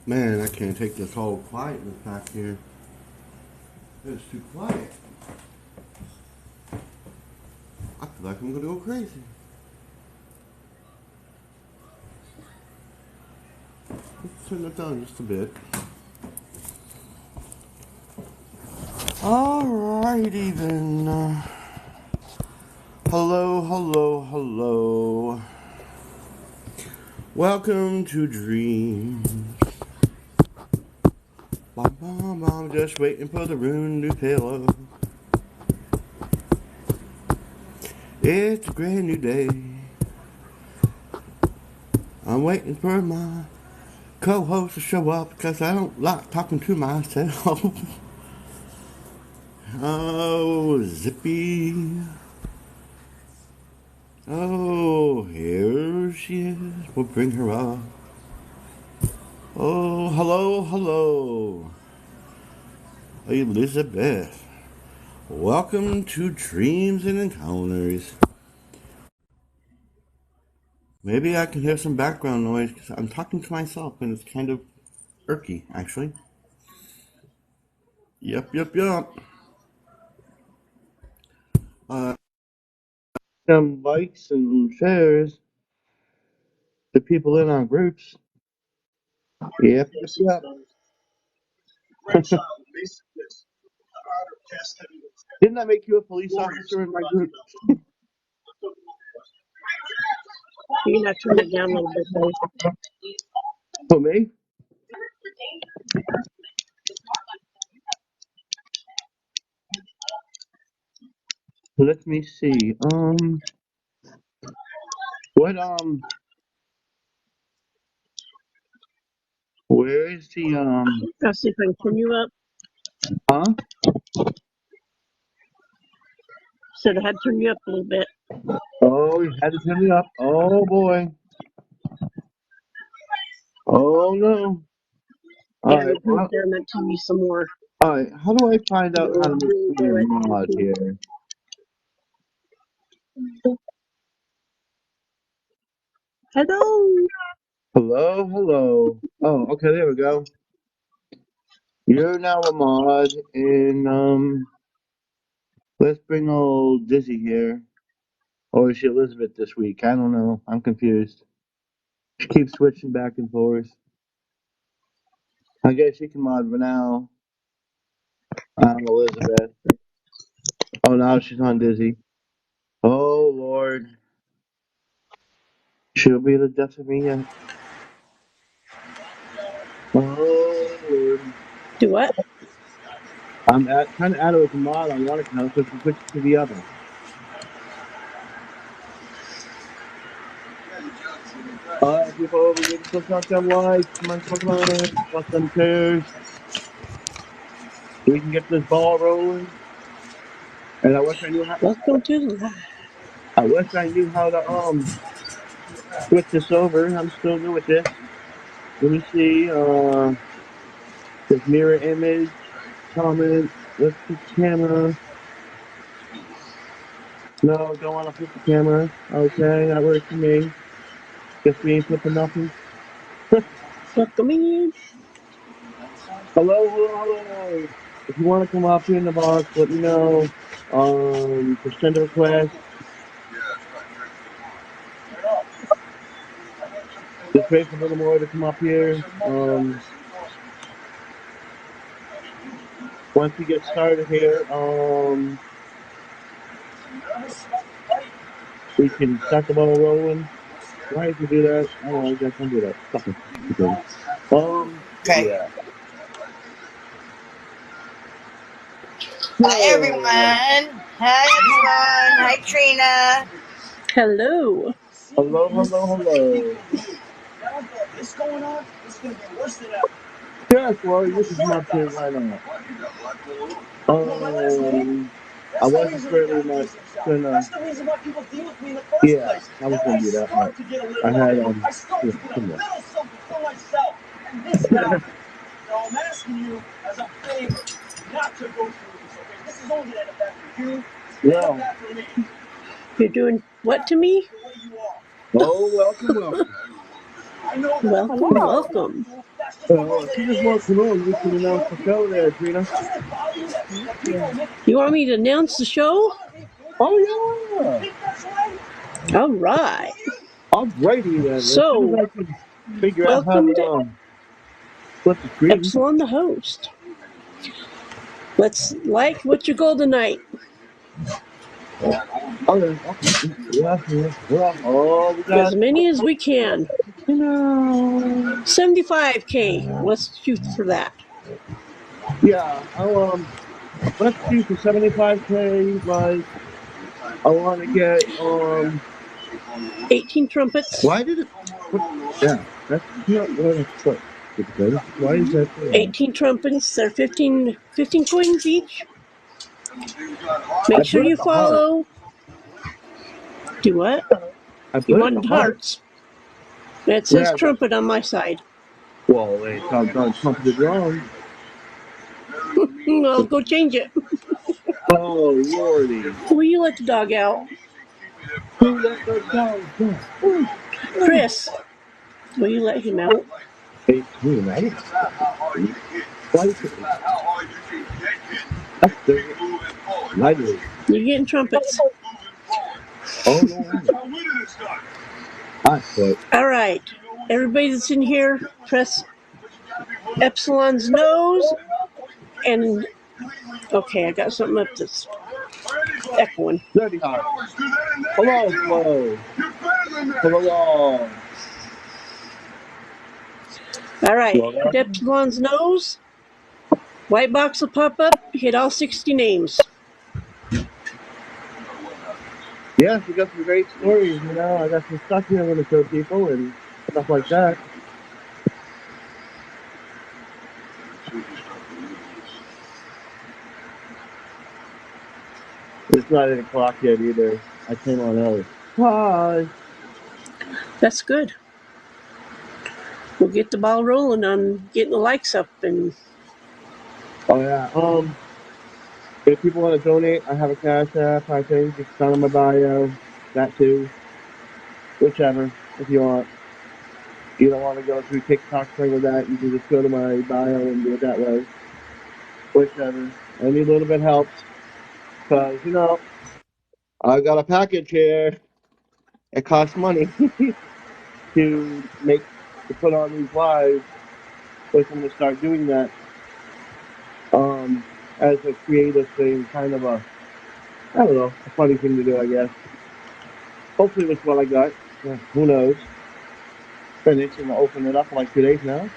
Man, I can't take this whole quietness back here. It's too quiet. I feel like I'm gonna go crazy. Let's turn it down just a bit. Alrighty then. Hello, hello, hello. Welcome to Dreams. I'm just waiting for the room to fill up. It's a brand new day. I'm waiting for my co-host to show up because I don't like talking to myself. Oh, Zippy. Oh, here she is. We'll bring her up. Oh, hello, hello. Elizabeth. Welcome to Dreams and Encounters. Maybe I can hear some background noise because I'm talking to myself and it's kind of irky, actually. Yep. Some likes and shares to people in our groups. Yep. Didn't I make you a police officer in my group? You can turn it down a little bit, though. For me? Let me see. What where is the I'll see if I can turn you up. huh? Said I had to turn you up a little bit. Oh, you had to turn it up. Oh boy. Oh no. All Yeah, right. they turned down that TV some more. All right. How do I find out how to make Really me a go at mod 19. here? Hello. Hello. Oh, okay. There we go. You're now a mod, and let's bring old Dizzy here. Or is she Elizabeth this week? I don't know. I'm confused. She keeps switching back and forth. I guess she can mod for now. I'm Elizabeth. Oh, now she's on Dizzy. Oh Lord, she'll be the death of me yet. Oh Lord, Do what? trying to add her as a mod on one account so she switches to the other. All right, people, we need to push out them likes. Come on, plus them shares. We can get this ball rolling. And Welcome to life. I wish I knew how to switch this over. I'm still new with this. Let me see. This mirror image, comment. Let's put the camera. No, don't want to flip the camera. Okay, that works for me. Guess we ain't flipping nothing. Welcome in. Hello. If you want to come up here in the box, let me know. Just send a request. Just wait for a little more to come up here. Once we get started here, we can start the ball rolling. Why did you do that? I don't know. I guess I'll do that. Fucking stupid. Okay. Yeah. Hi, So, everyone. Hi, everyone. Hi, Trina. Hello. hello. Yes, well, you can come up here right now. I wasn't really much gonna. Yeah, I was gonna do that, but I had yeah, somewhere. Well, You're doing what to me? oh, welcome. Welcome, Hello. welcome. She just wants to know. You can announce the show there, Trina. You want me to announce the show? Oh, yeah. All right. Alrighty then. As soon as So, I can figure out how welcome to to flip the screen. Epsilon the host. Let's like what's your goal tonight? Oh, yeah. Oh, we got As many as we can. 75K. Let's shoot for that. Yeah, let's shoot for 75K. Like, I want to get 18 trumpets. Why did it? Yeah, that's not what I thought. Why is that there? 18 trumpets. They're 15 coins each. Make sure you follow. Do what? You want hearts. It says trumpet on my side. Well, it's on trumpeted wrong. Well, go change it. Oh, lordy. Will you let the dog out? Who let the dog out? Chris, will you let him out? Hey, why is it? That's the You're getting trumpets. Oh, no. I quit. All right. Everybody that's in here, press Epsilon's nose. And, okay, I got something up that's echoing. Dirty heart. Hello, Flo. Hello. All right. Hit Epsilon's nose. White box will pop up. Hit all 60 names. Yeah, we got some great stories, you know. I got some stuff here I'm going to show people and stuff like that. It's not 8 o'clock yet either. I came on early. Hi. That's good. We'll get the ball rolling on getting the likes up and. Oh yeah. If people want to donate, I have a Cash App. I think it's down in my bio. That too. Whichever, if you want. You don't want to go through TikTok thing with that. You can just go to my bio and do it that way. Whichever. Any little bit helps. Because, you know, I got a package here. It costs money to put on these lives. But I'm going to start doing that as a creative thing, kind of I don't know, a funny thing to do, I guess. Hopefully that's what I got. Yeah, who knows? Been itching to open it up for like 2 days now.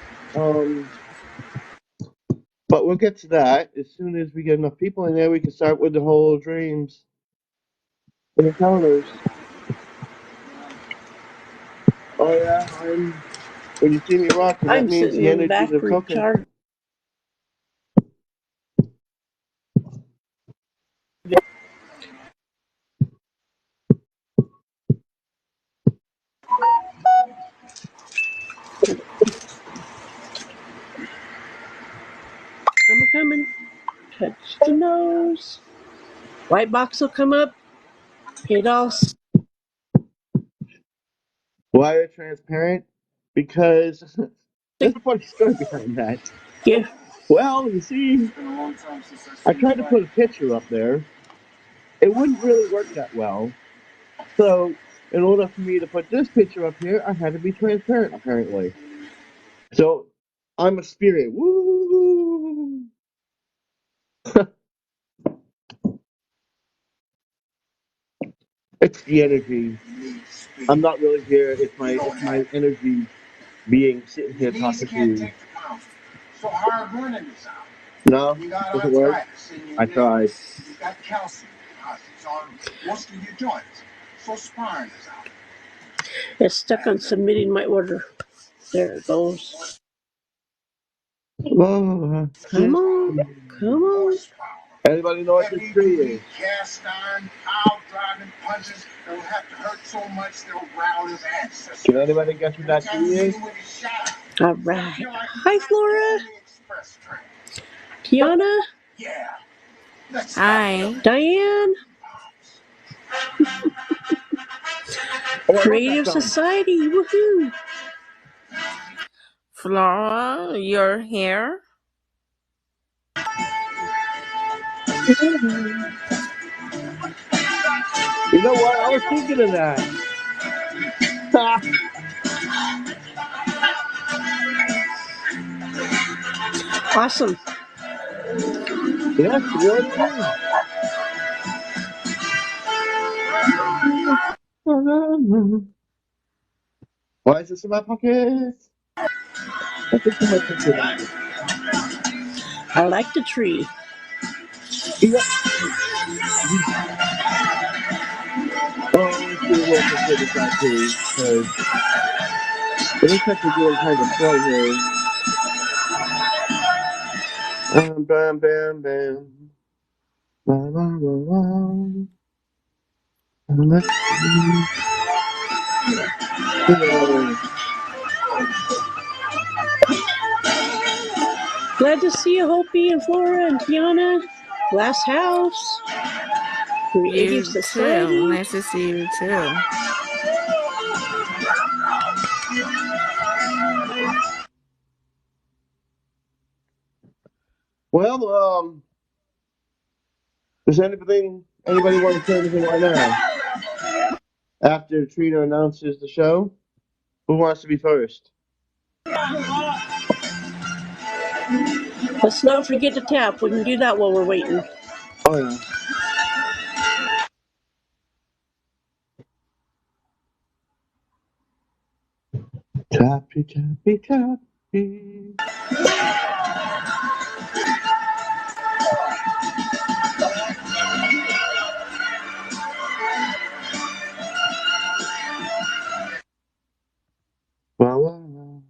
But we'll get to that. As soon as we get enough people in there, we can start with the whole dreams and encounters. Oh yeah, when you see me rocking, that means the energies are cooking. I'm coming. Touch the nose. White box will come up. Hit all. Why are transparent? Because there's a funny story behind that. Yeah. Well, you see, I tried to put a picture up there. It wouldn't really work that well. So, in order for me to put this picture up here, I had to be transparent, apparently. So, I'm a spirit. Woo! It's the energy. I'm not really here. It's my energy being sitting here talking to you. So hard burning this out. No, doesn't work. I tried. You got calcium deposits on most of your joints. So sparring is out. It's stuck on submitting my order. There it goes. Oh, come on. Anybody know what this tree is? Cast iron, pile driving punches. They'll have to hurt so much they'll growl his ancestors. Can anybody guess what that tree is? All right. Hi, Flora. Tiana. Yeah. Hi. Diane. Creative Society. Woohoo. Flora, your hair? You know what? I was thinking of that. Awesome. Yes, it really is. Why is this in my pocket? I think in my pocket. I like the tree. Yeah. Oh, let's see real quick with this actually, because it looks like we're doing kind of slow here. Bam, bam, bam. La, la, la, la. Let's see. Yeah. Glad to see you, Hopi and Flora and Tiana. Glass House. Creative You too. Society. Nice to see you too. Well, does anybody want to say anything right now? After Trina announces the show, who wants to be first? Let's not forget to tap. We can do that while we're waiting. Oh yeah. Tappy, tappy, tappy. Wow, wow.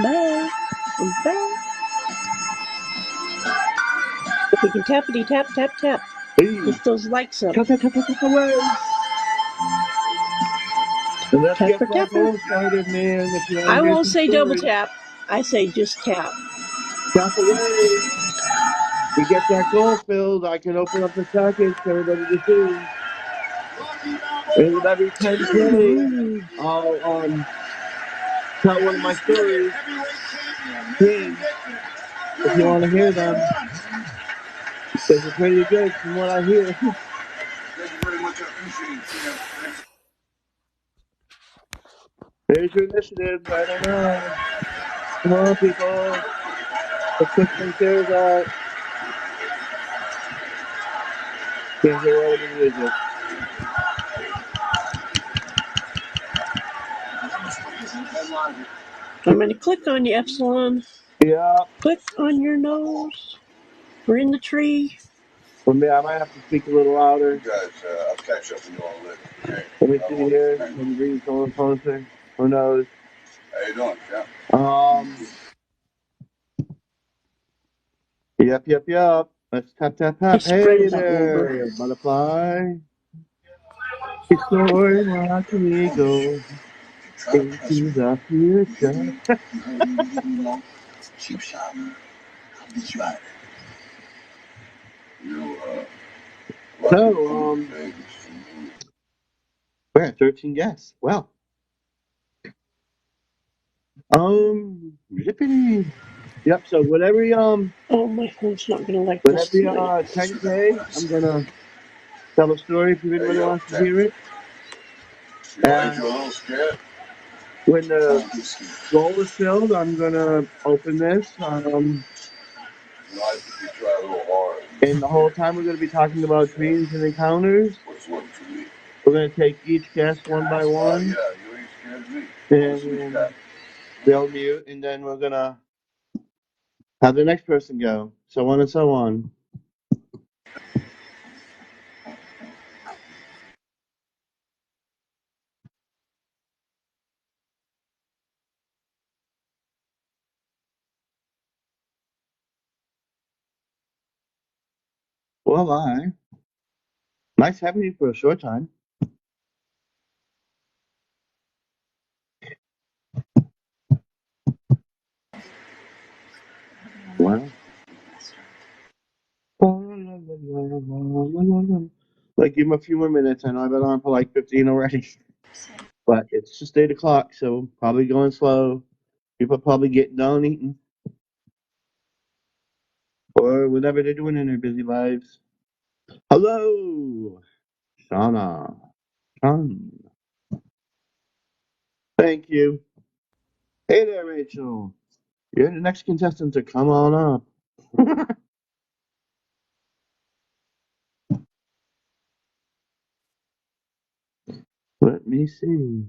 Bye. Bye. We can tappity tap tap tap. Hey, Get those likes up. tap, tap, tap, tap, tap away. And let's get Tapper Black tapper. Hole started, man. If you want to I hear won't some say double stories, tap. I say just tap. tap away. We get that goal filled. I can open up the package for everybody to see. And every 10K, I'll tell one of my stories. Free, if you want to hear them. Because they're pretty good from what I hear. Thank you very much. I appreciate it. Here's your initiatives. I don't know. Come on, people. Let's push some chairs out. Can't hear all the music. I'm going to click on you, Epsilon. Yeah. Click on your nose. We're in the tree. For me, I might have to speak a little louder. You guys, I'll catch up with you all later. Okay? Let me see here. Maybe bring someone closer. Who knows? How you doing? Yeah. Yep. Let's tap, tap, He tap. Hey spread that over. there, butterfly. It's soaring like an eagle into the future. Cheap shot. I'll get you out of there. So, we're at 13 guests. Well, zippity. Yep. So whatever Oh, my phone's not going to like this whenever tonight. 10K, I'm gonna tell a story if anybody wants to hear it. And You're a little scared? when the Don't get scared. goal is filled, I'm gonna open this. I think you try a little hard. And the whole time we're gonna be talking about dreams and encounters. What's working for me? We're gonna take each guest one by Oh, yeah, one, you ain't scared of me. and they'll mute, and then we're gonna have the next person go, so on and so on. Well, nice having you for a short time. Wow. Like, give him a few more minutes. I know I've been on for like 15 already. But it's just 8 o'clock, so probably going slow. People probably getting done eating. Or whatever they're doing in their busy lives. Hello, Shauna. Sean. Thank you. Hey there, Rachel. You're the next contestant to come on up. Let me see.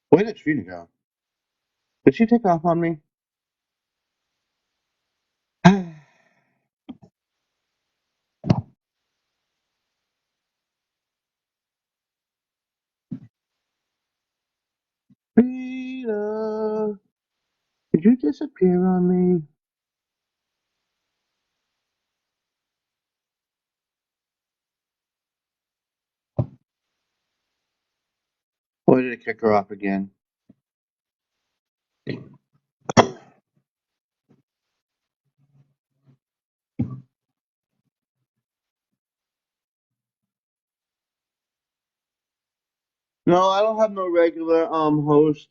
Where did Trina go? Did she take off on me? Trina, did you disappear on me? Or did it kick her off again? No, I don't have no regular host.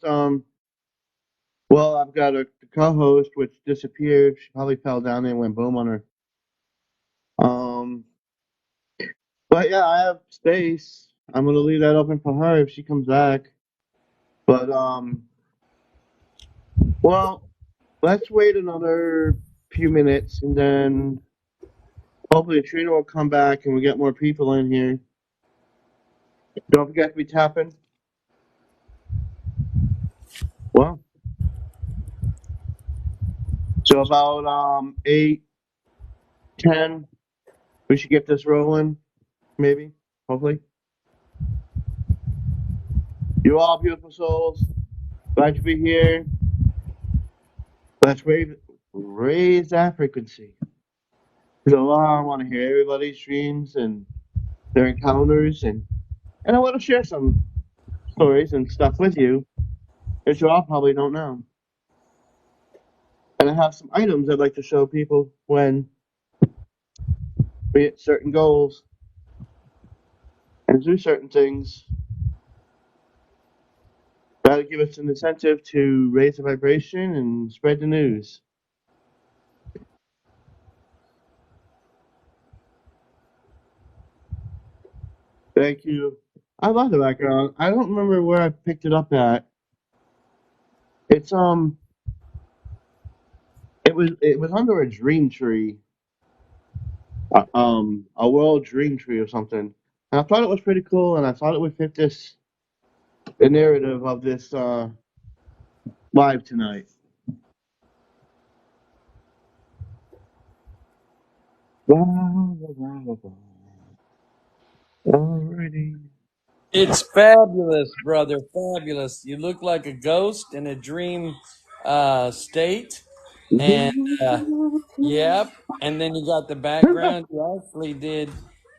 Well, I've got a co-host which disappeared. She probably fell down there and went boom on her. Um, but yeah, I have space. I'm gonna leave that open for her if she comes back. But well, let's wait another few minutes and then hopefully Trina will come back and we get more people in here. Don't forget to be tapping. Well, so about 8, 10, we should get this rolling. Maybe, hopefully. You all beautiful souls. Glad to be here. Let's raise that frequency. Because I want to hear everybody's dreams and their encounters, and I want to share some stories and stuff with you that you all probably don't know. And I have some items I'd like to show people when we hit certain goals and do certain things. That'll give us an incentive to raise the vibration and spread the news. Thank you. I love the background. I don't remember where I picked it up at. It's it was under a dream tree, a world dream tree or something. And I thought it was pretty cool, and I thought it would fit the narrative of this live tonight. Alrighty. It's fabulous, brother. Fabulous. You look like a ghost in a dream state. And yep. And then you got the background.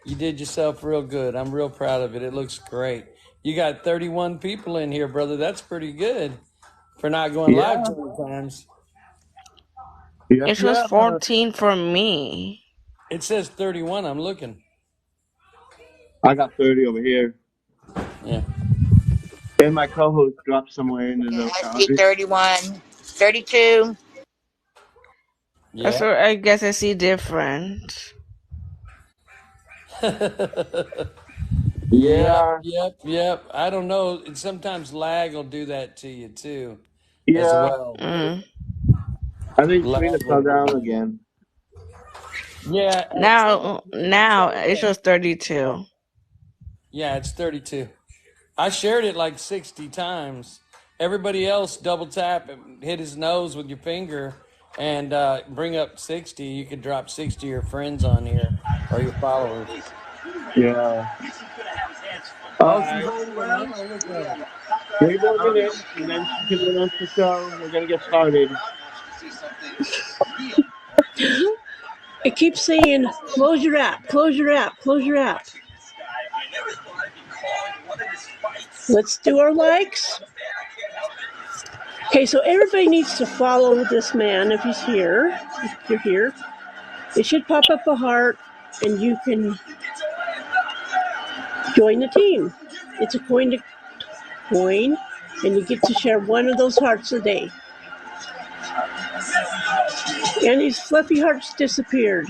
You did yourself real good. I'm real proud of it. It looks great. You got 31 people in here, brother. That's pretty good for not going live Yeah. 20 times. Yep, It was yep. 14 for me. It says 31. I'm looking. I got 30 over here. Yeah. And my co-host dropped somewhere in the Okay, note. I see 31, 32. That's Yeah. what I guess I see different. Yep, Yeah. yep. I don't know. Sometimes lag will do that to you too, as Yeah. well. Mm. I think Lag Trina will fell do down that. again. Yeah, Now it shows 32. yeah, it's 32. I shared it like 60 times. Everybody else double tap and hit his nose with your finger and bring up 60. You could drop 60 of your friends on here or your followers. Yeah. Oh, she's Alright. already went up. Oh, look at her. 3 more minutes, and then she can announce the show. We're going to get started. It keeps saying, close your app, close your app, close your app. Let's do our likes. Okay, so everybody needs to follow this man if he's here. If you're here, it should pop up a heart, and you can join the team. It's a coin to coin, and you get to share one of those hearts a day. And these fluffy hearts disappeared.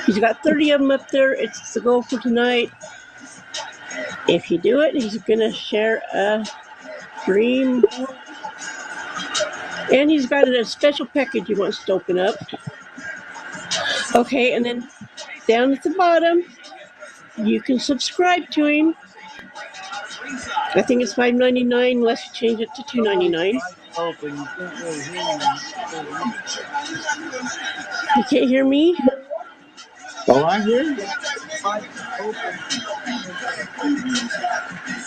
He's got 30 of them up there. It's the goal for tonight. If you do it, he's going to share a dream. And he's got a special package he wants to open up. Okay, and then down at the bottom, you can subscribe to him. I think it's $5.99 unless you change it to $2.99. You can't hear me? Oh, I hear you.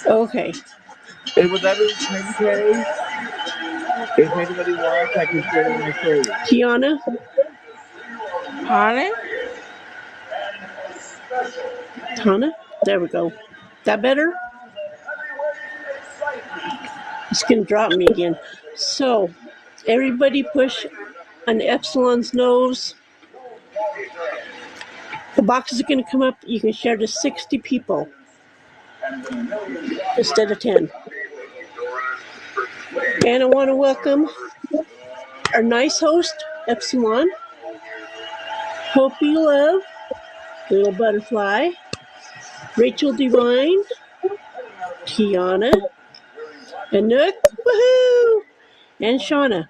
Okay. It was every 10K. If anybody wants, I can share my code. Tiana? Pardon? Tana? There we go. That better? It's going to drop me again. So, everybody push on Epsilon's nose. The box is going to come up. You can share to 60 people instead of 10. And I want to welcome our nice host, Epsilon. Hope you love, Little Butterfly, Rachel Divine, Tiana, Anook, woohoo, and Shauna.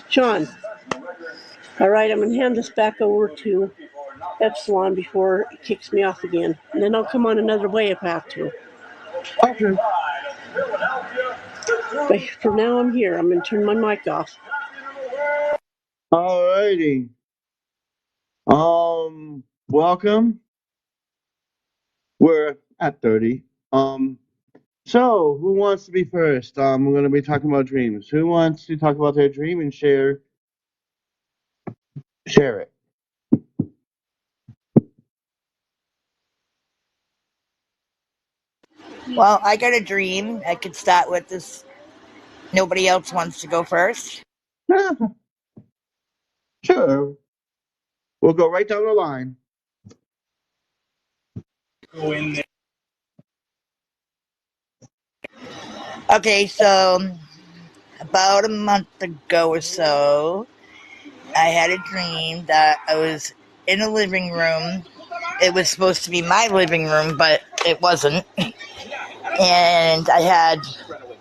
Sean. All right, I'm going to hand this back over to Epsilon before it kicks me off again. And then I'll come on another way if I have to. Okay. But for now, I'm here. I'm going to turn my mic off. Alrighty. Welcome. We're at 30. So who wants to be first? We're going to be talking about dreams. Who wants to talk about their dream and share it? Well, I got a dream. I could start with this. Nobody else wants to go first. Sure. We'll go right down the line. Okay, so about a month ago or so, I had a dream that I was in a living room. It was supposed to be my living room, but it wasn't. And I had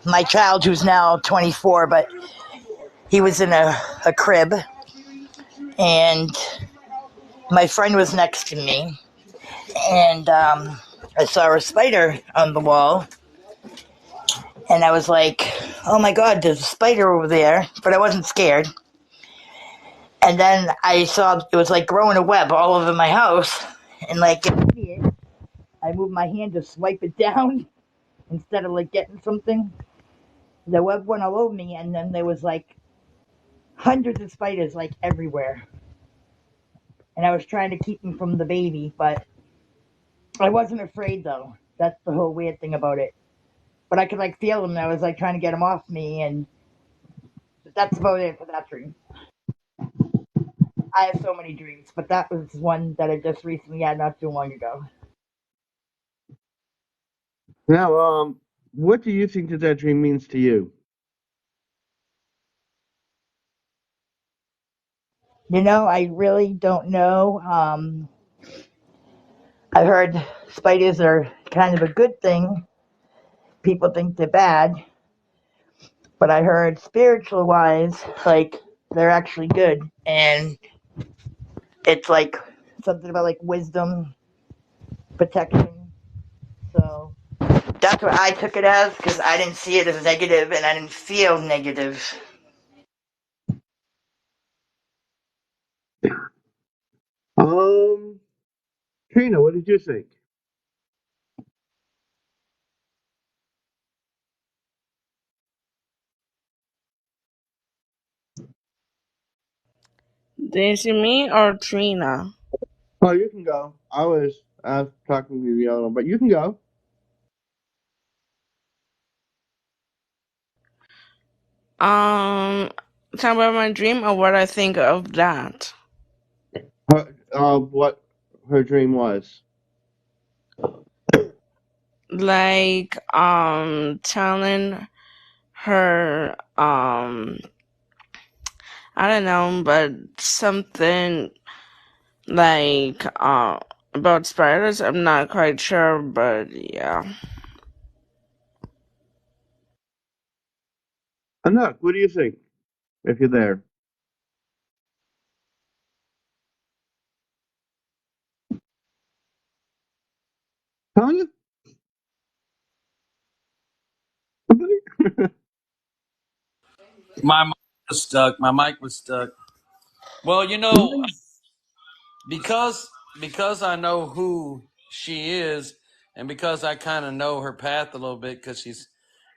my child, who's now 24, but he was in a crib. And my friend was next to me. And I saw a spider on the wall. And I was like, oh my God, there's a spider over there. But I wasn't scared. And then I saw it was like growing a web all over my house. And like, I moved my hand to swipe it down instead of like getting something. The web went all over me, and then there was like hundreds of spiders like everywhere. And I was trying to keep them from the baby, but I wasn't afraid though. That's the whole weird thing about it. But I could like feel them, and I was like trying to get them off me, and that's about it for that dream. I have so many dreams, but that was one that I just recently had not too long ago. Now, what do you think that dream means to you? You know, I really don't know. I've heard spiders are kind of a good thing. People think they're bad. But I heard spiritual wise, like, they're actually good. And it's like something about like wisdom, protection. So that's what I took it as, because I didn't see it as negative and I didn't feel negative. Trina, what did you think? This you me or Trina? Oh, you can go. I was talking to the other one, but you can go. Talk about my dream or what I think of that. What her dream was. Like, telling her, I don't know, but something like, about spiders. I'm not quite sure, but yeah. Anak, what do you think? If you're there. Tanya? My mic was stuck. My mic was stuck. Well, because I know who she is, and because I kind of know her path a little bit, because she's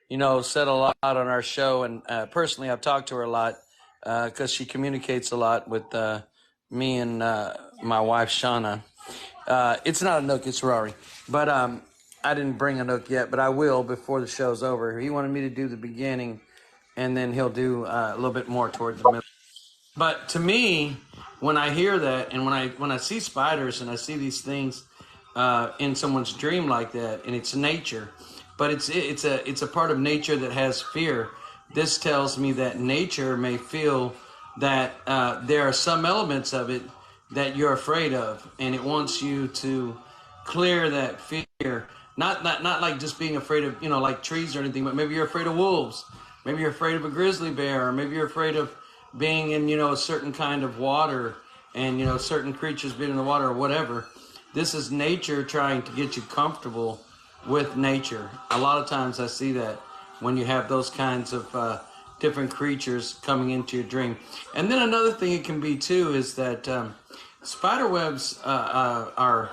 said a lot on our show, and personally I've talked to her a lot because she communicates a lot with me and my wife Shauna. It's not a Nook, it's Rory, but I didn't bring a Nook yet, but I will before the show's over. He wanted me to do the beginning, and then he'll do a little bit more towards the middle. But to me, when I hear that, and when I see spiders and I see these things in someone's dream like that, and it's nature, but it's a part of nature that has fear. This tells me that nature may feel that there are some elements of it that you're afraid of, and it wants you to clear that fear. Not like just being afraid of like trees or anything, but maybe you're afraid of wolves. Maybe you're afraid of a grizzly bear, or maybe you're afraid of being in a certain kind of water, and certain creatures being in the water or whatever. This is nature trying to get you comfortable with nature. A lot of times I see that when you have those kinds of different creatures coming into your dream. And then another thing it can be too is that spider webs are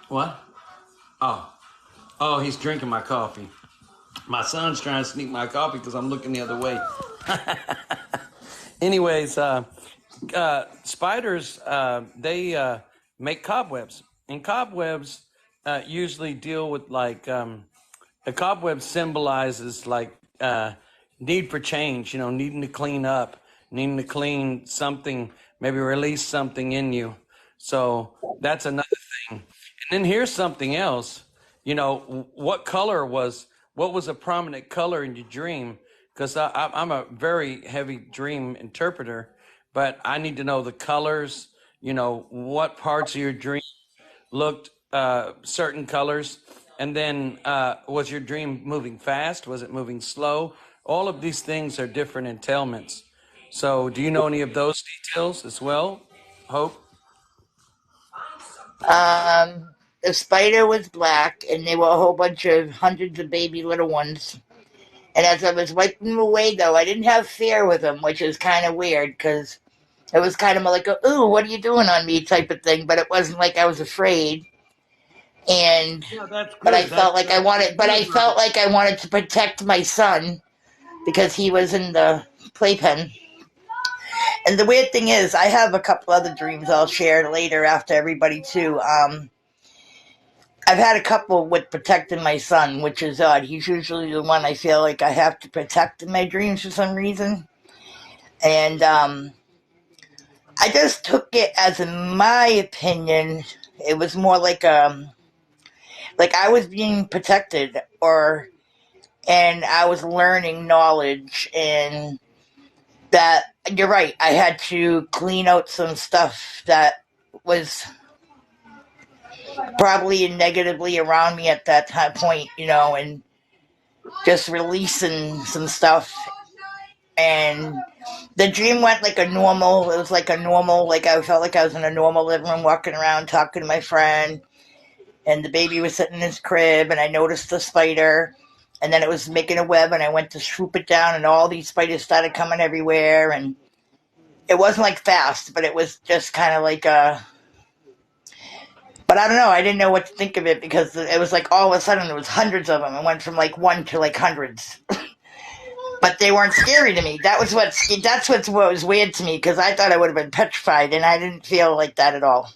what? Oh, he's drinking my coffee. My son's trying to sneak my coffee because I'm looking the other way. Anyways, spiders, they make cobwebs. And cobwebs usually deal with like, a cobweb symbolizes like need for change, needing to clean up, needing to clean something, maybe release something in you. So that's another thing. And then here's something else. What was a prominent color in your dream? Because I'm a very heavy dream interpreter, but I need to know the colors, what parts of your dream looked certain colors. And then was your dream moving fast? Was it moving slow? All of these things are different entailments. So do you know any of those details as well, Hope? The spider was black, and there were a whole bunch of hundreds of baby little ones. And as I was wiping them away, though, I didn't have fear with them, which is kind of weird because it was kind of like a "ooh, what are you doing on me" type of thing. But it wasn't like I was afraid. And Yeah, that's but I good. felt like I wanted, but I felt like I wanted to protect my son because he was in the playpen. And the weird thing is, I have a couple other dreams I'll share later after everybody too. I've had a couple with protecting my son, which is odd. He's usually the one I feel like I have to protect in my dreams for some reason. And I just took it as, in my opinion, it was more like I was being protected, and I was learning knowledge, and that you're right. I had to clean out some stuff that was probably negatively around me at that time point, and just releasing some stuff. And the dream went like a normal. It was like a normal. Like I felt like I was in a normal living room, walking around, talking to my friend, and the baby was sitting in his crib, and I noticed the spider, and then it was making a web, and I went to swoop it down, and all these spiders started coming everywhere, and it wasn't like fast, but it was just kind of like a. But I don't know. I didn't know what to think of it because it was like all of a sudden there was hundreds of them. It went from like one to like hundreds. But they weren't scary to me. What was weird to me because I thought I would have been petrified, and I didn't feel like that at all.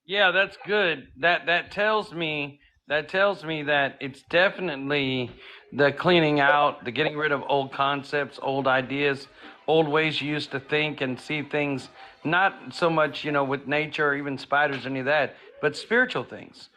Yeah, that's good. That tells me that it's definitely the cleaning out, the getting rid of old concepts, old ideas, old ways you used to think and see things, not so much, with nature or even spiders, any of that, but spiritual things.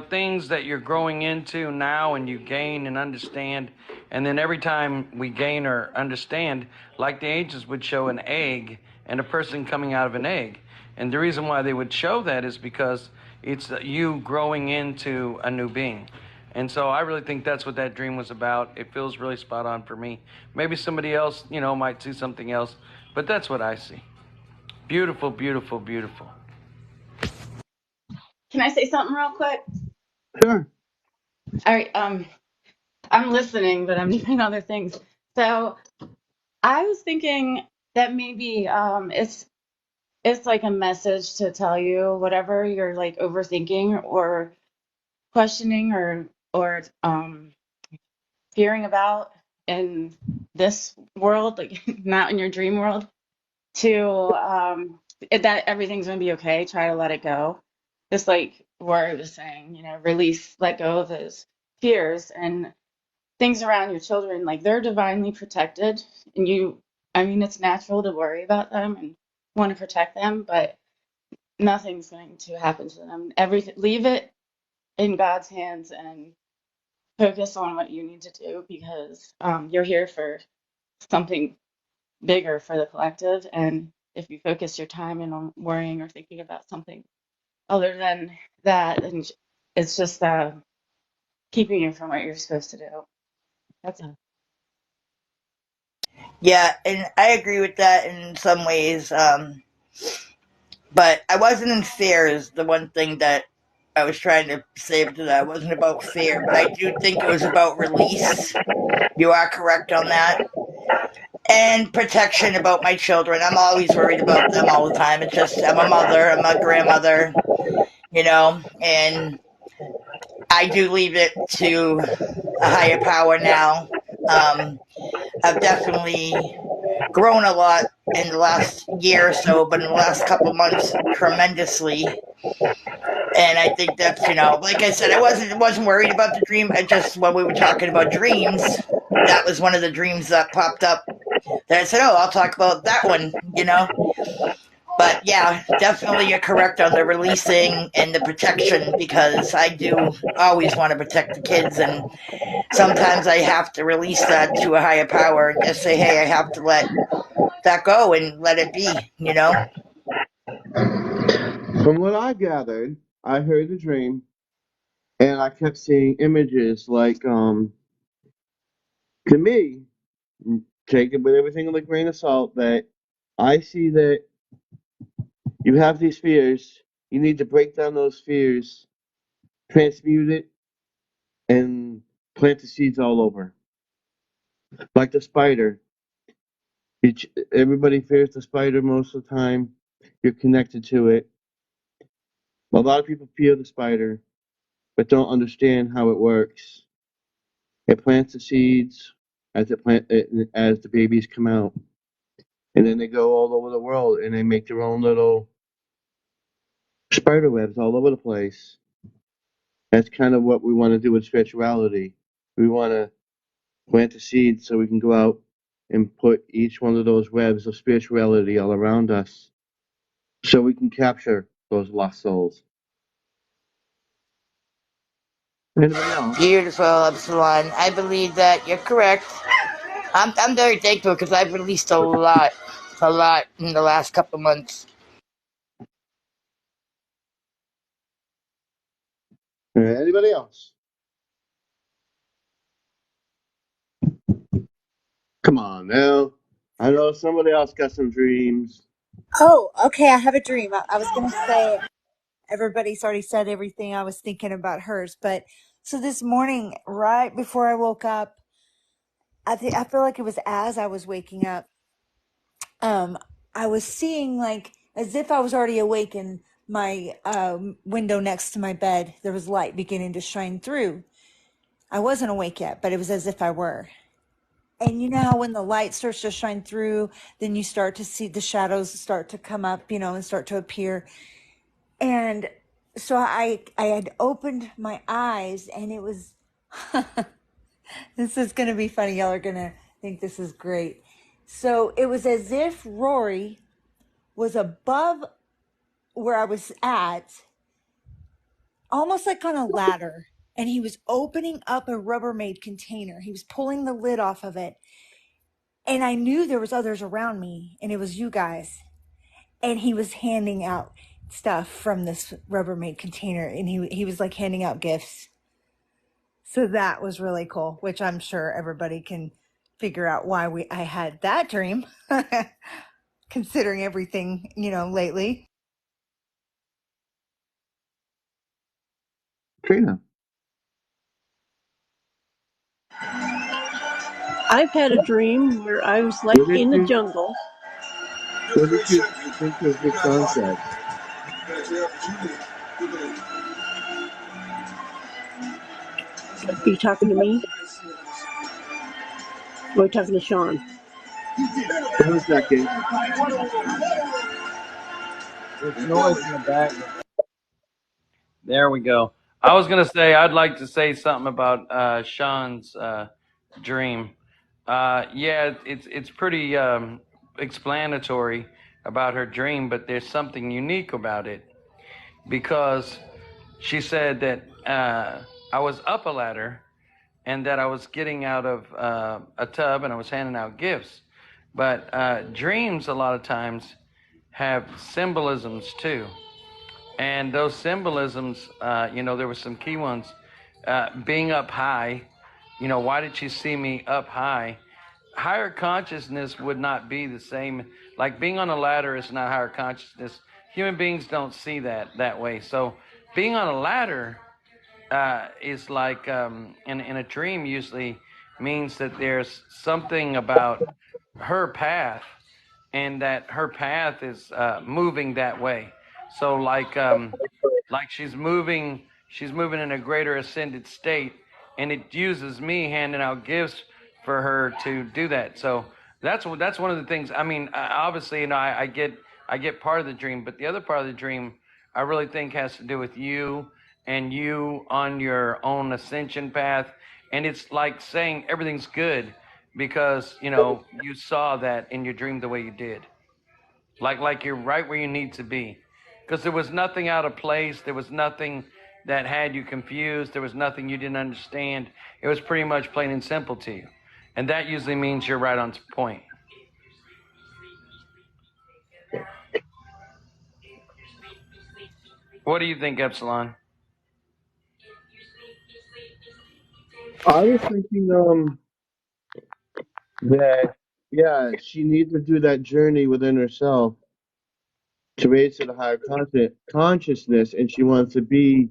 Things that you're growing into now and you gain and understand. And then every time we gain or understand, like the ancients would show an egg and a person coming out of an egg. And the reason why they would show that is because it's you growing into a new being. And so I really think that's what that dream was about. It feels really spot on for me. Maybe somebody else, might see something else, but that's what I see. Beautiful, beautiful, beautiful. Can I say something real quick? Sure. All right, I'm listening, but I'm doing other things. So I was thinking that maybe it's like a message to tell you whatever you're like overthinking or questioning or fearing about in this world, like not in your dream world, to that everything's gonna be okay. Try to let it go. Just like Rory was saying, release, let go of those fears and things around your children. Like they're divinely protected, and I mean, it's natural to worry about them and want to protect them, but nothing's going to happen to them. Everything, leave it in God's hands and focus on what you need to do because you're here for something bigger for the collective. And if you focus your time in on worrying or thinking about something other than that, then it's just keeping you from what you're supposed to do. That's it. Yeah, and I agree with that in some ways. But I wasn't in fear is the one thing that I was trying to say to that. It wasn't about fear, but I do think it was about release. You are correct on that. And protection about my children. I'm always worried about them all the time. It's just, I'm a mother, I'm a grandmother, and I do leave it to a higher power now. I've definitely grown a lot in the last year or so, but in the last couple of months, tremendously. And I think that's, like I said, I wasn't worried about the dream. I just, when we were talking about dreams, that was one of the dreams that popped up. That I said, oh, I'll talk about that one, But yeah, definitely you're correct on the releasing and the protection because I do always want to protect the kids, and sometimes I have to release that to a higher power and just say, hey, I have to let that go and let it be. From what I gathered, I heard the dream, and I kept seeing images like, to me, take it with everything with a grain of salt, that I see that you have these fears, you need to break down those fears, transmute it, and plant the seeds all over. Like the spider. Everybody fears the spider most of the time. You're connected to it. A lot of people fear the spider, but don't understand how it works. It plants the seeds as the babies come out, and then they go all over the world and they make their own little spider webs all over the place. That's kind of what we want to do with spirituality. We want to plant the seeds so we can go out and put each one of those webs of spirituality all around us so we can capture those lost souls. Anybody else? Beautiful, Epsilon. I believe that you're correct. I'm very thankful because I've released a lot in the last couple of months. Anybody else? Come on now. I know somebody else got some dreams. Oh, okay. I have a dream. I was going to say everybody's already said everything. I was thinking about hers, but so this morning, right before I woke up, I feel like it was as I was waking up. I was seeing like as if I was already awake in my window next to my bed. There was light beginning to shine through. I wasn't awake yet, but it was as if I were. And you know how when the light starts to shine through, then you start to see the shadows start to come up, and start to appear. And so I had opened my eyes, and it was This is going to be funny. Y'all are going to think this is great. So it was as if Rory was above where I was at, almost like on a ladder, and he was opening up a Rubbermaid container. He was pulling the lid off of it. And I knew there was others around me, and it was you guys. And he was handing out stuff from this Rubbermaid container, and he was like handing out gifts. So that was really cool, which I'm sure everybody can figure out why I had that dream, considering everything, lately. Trina. I've had a dream where I was like in the jungle. What did you think of what Sean said? Are you talking to me? Or are you talking to Sean? 1 second. There's noise in the background. There we go. I was going to say, I'd like to say something about Sean's dream. Yeah, it's pretty explanatory about her dream, but there's something unique about it, because she said that I was up a ladder and that I was getting out of a tub and I was handing out gifts. But dreams a lot of times have symbolisms too. And those symbolisms, there were some key ones. Being up high, why did she see me up high? Higher consciousness would not be the same. Like being on a ladder is not higher consciousness. Human beings don't see that way. So being on a ladder is like, in a dream usually means that there's something about her path, and that her path is moving that way. So like she's moving in a greater ascended state, and it uses me handing out gifts for her to do that. So that's one of the things. I mean, obviously, I get part of the dream, but the other part of the dream I really think has to do with you and you on your own ascension path. And it's like saying everything's good because, you saw that in your dream the way you did. Like you're right where you need to be. Because there was nothing out of place. There was nothing that had you confused. There was nothing you didn't understand. It was pretty much plain and simple to you. And that usually means you're right on point. What do you think, Epsilon? I was thinking that, yeah, she needs to do that journey within herself to raise to the higher consciousness, and she wants to be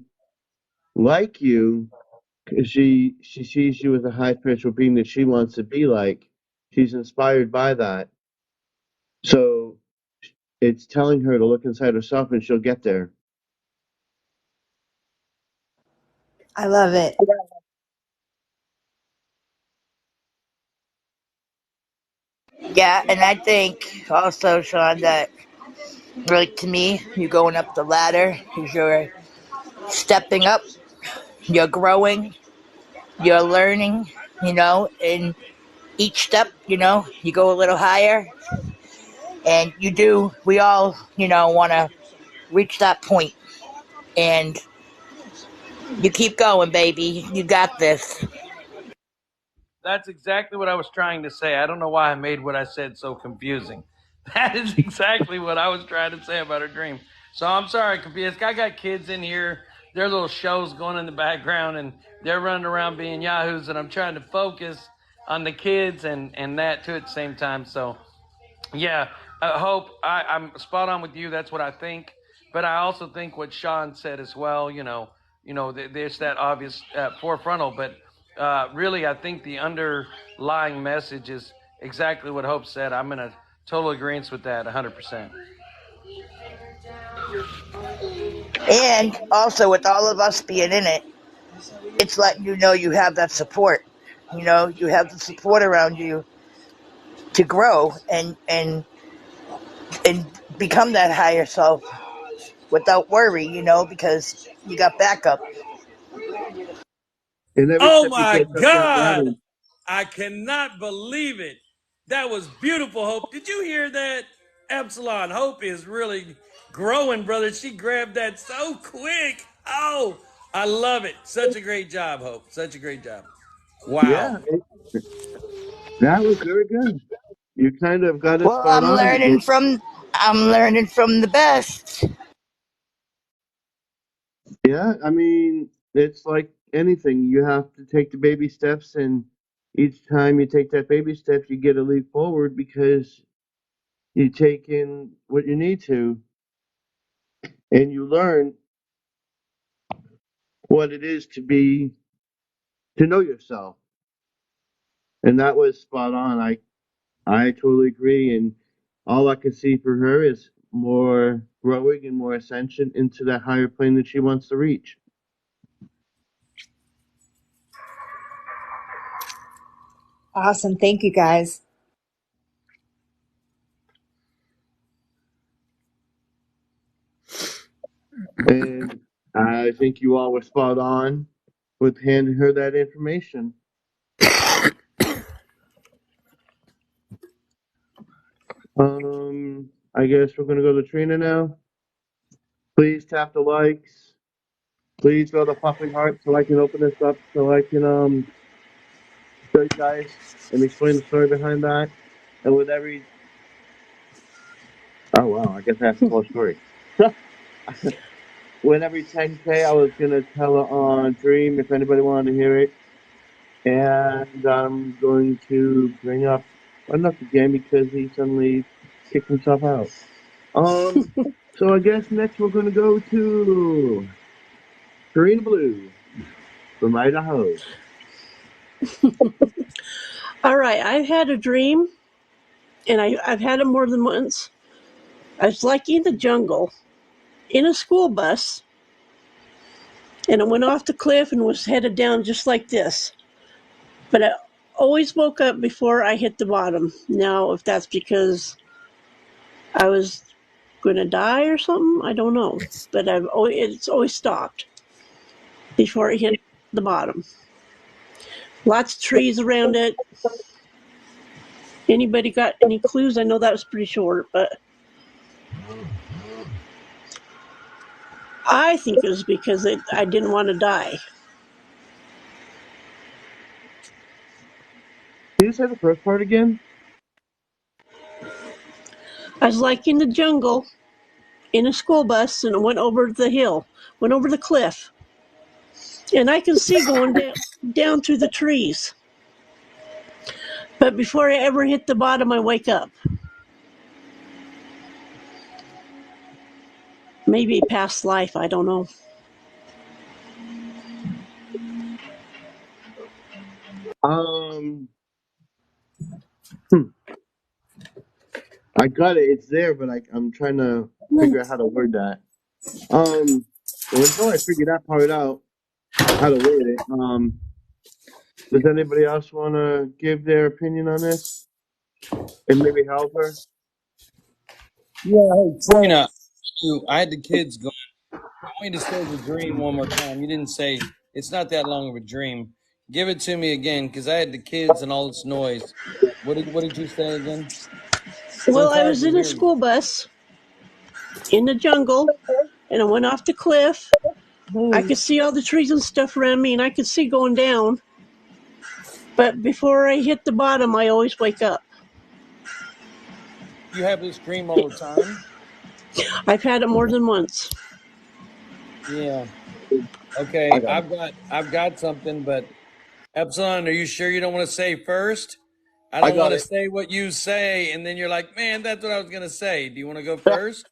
like you because she sees you as a high spiritual being that she wants to be like. She's inspired by that. So it's telling her to look inside herself and she'll get there. I love it. Yeah, and I think also, Sean, that like to me, you going up the ladder is you're stepping up, you're growing, you're learning, and each step, you go a little higher, and we all, want to reach that point, and you keep going, baby. You got this. That's exactly what I was trying to say. I don't know why I made what I said so confusing. That is exactly what I was trying to say about her dream. So I'm sorry, confused. I got kids in here. Their little shows going in the background, and they're running around being yahoos, and I'm trying to focus on the kids and that too at the same time. So, yeah, I hope I'm spot on with you. That's what I think. But I also think what Sean said as well, there's that obvious forefrontal, but really, I think the underlying message is exactly what Hope said. I'm in a total agreement with that, 100%. And also, with all of us being in it, it's letting you know you have that support. You have the support around you to grow and become that higher self without worry, because you got backup. And every Oh step you my take up that God. ladder. I cannot believe it. That was beautiful, Hope. Did you hear that? Epsilon, Hope is really growing, brother. She grabbed that so quick. Oh, I love it. Such a great job, Hope. Such a great job. Wow. Yeah, that was very good. You kind of got it Well, spot on. I'm learning from the best. Yeah, I mean, it's like anything. You have to take the baby steps, and each time you take that baby step, you get a leap forward because you take in what you need to, and you learn what it is to know yourself. And that was spot on. I totally agree, and all I can see for her is more growing and more ascension into that higher plane that she wants to reach. Awesome. Thank you guys. And I think you all were spot on with handing her that information. I guess we're gonna go to Trina now. Please tap the likes. Please go to puppy heart so I can open this up so I can show you guys and explain the story behind that. And with every oh wow, I guess that's the whole story. With every 10K, I was gonna tell her on Dream if anybody wanted to hear it, and I'm going to bring up enough again because he suddenly kicked himself out. So I guess next we're gonna go to Karina Blue from Idaho. All right, I've had a dream, and I've had it more than once. I was like in the jungle, in a school bus, and I went off the cliff and was headed down just like this. But I always woke up before I hit the bottom. Now, if that's because I was going to die or something, I don't know. But it's always stopped before it hit the bottom. Lots of trees around it. Anybody got any clues? I know that was pretty short, but I think it was because I didn't want to die. Can you say the first part again? I was like in the jungle in a school bus and I went over the hill, went over the cliff, and I can see going down through the trees. But before I ever hit the bottom, I wake up. Maybe past life, I don't know. Um, I got it. It's there, but I'm trying to figure out how to word that. Well, until I figure that part out, how to word it. Does anybody else want to give their opinion on this and maybe help her? Yeah, hey, Trina, I had the kids go. I want me to say the dream one more time. You didn't say it's not that long of a dream. Give it to me again because I had the kids and all this noise. What did you say again? So Well, it's I hard was to in a hear you. school bus in the jungle and I went off the cliff. I could see all the trees and stuff around me and I could see going down. But before I hit the bottom, I always wake up. You have this dream all the time? I've had it more than once. Yeah. I Okay. got it. I've got something, but Epsilon, are you sure you don't want to say first? I I don't got want to it. say what you say, and then you're like, man, that's what I was gonna say. Do you want to go first?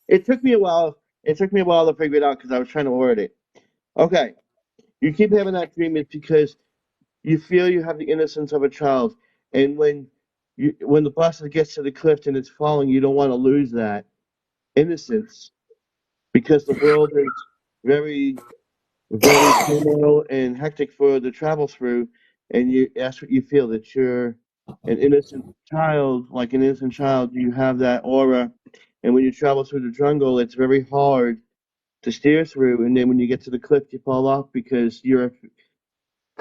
It took me a while. It took me a while to figure it out because I was trying to word it. Okay, you keep having that dream. It's because you feel you have the innocence of a child, and when the bus gets to the cliff and it's falling, you don't want to lose that innocence because the world is very, very turmoil and hectic for the travel through, and that's what you feel that you're an innocent child, like an innocent child. You have that aura, and when you travel through the jungle, it's very hard to steer through, and then when you get to the cliff, you fall off because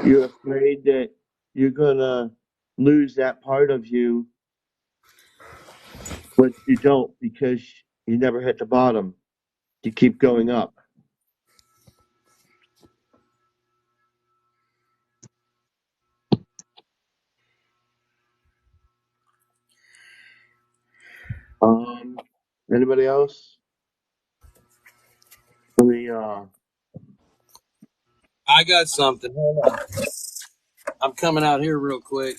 You're afraid that you're gonna lose that part of you, but you don't because you never hit the bottom. You keep going up. Um, Anybody else? Let me. I got something. Hold on. I'm coming out here real quick.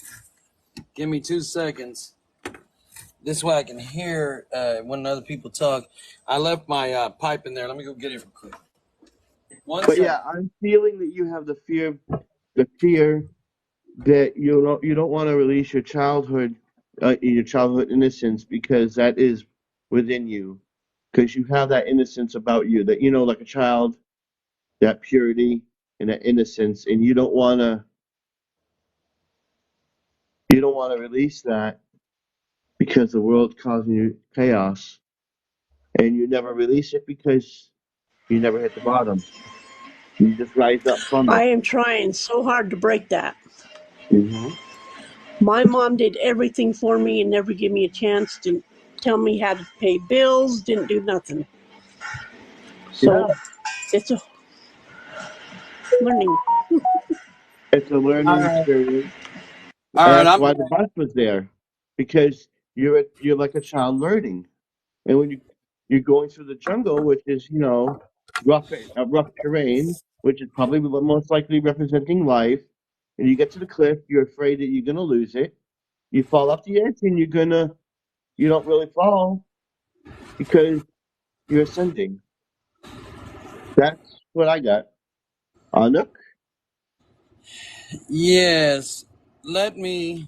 Give me 2 seconds. This way I can hear when other people talk. I left my pipe in there. Let me go get it real quick. One But second. yeah, I'm feeling that you have the fear that you don't want to release your childhood innocence because that is within you, because you have that innocence about you that like a child, that purity and that innocence, and you don't want to release that because the world's causing you chaos, and you never release it because you never hit the bottom. You just rise up from I it. am trying so hard to break that. Hmm. My mom did everything for me and never gave me a chance to tell me how to pay bills, didn't do nothing. Yeah, So it's a learning. it's a All learning right. experience. All And right. that's I'm why the bus was there, because you're like a child learning. And when you're going through the jungle, which is rough terrain, which is probably most likely representing life, and you get to the cliff, you're afraid that you're gonna lose it. You fall off the edge, and you don't really fall because you're ascending. That's what I got. Anuk? yes. Let me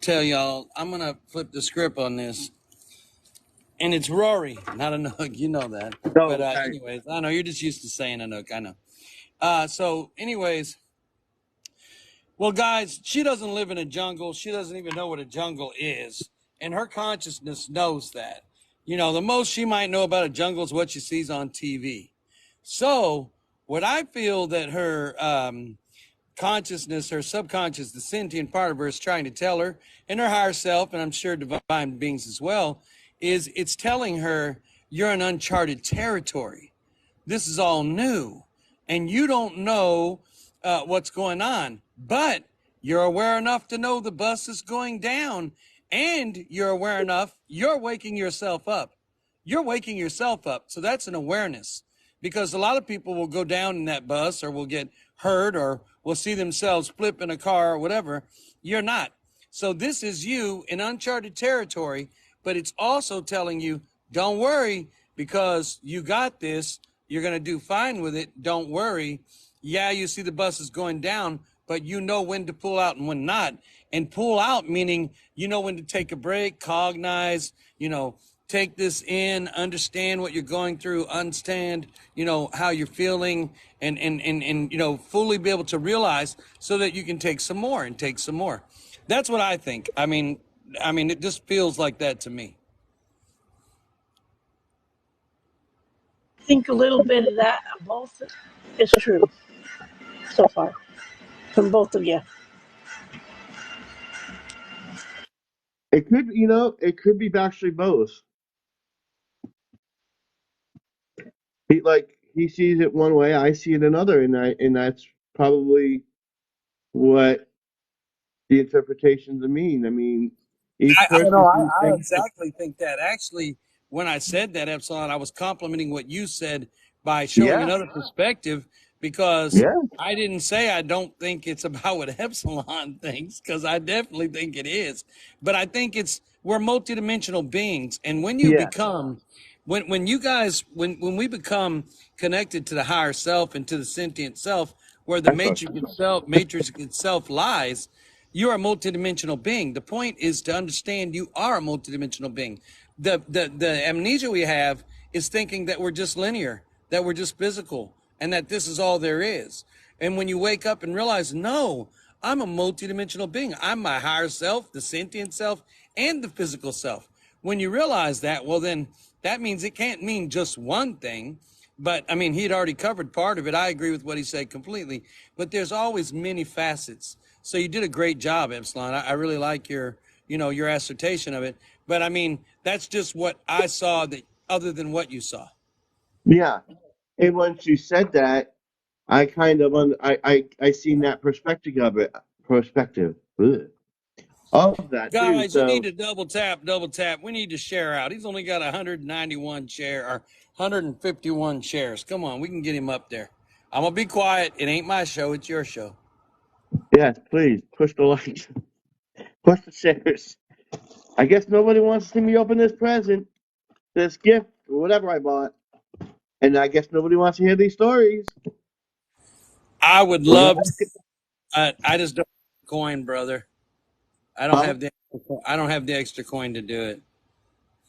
tell y'all. I'm gonna flip the script on this, and it's Rory, not Anook. You know that. But Oh, okay. anyways, I know you're just used to saying Anook. I know. So anyways, well, guys, she doesn't live in a jungle. She doesn't even know what a jungle is. And her consciousness knows that. The most she might know about a jungle is what she sees on TV. So, what I feel that her consciousness, her subconscious, the sentient part of her is trying to tell her, and her higher self, and I'm sure divine beings as well, is it's telling her you're in uncharted territory. This is all new, and you don't know what's going on, but you're aware enough to know the bus is going down, and you're aware enough you're waking yourself up. You're waking yourself up. So that's an awareness, because a lot of people will go down in that bus or will get hurt or will see themselves flip in a car or whatever. You're not. So this is you in uncharted territory, but it's also telling you, don't worry, because you got this. You're going to do fine with it. Don't worry. Yeah, you see the bus is going down, but you know when to pull out and when not. And pull out meaning you know when to take a break, cognize, take this in, understand what you're going through, understand, how you're feeling, and fully be able to realize so that you can take some more and take some more. That's what I think. I mean, it just feels like that to me. I think a little bit of that of both is true so far from both of you. It could be actually both. He sees it one way, I see it another, and that's probably what the interpretations mean. I mean, each I don't person know. sees I things. exactly think that. Actually, when I said that, Epsilon, I was complimenting what you said by showing Yeah, another perspective, because yeah, I didn't say I don't think it's about what Epsilon thinks, because I definitely think it is. But I think we're multidimensional beings. And when you yeah. become, when you guys, when we become connected to the higher self and to the sentient self, where the That's what. matrix itself lies, you're a multidimensional being. The point is to understand you are a multidimensional being. The amnesia we have is thinking that we're just linear, that we're just physical, and that this is all there is. And when you wake up and realize, no, I'm a multidimensional being. I'm my higher self, the sentient self, and the physical self. When you realize that, well, then that means it can't mean just one thing. But I mean, he'd already covered part of it. I agree with what he said completely. But there's always many facets. So you did a great job, Epsilon. I really like your, your assertion of it. But I mean, that's just what I saw that other than what you saw. Yeah. And once you said that, I kind of I seen that perspective ugh, of that too. Guys, you need So to double tap, double tap. We need to share out. He's only got 191 share or 151 shares. Come on, we can get him up there. I'm gonna be quiet. It ain't my show, it's your show. yes, please push the likes, push the shares. I guess nobody wants to see me open this present, this gift, or whatever I bought. And I guess nobody wants to hear these stories. I would We're love gonna to. I just don't have the coin, brother. I don't huh? have the I don't have the extra coin to do it.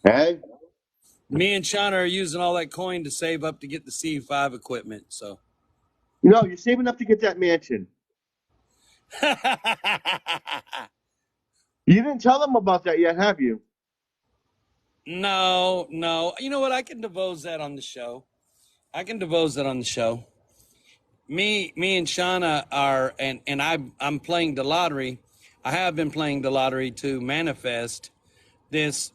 Hey, Me and Shauna are using all that coin to save up to get the C5 equipment. So no, you're saving up to get that mansion. You didn't tell them about that yet, have you? no, no. You know what? I can divulge that on the show. I can divulge that on the show. Me and Shauna are, and I'm playing the lottery. I have been playing the lottery to manifest this.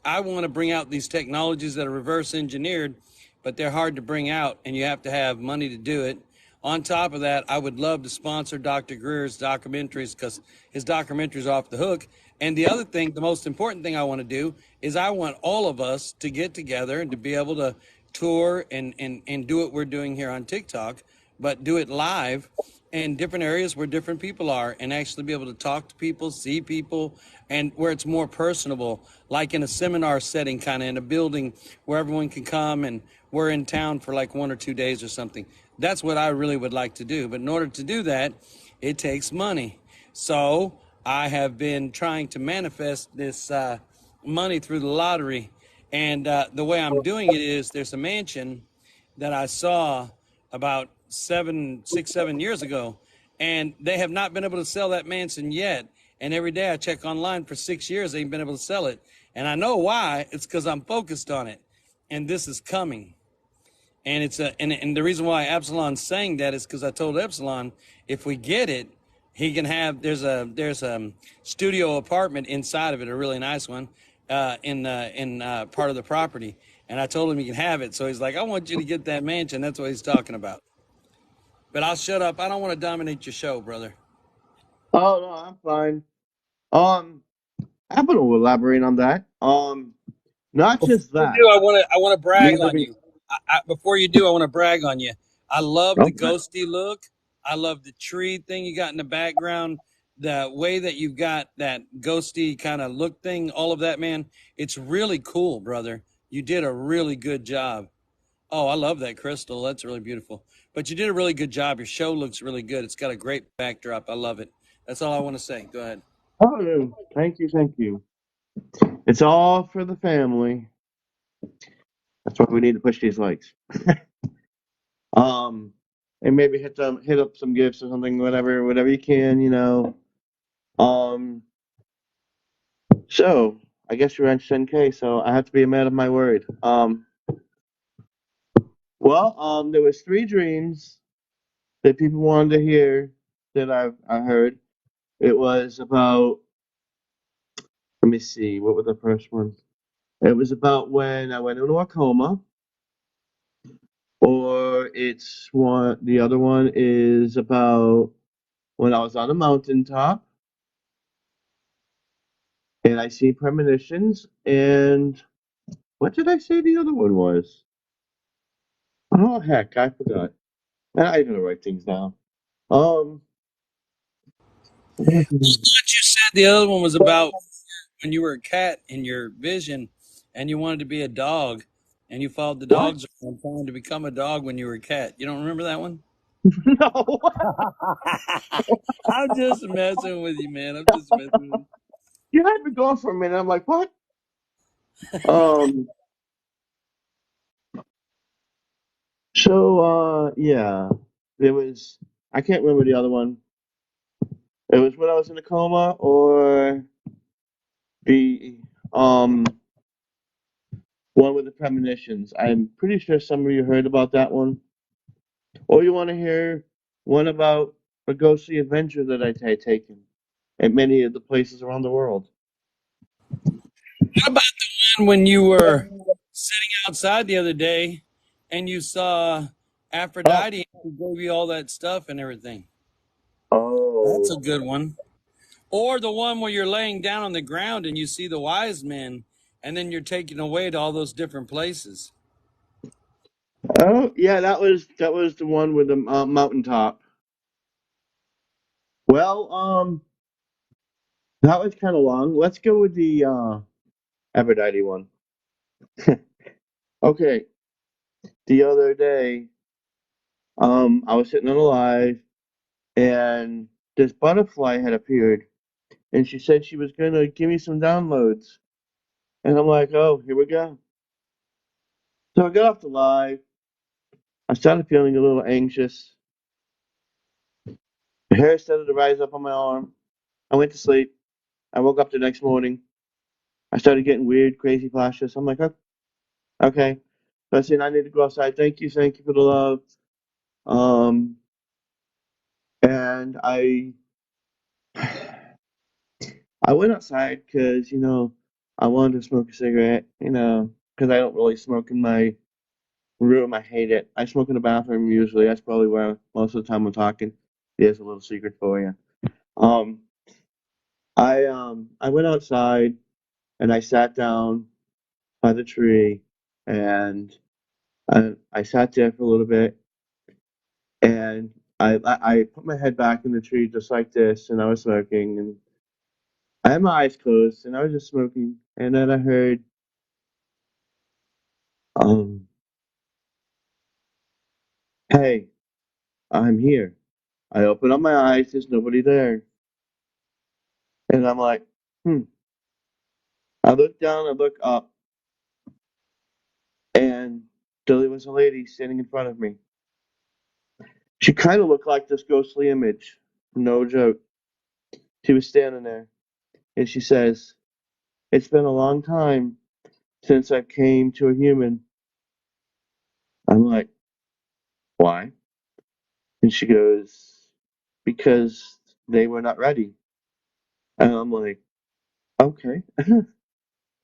I want to bring out these technologies that are reverse engineered, but they're hard to bring out, and you have to have money to do it. On top of that, I would love to sponsor Dr. Greer's documentaries because his documentaries are off the hook. And the other thing, the most important thing I want to do is I want all of us to get together and to be able to tour and do what we're doing here on TikTok, but do it live in different areas where different people are and actually be able to talk to people, see people, and where it's more personable, like in a seminar setting, kind of in a building where everyone can come and we're in town for like 1 or 2 days or something. That's what I really would like to do. But in order to do that, it takes money. So I have been trying to manifest this money through the lottery. And the way I'm doing it is there's a mansion that I saw about 7 years ago, and they have not been able to sell that mansion yet. And every day I check online for 6 years, they ain't been able to sell it. And I know why. It's because I'm focused on it, and this is coming. And it's and the reason why Epsilon's saying that is because I told Epsilon if we get it, he can have there's a studio apartment inside of it, a really nice one, in part of the property. And I told him he can have it. So he's like, I want you to get that mansion. That's what he's talking about. But I'll shut up. I don't want to dominate your show, brother. Oh no, I'm fine. I'm gonna elaborate on that. Not Before just you that. do, I want to brag Me on living. you. Before you do, I want to brag on you. I love the Okay. ghosty look. I love the tree thing you got in the background. The way that you've got that ghosty kind of look thing, all of that, man. It's really cool, brother. You did a really good job. Oh, I love that crystal. That's really beautiful. But you did a really good job. Your show looks really good. It's got a great backdrop. I love it. That's all I want to say. Go ahead. Oh, thank you, thank you. It's all for the family. That's why we need to push these likes. Um, and maybe hit up some gifts or something, whatever you can, Um, so I guess you're on 10K, so I have to be a man of my word. There was 3 dreams that people wanted to hear that I heard. It was about, let me see, what was the first one? It was about when I went into a coma, or the other one is about when I was on a mountaintop and I see premonitions. And what did I say the other one was? Oh heck, I forgot. I gotta write things down. Um, What you said the other one was about when you were a cat in your vision and you wanted to be a dog and you followed the what? dogs around trying to become a dog when you were a cat. You don't remember that one? No. I'm just messing with you, man. I'm just messing with you. You had me going for a minute. I'm like, what? Um, yeah, there was, I can't remember the other one. It was when I was in a coma or the, um, one with the premonitions. I'm pretty sure some of you heard about that one. Or you want to hear one about a ghostly adventure that I had taken at many of the places around the world. What about the one when you were sitting outside the other day and you saw Aphrodite and she gave you all that stuff and everything? That's a Oh. good one. Or the one where you're laying down on the ground and you see the wise men and then you're taken away to all those different places. Oh, yeah, that was the one with the mountaintop. Well, that was kind of long. Let's go with the Aphrodite one. Okay, the other day, I was sitting on a live, and this butterfly had appeared, and she said she was gonna give me some downloads, and I'm like, oh, here we go. So I got off the live. I started feeling a little anxious. The hair started to rise up on my arm. I went to sleep. I woke up the next morning. I started getting weird, crazy flashes. I'm like, oh, okay. So I said, I need to go outside. Thank you for the love. Um, and I went outside because I wanted to smoke a cigarette. Because I don't really smoke in my room. I hate it. I smoke in the bathroom usually. That's probably where most of the time I'm talking. Here's a little secret for you. Um, I went outside and I sat down by the tree and I sat there for a little bit and I put my head back in the tree just like this and I was smoking and I had my eyes closed and I was just smoking and then I heard um hey, I'm here. I open up my eyes, there's nobody there. And I'm like, hmm. I look down, I look up, and there was a lady standing in front of me. She kind of looked like this ghostly image. No joke. She was standing there, and she says, it's been a long time since I came to a human. I'm like, why? And she goes, because they were not ready. And I'm like, okay.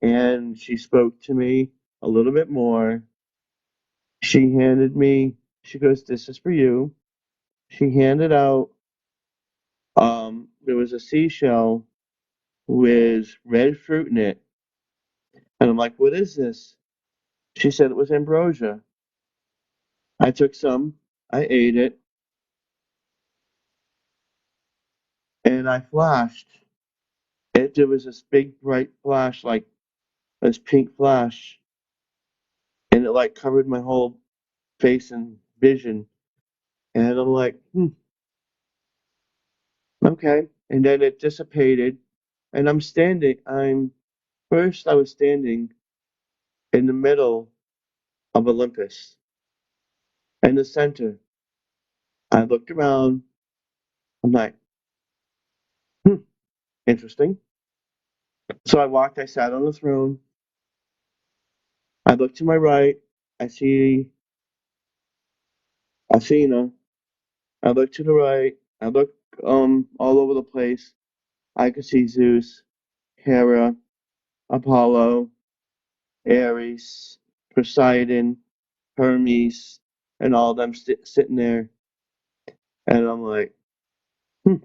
And she spoke to me a little bit more. She goes, this is for you. She handed out, there was a seashell with red fruit in it. And I'm like, what is this? She said it was ambrosia. I took some, I ate it, and I flashed. There was this big bright flash, like this pink flash, and it like covered my whole face and vision. And I'm like, okay. And then it dissipated, and I was standing in the middle of Olympus, in the center. I looked around. I'm like, hmm, interesting. So I sat on the throne. I look to my right. I see Athena. I look to the right. I look all over the place. I could see Zeus, Hera, Apollo, Ares, Poseidon, Hermes, and all of them sitting there. And I'm like, hmm,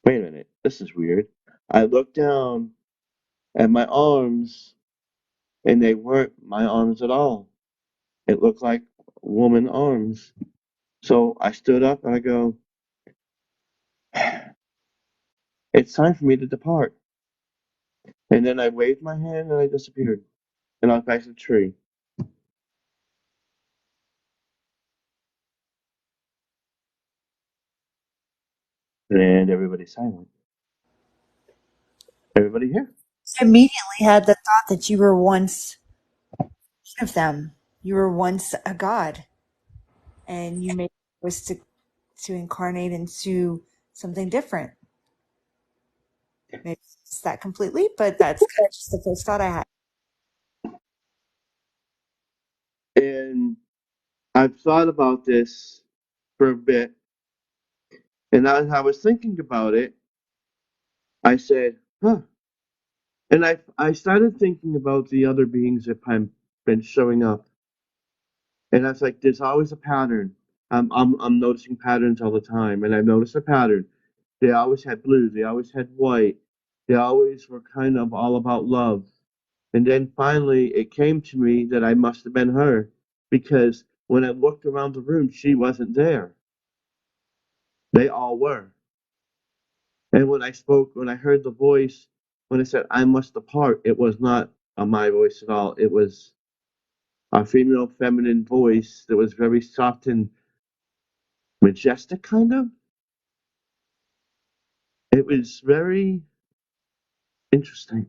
wait a minute, this is weird. I look down at my arms, and they weren't my arms at all. It looked like woman arms. So I stood up and I go, it's time for me to depart. And then I waved my hand and I disappeared. And I was back to the tree. And everybody's silent. Everybody here? I immediately had the thought that you were once one of them. You were once a god, and you made a choice to incarnate into something different. Maybe it's that completely, but that's kind of just the first thought I had. And I've thought about this for a bit, and as I was thinking about it, I said, huh. And I started thinking about the other beings that have been showing up. And I was like, there's always a pattern. I'm noticing patterns all the time, and I've noticed a pattern. They always had blue, they always had white, they always were kind of all about love. And then finally it came to me that I must have been her, because when I looked around the room, she wasn't there. They all were. And when I heard the voice, when I said, I must depart, it was not my voice at all. It was a female feminine voice that was very soft and majestic, kind of. It was very interesting.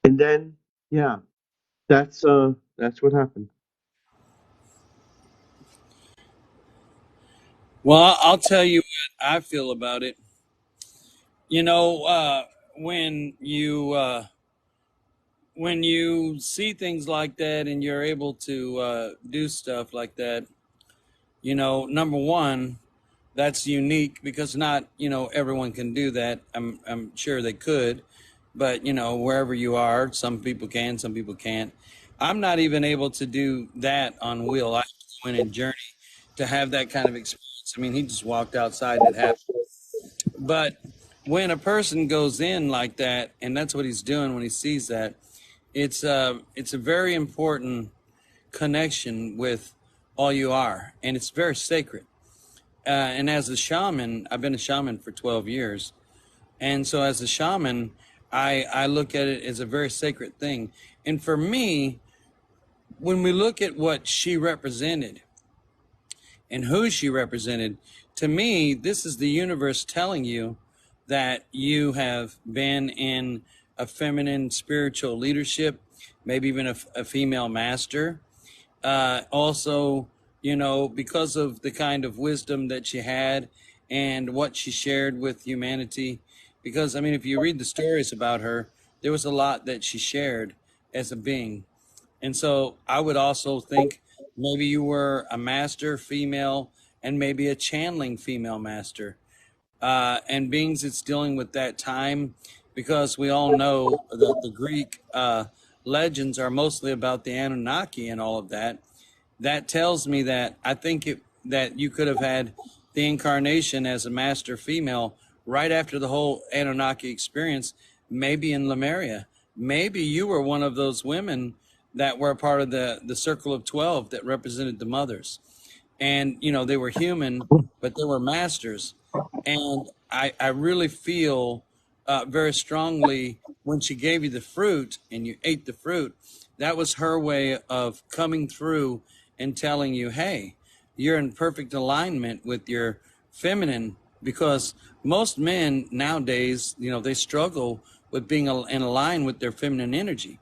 And then, yeah, that's what happened. Well, I'll tell you what I feel about it. You know, when you see things like that and you're able to do stuff like that, you know, number one, that's unique because not, you know, everyone can do that. I'm sure they could, but you know, wherever you are, some people can, some people can't. I'm not even able to do that on wheel. I went in Journey to have that kind of experience. I mean, he just walked outside and it happened. But when a person goes in like that, and that's what he's doing when he sees that, it's a very important connection with all you are, and it's very sacred. And as a shaman, I've been a shaman for 12 years, and so as a shaman, I look at it as a very sacred thing. And for me, when we look at what she represented and who she represented, to me, this is the universe telling you that you have been in a feminine spiritual leadership, maybe even a female master. Also, you know, because of the kind of wisdom that she had and what she shared with humanity. Because, I mean, if you read the stories about her, there was a lot that she shared as a being. And so I would also think maybe you were a master female and maybe a channeling female master. And beings it's dealing with that time, because we all know that the Greek legends are mostly about the Anunnaki and all of that. That tells me that I think that you could have had the incarnation as a master female right after the whole Anunnaki experience, maybe in Lemuria. Maybe you were one of those women that were a part of the circle of 12 that represented the mothers. And, you know, they were human, but they were masters. And I really feel very strongly when she gave you the fruit and you ate the fruit, that was her way of coming through and telling you, hey, you're in perfect alignment with your feminine. Because most men nowadays, you know, they struggle with being in line with their feminine energy.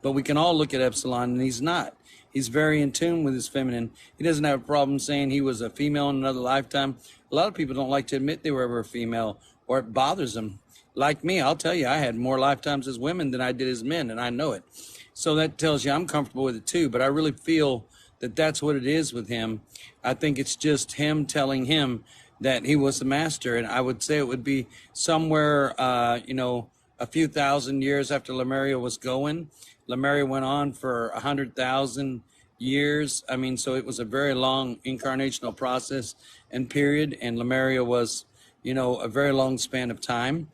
But we can all look at Epsilon, and he's not. He's very in tune with his feminine. He doesn't have a problem saying he was a female in another lifetime. A lot of people don't like to admit they were ever a female, or it bothers them. Like me, I'll tell you, I had more lifetimes as women than I did as men, and I know it. So that tells you I'm comfortable with it too. But I really feel that that's what it is with him. I think it's just him telling him that he was the master. And I would say it would be somewhere, you know, a few thousand years after Lemuria was going. Lemuria went on for 100,000 years. I mean, so it was a very long incarnational process and period. And Lemuria was, you know, a very long span of time.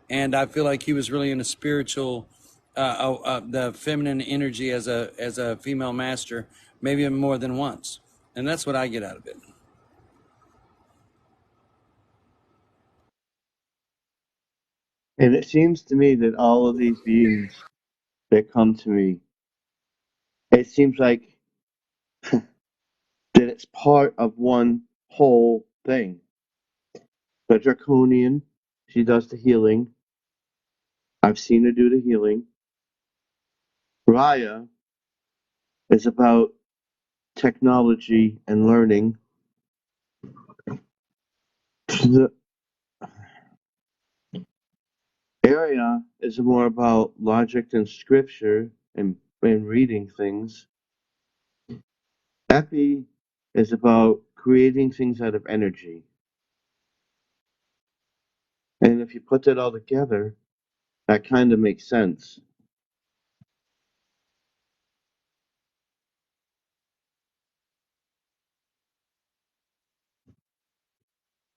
And I feel like he was really in a spiritual, the feminine energy as a female master, maybe more than once. And that's what I get out of it. And it seems to me that all of these beings that come to me, it seems like that it's part of one whole thing. The Draconian, she does the healing. I've seen her do the healing. Raya is about technology and learning. The area is more about logic and scripture and reading things. Epi is about creating things out of energy. And if you put that all together, that kind of makes sense.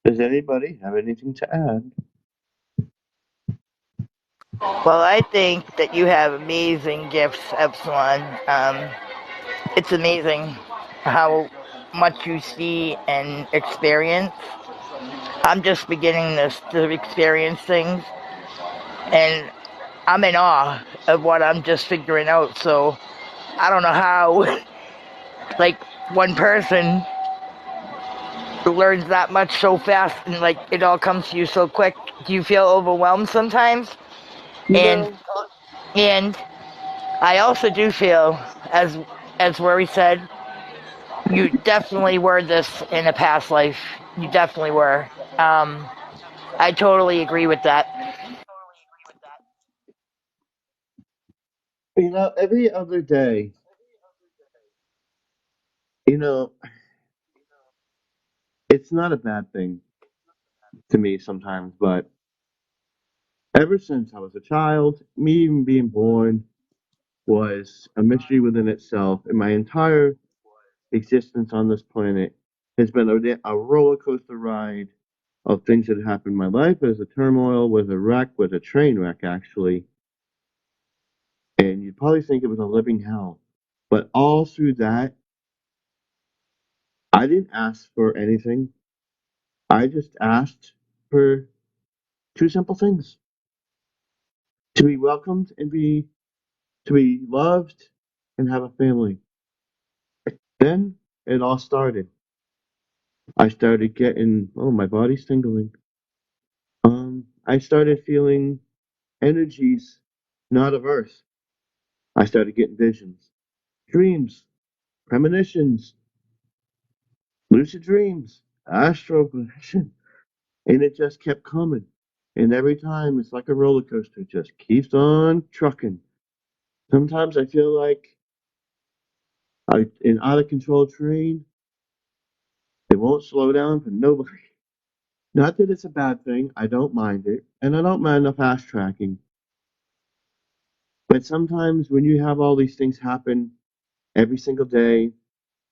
Does anybody have anything to add? Well, I think that you have amazing gifts, Epsilon. It's amazing how much you see and experience. I'm just beginning to experience things, and I'm in awe of what I'm just figuring out. So I don't know how, like, one person learns that much so fast and, like, it all comes to you so quick. Do you feel overwhelmed sometimes? And No. and I also do feel, as Rory said, you definitely were this in a past life. You definitely were. I totally agree with that. Every other day, you know, it's not a bad thing to me sometimes, but ever since I was a child, me even being born was a mystery within itself, and my entire existence on this planet has been a roller coaster ride of things that happened in my life. As a turmoil, was a wreck, was a train wreck actually, and you'd probably think it was a living hell. But all through that, I didn't ask for anything. I just asked for two simple things: to be welcomed and to be loved and have a family. Then it all started. I started getting, oh, my body's tingling. I started feeling energies not of Earth. I started getting visions, dreams, premonitions, lucid dreams, astral projection, and it just kept coming. And every time it's like a roller coaster, it just keeps on trucking. Sometimes I feel like an out of control train. It won't slow down for nobody. Not that it's a bad thing. I don't mind it, and I don't mind the fast tracking. But sometimes when you have all these things happen every single day,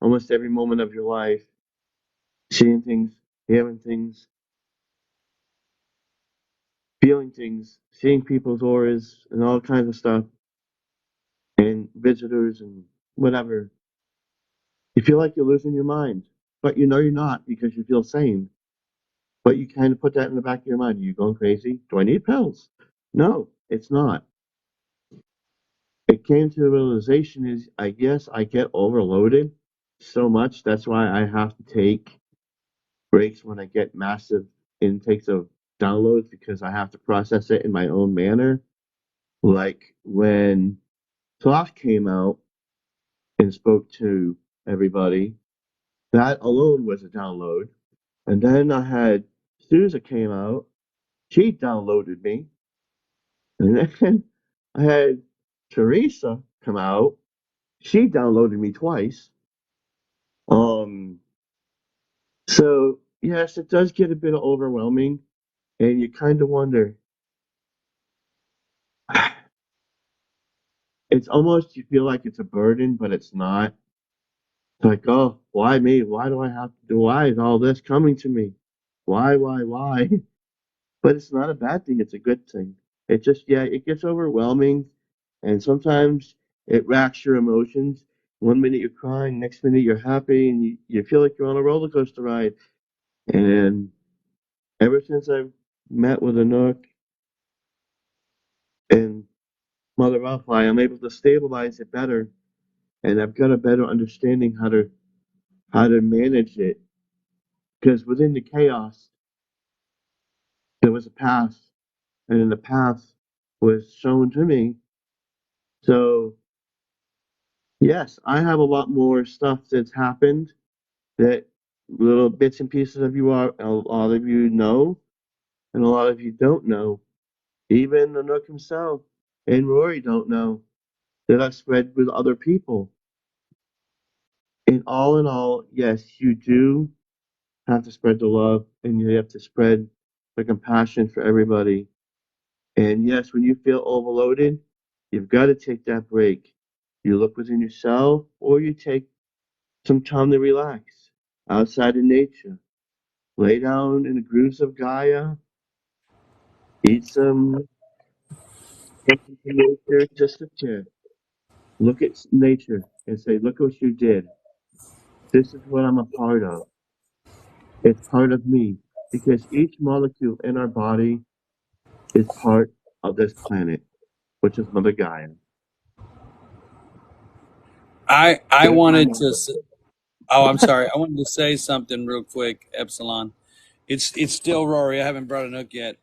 almost every moment of your life, seeing things, hearing things, feeling things, seeing people's auras and all kinds of stuff, and visitors and whatever, you feel like you're losing your mind. But you know you're not because you feel sane. But you kind of put that in the back of your mind. Are you going crazy? Do I need pills? No, it's not. It came to the realization is I guess I get overloaded so much. That's why I have to take breaks when I get massive intakes of downloads because I have to process it in my own manner. Like when Sloth came out and spoke to everybody, that alone was a download. And then I had Sousa came out, she downloaded me. And then I had Teresa come out, she downloaded me twice. Um, so yes, it does get a bit overwhelming, and you kind of wonder. It's almost you feel like it's a burden, but it's not. It's like, oh, why me? Why do I have to do? Why is all this coming to me? Why? But it's not a bad thing. It's a good thing. It just, yeah, it gets overwhelming, and sometimes it racks your emotions. One minute you're crying, next minute you're happy, and you feel like you're on a roller coaster ride. And ever since I've met with Anouk and Mother Alpha, I'm able to stabilize it better, and I've got a better understanding how to manage it. Because within the chaos, there was a path, and then the path was shown to me. So yes, I have a lot more stuff that's happened that little bits and pieces of you are a lot of you know, and a lot of you don't know. Even Anouk himself and Rory don't know that I've spread with other people. in all, yes, you do have to spread the love and you have to spread the compassion for everybody. And yes, when you feel overloaded, you've got to take that break. You look within yourself or you take some time to relax outside in nature. Lay down in the grooves of Gaia, eat something from nature, just sit there. Look at nature and say, look what you did. This is what I'm a part of. It's part of me. Because each molecule in our body is part of this planet, which is Mother Gaia. I There's my wanted to. motto. Oh, I'm sorry. I wanted to say something real quick, Epsilon. It's still Rory. I haven't brought a nook yet.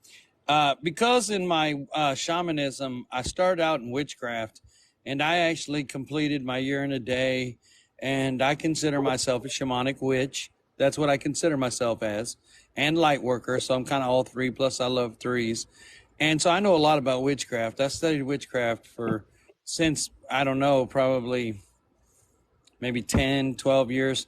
Because in my shamanism, I started out in witchcraft, and I actually completed my year in a day, and I consider myself a shamanic witch. That's what I consider myself as, and light worker. So I'm kind of all three. Plus, I love threes, and so I know a lot about witchcraft. I studied witchcraft for since I don't know, probably maybe 10, 12 years.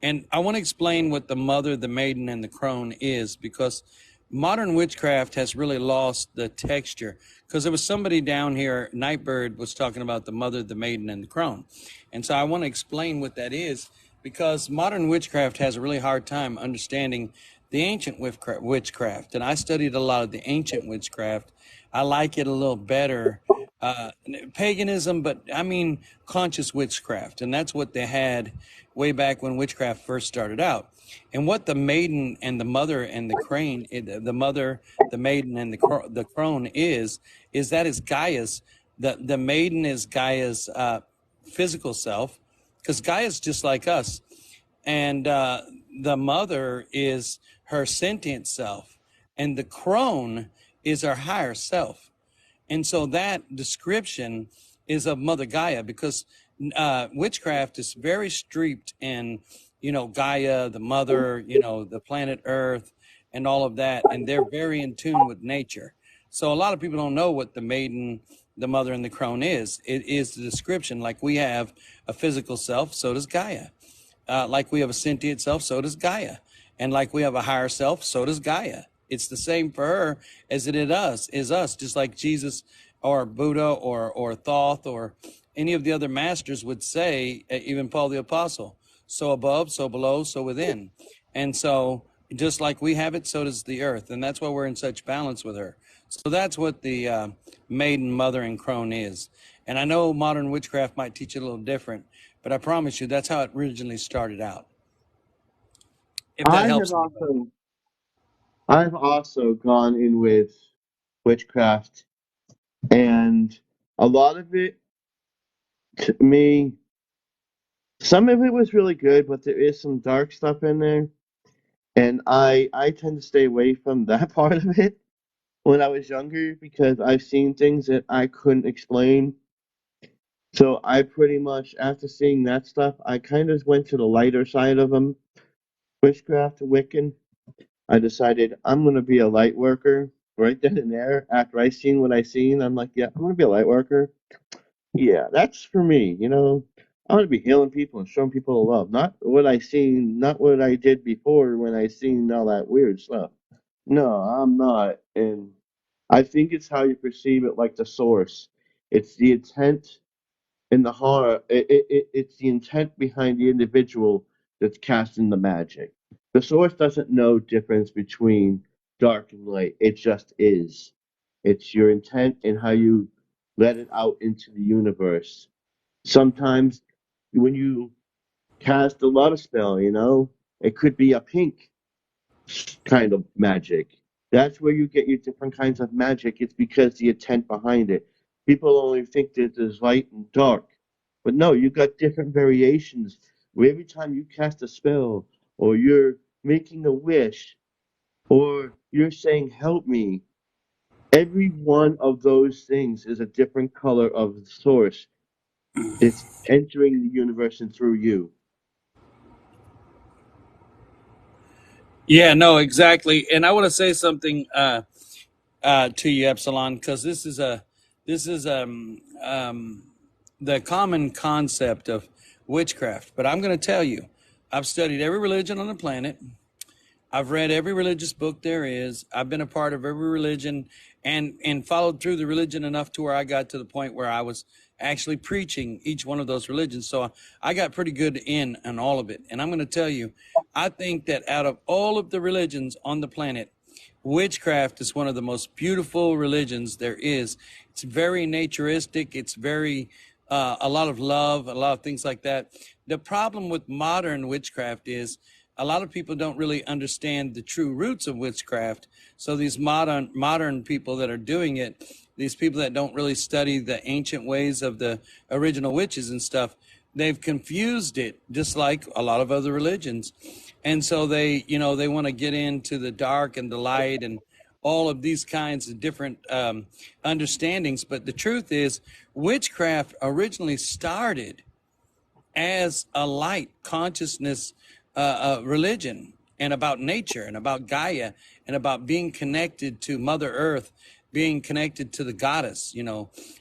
And I want to explain what the mother, the maiden, and the crone is, because modern witchcraft has really lost the texture. Because there was somebody down here, Nightbird, was talking about the mother, the maiden, and the crone. And so I want to explain what that is, because modern witchcraft has a really hard time understanding the ancient witchcraft. And I studied a lot of the ancient witchcraft. I like it a little better. Uh, Paganism, but I mean conscious witchcraft. And that's what they had way back when witchcraft first started out. And what the maiden and the mother and the crane, the mother, the maiden, and the crone is that is Gaia's. The maiden is Gaia's physical self, because Gaia's just like us, and the mother is her sentient self, and the crone is her higher self. And so that description is of Mother Gaia, because witchcraft is very steeped in, Gaia, the mother, the planet Earth, and all of that. And they're very in tune with nature. So a lot of people don't know what the maiden, the mother, and the crone is. It is the description. Like we have a physical self, so does Gaia. Like we have a sentient self, so does Gaia. And like we have a higher self, so does Gaia. It's the same for her as it is us, just like Jesus or Buddha or Thoth or any of the other masters would say, even Paul the Apostle, so above, so below, so within. And so just like we have it, so does the earth. And that's why we're in such balance with her. So that's what the maiden, mother, and crone is. And I know modern witchcraft might teach it a little different, but I promise you that's how it originally started out. If that I helps have anybody. also I've also gone in with witchcraft, and a lot of it to me, some of it was really good, but there is some dark stuff in there, and I tend to stay away from that part of it when I was younger because I've seen things that I couldn't explain. So I pretty much, after seeing that stuff, I kind of went to the lighter side of them, witchcraft, Wiccan. I decided I'm gonna be a light worker right then and there. After I seen what I seen, I'm like, yeah, I'm gonna be a light worker. Yeah, that's for me. I want to be healing people and showing people the love. Not what I seen, not what I did before when I seen all that weird stuff. No, I'm not. And I think it's how you perceive it, like the source. It's the intent and the heart. It's the intent behind the individual that's casting the magic. The source doesn't know difference between dark and light. It just is. It's your intent and how you let it out into the universe. Sometimes when you cast a love spell, it could be a pink kind of magic. That's where you get your different kinds of magic. It's because the intent behind it. People only think that there's light and dark, but no, you got different variations. Where every time you cast a spell, or you're making a wish, or you're saying "help me," every one of those things is a different color of the source. It's entering the universe and through you. Yeah, no, exactly. And I want to say something to you, Epsilon, because this is the common concept of witchcraft. But I'm going to tell you, I've studied every religion on the planet. I've read every religious book there is. I've been a part of every religion and followed through the religion enough to where I got to the point where I was actually preaching each one of those religions. So I got pretty good in on all of it. And I'm going to tell you, I think that out of all of the religions on the planet, witchcraft is one of the most beautiful religions there is. It's very naturistic. It's very, a lot of love, a lot of things like that. The problem with modern witchcraft is a lot of people don't really understand the true roots of witchcraft. So these modern people that are doing it, these people that don't really study the ancient ways of the original witches and stuff, they've confused it just like a lot of other religions. And so they want to get into the dark and the light and all of these kinds of different understandings. But the truth is, witchcraft originally started as a light consciousness religion, and about nature and about Gaia and about being connected to Mother Earth, being connected to the goddess,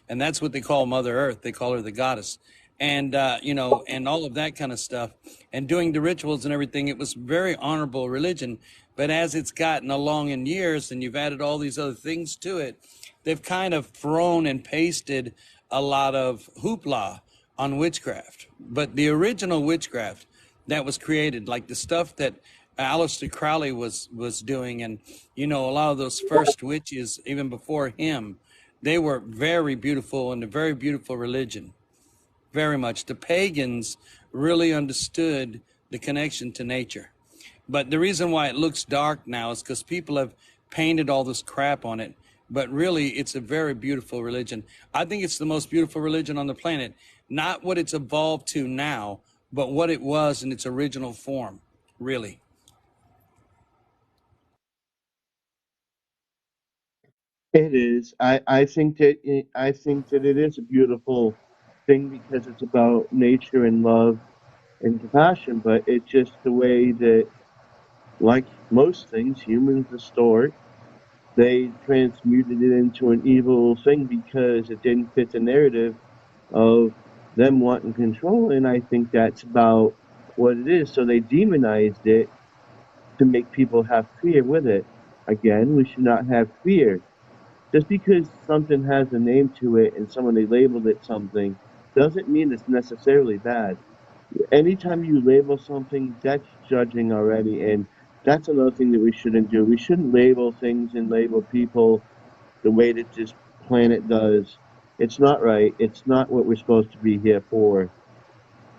and that's what they call Mother Earth. They call her the goddess. And, and all of that kind of stuff, and doing the rituals and everything. It was very honorable religion. But as it's gotten along in years and you've added all these other things to it, they've kind of thrown and pasted a lot of hoopla on witchcraft. But the original witchcraft that was created, like the stuff that Aleister Crowley was doing, and a lot of those first witches, even before him, they were very beautiful and a very beautiful religion. Very much. The pagans really understood the connection to nature. But the reason why it looks dark now is because people have painted all this crap on it. But really, it's a very beautiful religion. I think it's the most beautiful religion on the planet. Not what it's evolved to now, but what it was in its original form, really. It is. I think that it is a beautiful thing because it's about nature and love and compassion. But it's just the way that, like most things, humans distort. They transmuted it into an evil thing because it didn't fit the narrative of them wanting control. And I think that's about what it is. So they demonized it to make people have fear with it. Again, we should not have fear. Just because something has a name to it and somebody labeled it something doesn't mean it's necessarily bad. Anytime you label something, that's judging already, and that's another thing that we shouldn't do. We shouldn't label things and label people the way that this planet does. It's not right. It's not what we're supposed to be here for.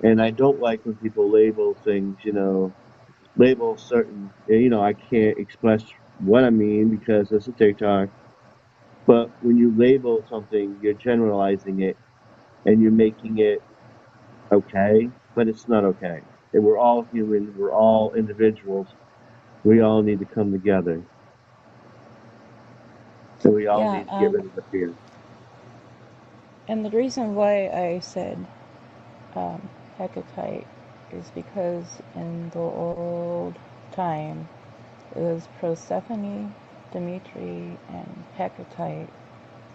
And I don't like when people label things, label certain, I can't express what I mean because it's a TikTok. But when you label something, you're generalizing it and you're making it okay, but it's not okay. And we're all human, we're all individuals. We all need to come together. So we all need to get rid of the fear. And the reason why I said Hecate is because in the old time, it was Persephone, Demeter, and Hecate.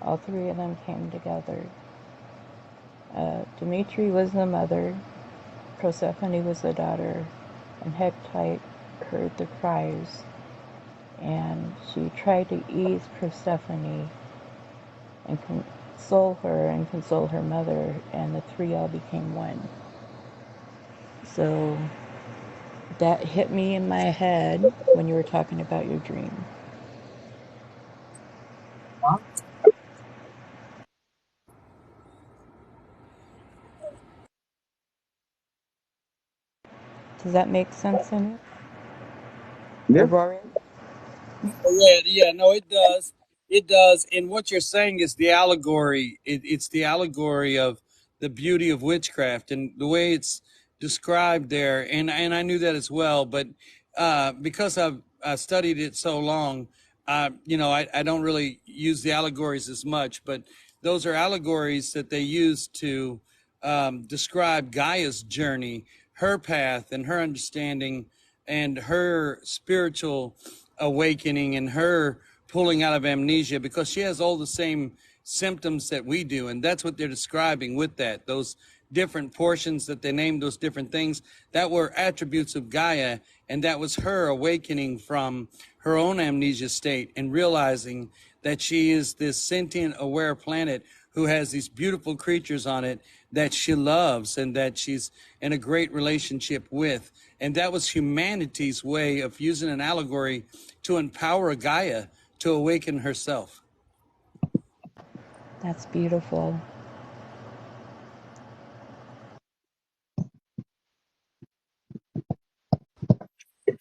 All three of them came together. Demeter was the mother, Persephone was the daughter, and Hecate heard the cries, and she tried to ease Persephone and console her and console her mother, and the three all became one. So that hit me in my head when you were talking about your dream. Does that make sense in it? Yeah. Yeah, no, it does. It does. And what you're saying is the allegory. It's the allegory of the beauty of witchcraft and the way it's described there. And I knew that as well. But because I've studied it so long, I don't really use the allegories as much. But those are allegories that they use to describe Gaia's journey, her path, and her understanding, and her spiritual awakening, and her pulling out of amnesia, because she has all the same symptoms that we do. And that's what they're describing with that. Those different portions that they named, those different things that were attributes of Gaia. And that was her awakening from her own amnesia state and realizing that she is this sentient, aware planet who has these beautiful creatures on it that she loves and that she's in a great relationship with. And that was humanity's way of using an allegory to empower Gaia to awaken herself. That's beautiful.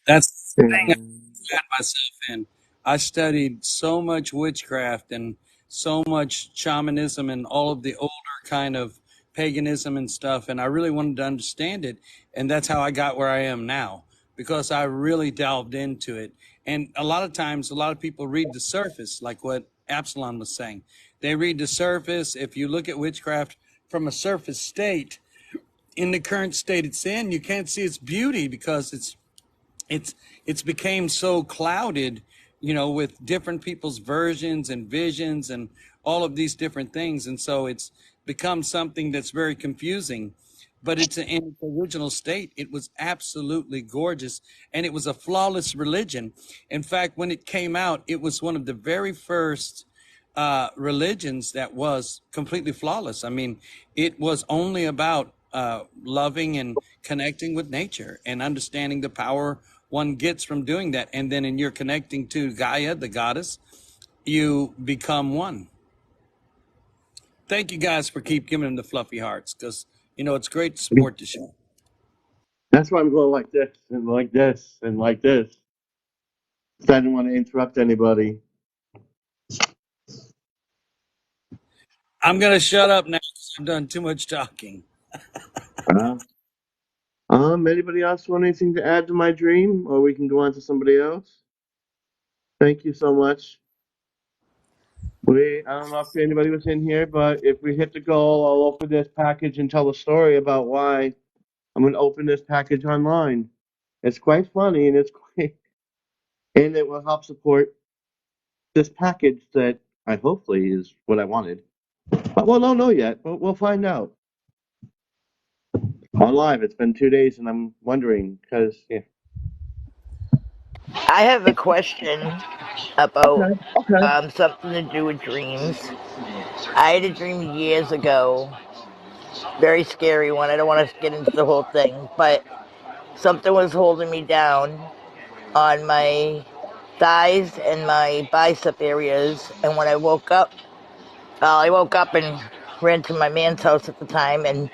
That's the thing I got myself in. I studied so much witchcraft and so much shamanism and all of the older kind of paganism and stuff, and I really wanted to understand it, and that's how I got where I am now, because I really delved into it. And a lot of times, a lot of people read the surface, like what Absalom was saying. They read the surface. If you look at witchcraft from a surface state, in the current state it's in, you can't see its beauty because it's became so clouded, with different people's versions and visions and all of these different things. And so it's become something that's very confusing, but it's in its original state. It was absolutely gorgeous, and it was a flawless religion. In fact, when it came out, it was one of the very first religions that was completely flawless. I mean, it was only about loving and connecting with nature and understanding the power one gets from doing that. And then in your connecting to Gaia, the goddess, you become one. Thank you guys for keep giving them the fluffy hearts, because, it's great to support the show. That's why I'm going like this and like this and like this. I didn't want to interrupt anybody. I'm going to shut up now because I've done too much talking. Anybody else want anything to add to my dream, or we can go on to somebody else? Thank you so much. I don't know if anybody was in here, but if we hit the goal, I'll open this package and tell a story about why I'm going to open this package online. It's quite funny, and and it will help support this package that I hopefully is what I wanted. But we'll don't know yet, but we'll find out. On live, it's been 2 days, and I'm wondering because I have a question about Okay. something to do with dreams. I had a dream years ago, very scary one. I don't want to get into the whole thing, but something was holding me down on my thighs and my bicep areas. And when I woke up, and ran to my man's house at the time. And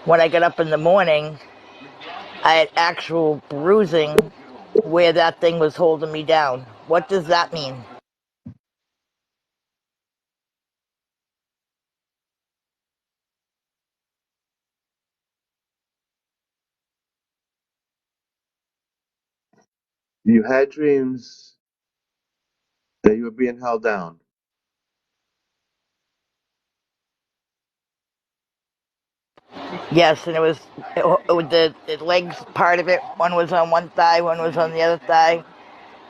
when I got up in the morning, I had actual bruising where that thing was holding me down. What does that mean? You had dreams that you were being held down. Yes, and it was the legs part of it. One was on one thigh, one was on the other thigh,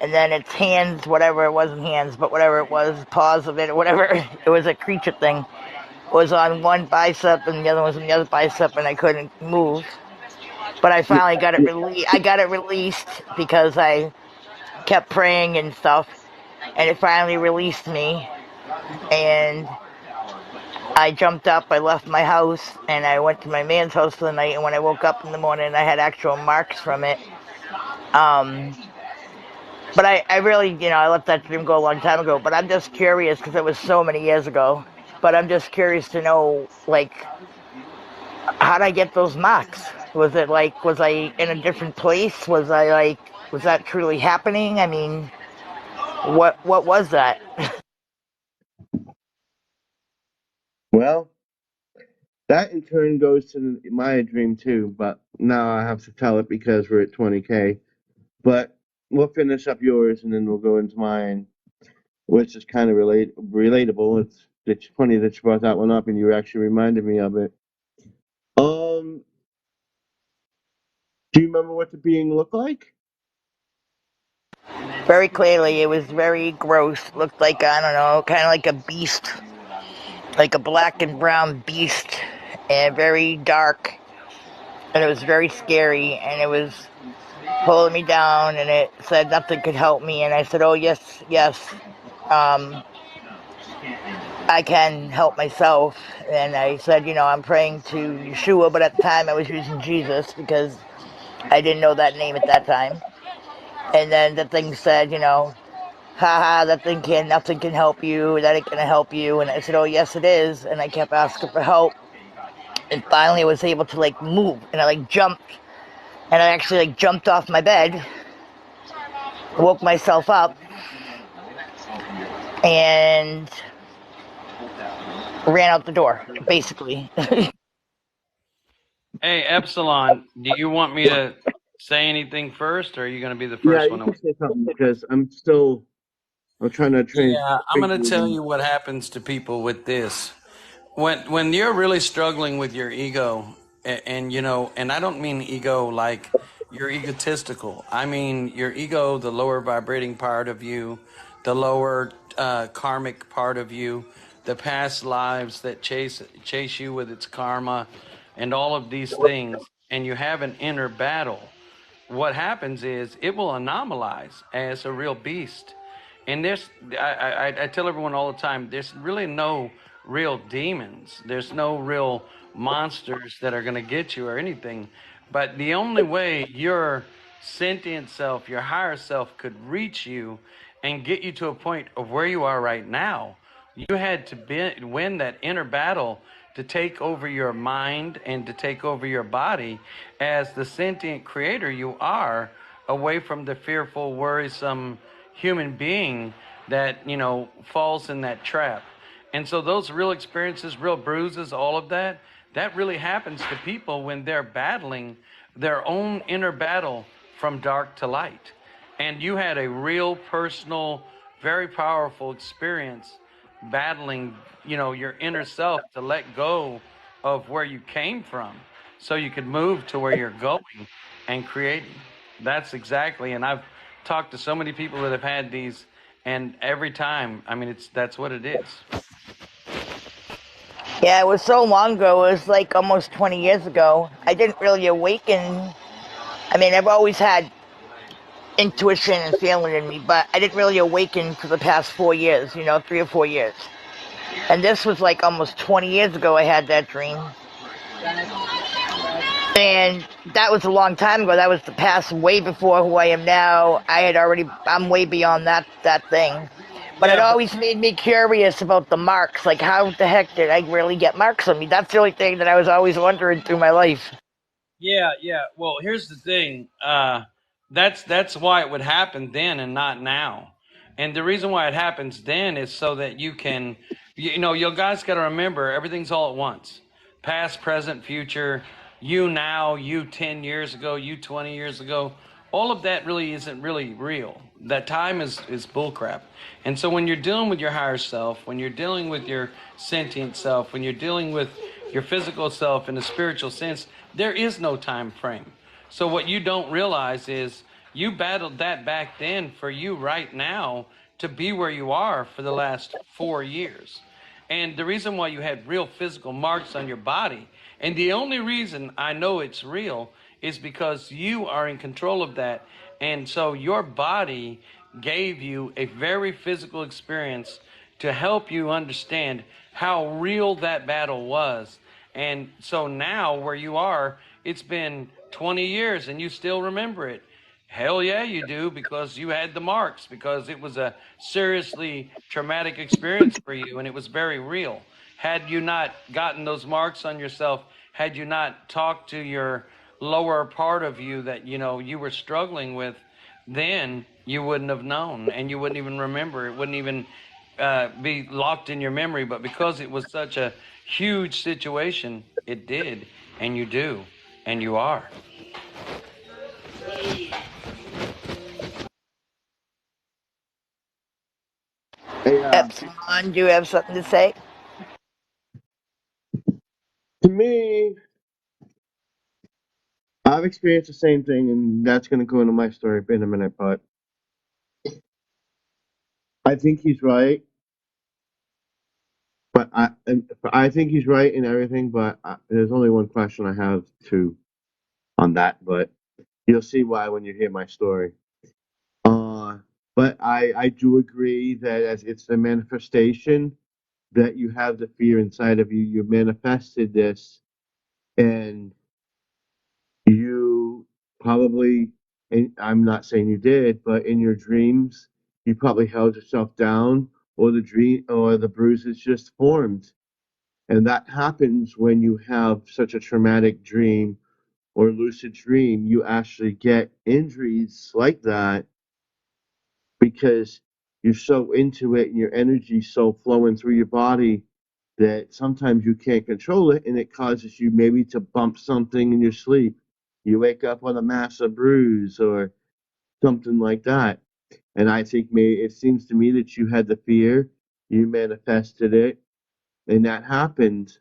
and then its hands, whatever it wasn't hands, but whatever it was, paws of it, or whatever it was, a creature thing, was on one bicep, and the other was on the other bicep, and I couldn't move. But I finally got it released. I got it released because I kept praying and stuff, and it finally released me. And I jumped up, I left my house, and I went to my man's house for the night. And when I woke up in the morning, I had actual marks from it. But I really, I let that dream go a long time ago. But I'm just curious because it was so many years ago. But I'm just curious to know, like, how'd I get those marks? Was it like, was I in a different place? Was that truly happening? I mean, what was that? Well, that in turn goes to my dream too, but now I have to tell it because we're at 20K. But we'll finish up yours and then we'll go into mine, which is kind of relatable. It's funny that you brought that one up and you actually reminded me of it. Do you remember what the being looked like? Very clearly, it was very gross. Looked like, I don't know, kind of like a beast. like a black and brown beast, and very dark, and it was very scary, and it was pulling me down, and it said nothing could help me, and I said, oh yes, yes, I can help myself. And I said, I'm praying to Yeshua, but at the time I was using Jesus because I didn't know that name at that time. And then the thing said, haha, nothing can help you, that ain't gonna help you. And I said, oh yes it is. And I kept asking for help, and finally I was able to move, and I jumped, and I actually jumped off my bed, woke myself up, and ran out the door, basically. Hey, Epsilon, do you want me to say anything first, or are you going to be the Yeah, first you one to? can say something because I'm trying to Yeah, I'm going to tell transfigure. you what happens to people with this. When you're really struggling with your ego, and I don't mean ego like you're egotistical. I mean your ego, the lower vibrating part of you, the lower karmic part of you, the past lives that chase you with its karma, and all of these things, and you have an inner battle. What happens is it will anomalize as a real beast. And I tell everyone all the time, there's really no real demons. There's no real monsters that are going to get you or anything. But the only way your sentient self, your higher self, could reach you and get you to a point of where you are right now, you had to win that inner battle to take over your mind and to take over your body as the sentient creator you are, away from the fearful, worrisome human being that, falls in that trap. And so those real experiences, real bruises, all of that, that really happens to people when they're battling their own inner battle from dark to light. And you had a real personal, very powerful experience battling, your inner self to let go of where you came from so you could move to where you're going and creating. That's exactly, and I've talked to so many people that have had these, and every time, that's what it is. Yeah, it was so long ago. It was almost 20 years ago. I didn't really awaken. I've always had intuition and feeling in me, but I didn't really awaken for the past 4 years, 3 or 4 years. And this was almost 20 years ago I had that dream. And that was a long time ago. That was the past way before who I am now. I'm way beyond that thing. But it always made me curious about the marks. How the heck did I really get marks on me? That's the only thing that I was always wondering through my life. Yeah, yeah. Well, here's the thing. That's why it would happen then and not now. And the reason why it happens then is so that you can, you guys got to remember everything's all at once. Past, present, future. You now, you 10 years ago, you 20 years ago. All of that really isn't really real. That time is bullcrap. And so when you're dealing with your higher self, when you're dealing with your sentient self, when you're dealing with your physical self in a spiritual sense, there is no time frame. So what you don't realize is you battled that back then for you right now to be where you are for the last 4 years. And the reason why you had real physical marks on your body, and the only reason I know it's real, is because you are in control of that. And so your body gave you a very physical experience to help you understand how real that battle was. And so now where you are, it's been 20 years and you still remember it. Hell yeah, you do, because you had the marks, because it was a seriously traumatic experience for you and it was very real. Had you not gotten those marks on yourself, had you not talked to your lower part of you that, you were struggling with, then you wouldn't have known and you wouldn't even remember. It wouldn't even be locked in your memory. But because it was such a huge situation, it did, and you do, and you are. Hey, Epsilon, do you have something to say? to me, I've experienced the same thing, and that's going to go into my story in a minute. But I think he's right. But but I think he's right in everything. But there's only one question I have on that. But you'll see why when you hear my story. Uh, but I do agree that as it's the manifestation that you have the fear inside of you. You manifested this, and you probably, and I'm not saying you did, but in your dreams, you probably held yourself down, or the bruises just formed. And that happens when you have such a traumatic dream or lucid dream. You actually get injuries like that because you're so into it and your energy's so flowing through your body that sometimes you can't control it, and it causes you maybe to bump something in your sleep. You wake up with a massive bruise or something like that. And I think it seems to me that you had the fear, you manifested it, and that happened,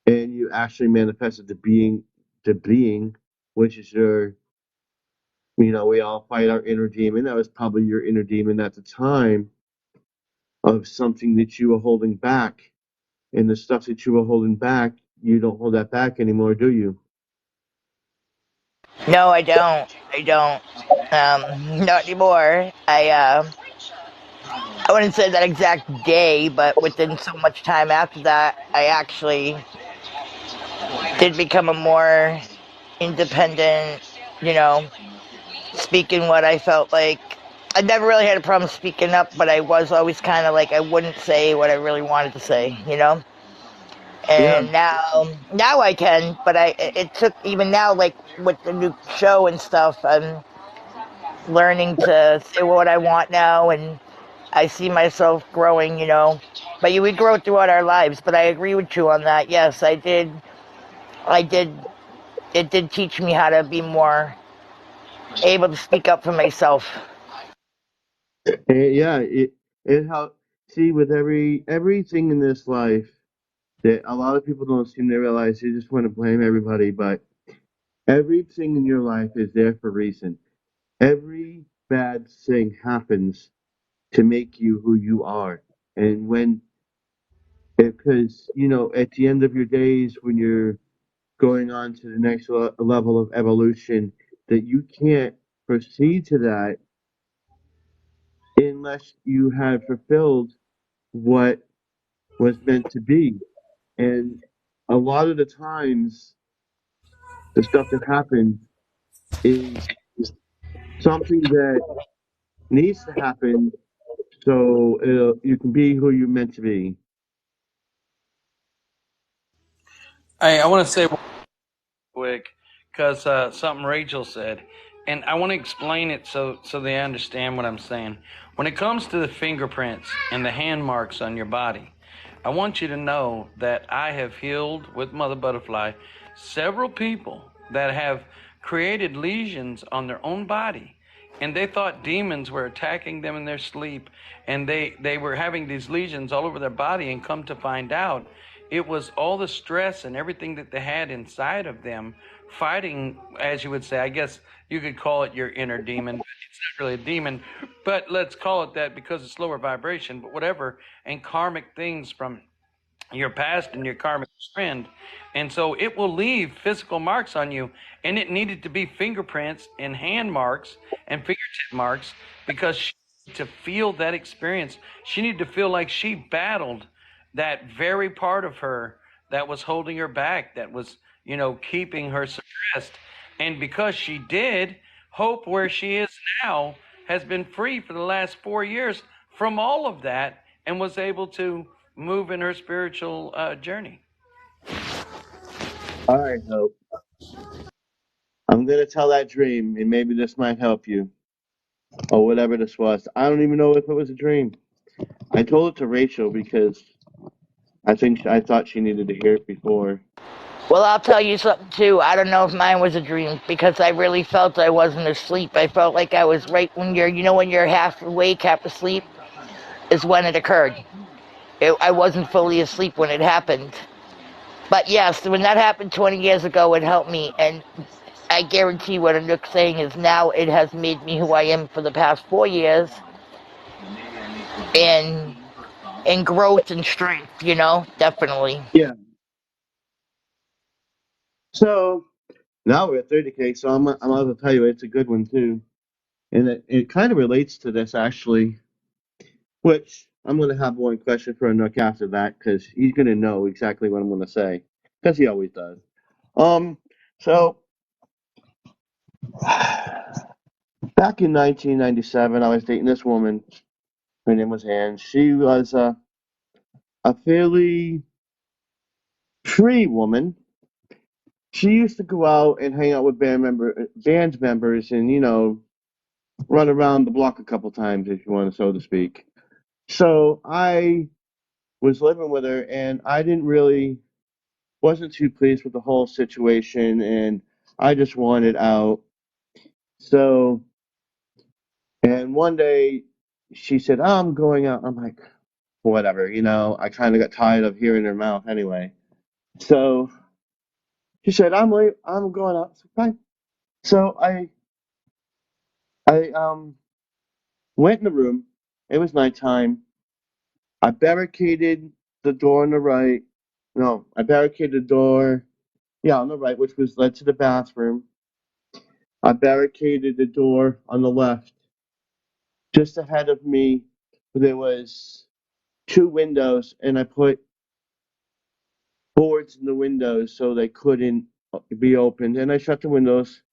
and you actually manifested the being, which is your, we all fight our inner demon. That was probably your inner demon at the time of something that you were holding back. And the stuff that you were holding back, you don't hold that back anymore, do you? No, I don't. I don't. Not anymore. I wouldn't say that exact day, but within so much time after that, I actually did become a more independent, you know, speaking what I felt like. I never really had a problem speaking up, but I was always kind of like I wouldn't say what I really wanted to say, you know. Yeah. And now I can, but it took even now, like with the new show and stuff, I'm learning to say what I want now, and I see myself growing, you know. But we grow throughout our lives. But I agree with you on that. Yes, I did. I did. It did teach me how to be more able to speak up for myself. Yeah, it helps. See, with everything in this life that a lot of people don't seem to realize, they just want to blame everybody, but everything in your life is there for a reason. Every bad thing happens to make you who you are. And because, at the end of your days, when you're going on to the next level of evolution, that you can't proceed to that unless you have fulfilled what was meant to be. And a lot of the times, the stuff that happens is something that needs to happen so you can be who you're meant to be. Hey, I want to say one quick because something Rachel said, and I want to explain it so they understand what I'm saying. When it comes to the fingerprints and the hand marks on your body, I want you to know that I have healed with Mother Butterfly several people that have created lesions on their own body, and they thought demons were attacking them in their sleep, and they were having these lesions all over their body, and come to find out it was all the stress and everything that they had inside of them fighting, as you would say. I guess you could call it your inner demon. It's not really a demon, but let's call it that because it's lower vibration, but whatever, and karmic things from your past and your karmic friend. And so it will leave physical marks on you, and it needed to be fingerprints and hand marks and fingertip marks because she needed to feel that experience. She needed to feel like she battled that very part of her that was holding her back, that was, keeping her suppressed. And because she did, Hope, where she is now, has been free for the last 4 years from all of that and was able to move in her spiritual journey. All right, Hope. I'm going to tell that dream, and maybe this might help you, or whatever this was. I don't even know if it was a dream. I told it to Rachel because I thought she needed to hear it before. Well, I'll tell you something too. I don't know if mine was a dream because I really felt I wasn't asleep. I felt like I was right when when you're half awake, half asleep, is when it occurred. I wasn't fully asleep when it happened. But yes, when that happened 20 years ago, it helped me. And I guarantee what Anook's saying is now it has made me who I am for the past 4 years. And and growth and strength, you know, definitely. Yeah. So now we're at 30K, so I'm about to tell you it's a good one too. And it kind of relates to this actually, which I'm going to have one question for Anook after that because he's going to know exactly what I'm going to say because he always does. So back in 1997, I was dating this woman. Her name was Anne. She was a fairly free woman. She used to go out and hang out with band members, and run around the block a couple times, if you want to, so to speak. So I was living with her, and I didn't really wasn't too pleased with the whole situation, and I just wanted out. So, and one day she said, "Oh, I'm going out." I'm like, whatever, I kind of got tired of hearing her mouth anyway. So she said, "I'm late. I'm going out." I said, fine. So I went in the room. It was nighttime. I barricaded the door on the right. No, I barricaded the door, yeah, on the right, which was led to the bathroom. I barricaded the door on the left. Just ahead of me, there was two windows, and I put boards in the windows so they couldn't be opened. And I shut the windows.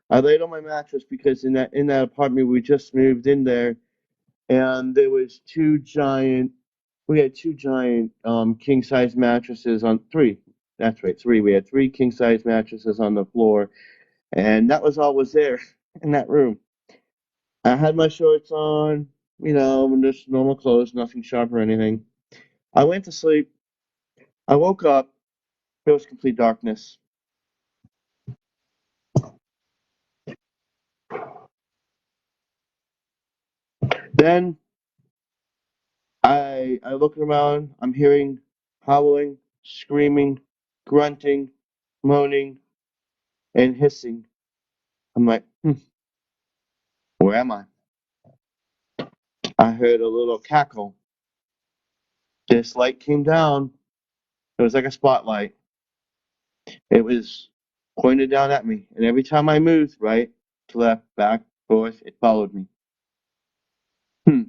I laid on my mattress because in that apartment we just moved in there, and there was two giant. We had two giant king size mattresses on three. That's right, three. We had three king size mattresses on the floor, and that was all was there in that room. I had my shorts on, just normal clothes, nothing sharp or anything. I went to sleep. I woke up. It was complete darkness. Then I look around. I'm hearing howling, screaming, grunting, moaning, and hissing. I'm like, where am I? I heard a little cackle. This light came down. It was like a spotlight. It was pointed down at me, and every time I moved, right to left, back, forth, it followed me. Hmm.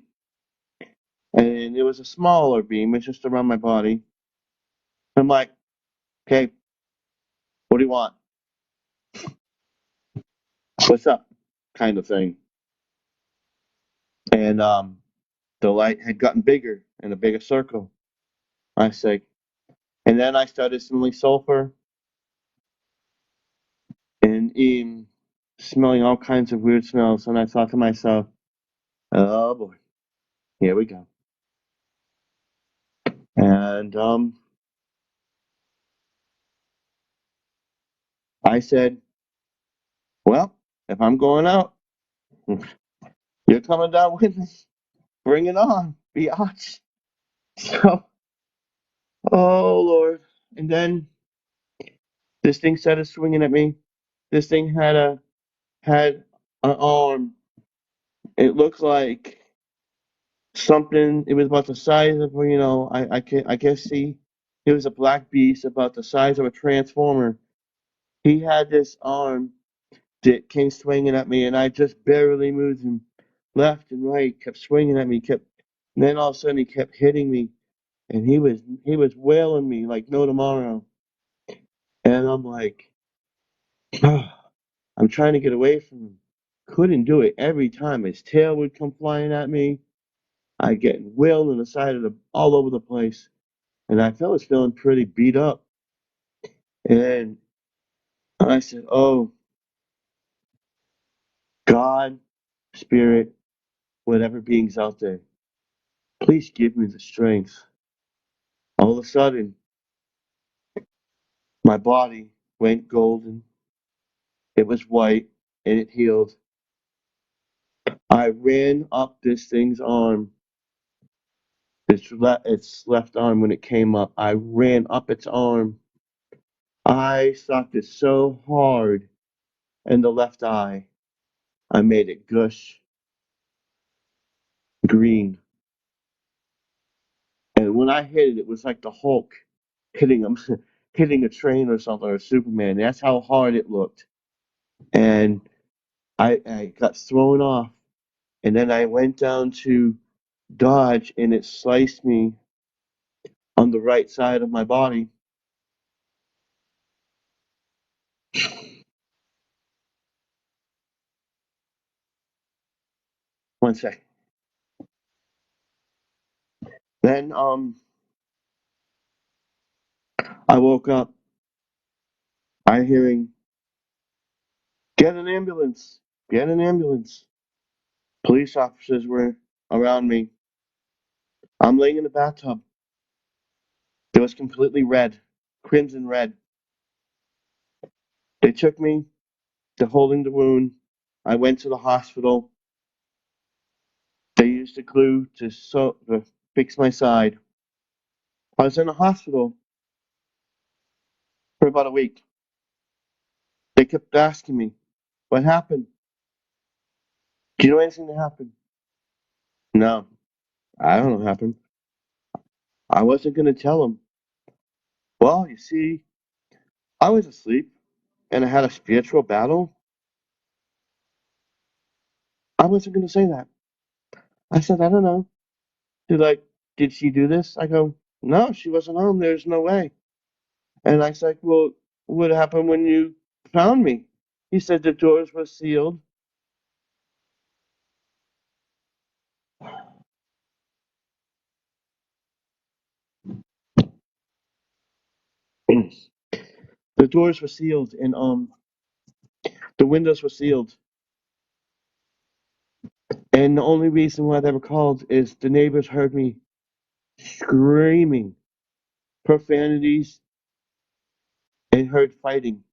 And it was a smaller beam. It's just around my body. I'm like, okay, what do you want? What's up? Kind of thing. And the light had gotten bigger in a bigger circle. I say, and then I started smelling sulfur and smelling all kinds of weird smells. And I thought to myself, oh boy, here we go. And I said, well, if I'm going out, you're coming down with me. Bring it on, biatch. So, oh Lord. And then this thing started swinging at me. This thing had an arm. It looked like something. It was about the size of, I guess it was a black beast about the size of a transformer. He had this arm that came swinging at me, and I just barely moved him left and right. Kept swinging at me. And then all of a sudden he kept hitting me, and he was wailing me like no tomorrow. And I'm like, I'm trying to get away from him. Couldn't do it. Every time his tail would come flying at me, I get wailed on the side of the all over the place. And I was feeling pretty beat up. And I said, oh, God, Spirit, whatever being's out there, please give me the strength. All of a sudden, my body went golden. It was white and it healed. I ran up this thing's arm, its left arm when it came up. I ran up its arm. I sucked it so hard in the left eye, I made it gush green. And when I hit it, it was like the Hulk hitting him, hitting a train or something, or Superman. That's how hard it looked. And I got thrown off, and then I went down to dodge, and it sliced me on the right side of my body. One sec. Then I woke up. I hearing, "Get an ambulance! Get an ambulance!" Police officers were around me. I'm laying in the bathtub. It was completely red, crimson red. They took me to holding the wound. I went to the hospital. They used a glue to fix my side. I was in the hospital for about a week. They kept asking me, "What happened? Do you know anything that happened?" No, I don't know what happened. I wasn't going to tell them. Well, you see, I was asleep and I had a spiritual battle. I wasn't going to say that. I said, "I don't know." They're like, "Did she do this?" I go, "No, she wasn't home. There's no way." And I said, "Well, what happened when you found me?" He said the doors were sealed. The doors were sealed and the windows were sealed. And the only reason why they were called is the neighbors heard me screaming profanities and heard fighting.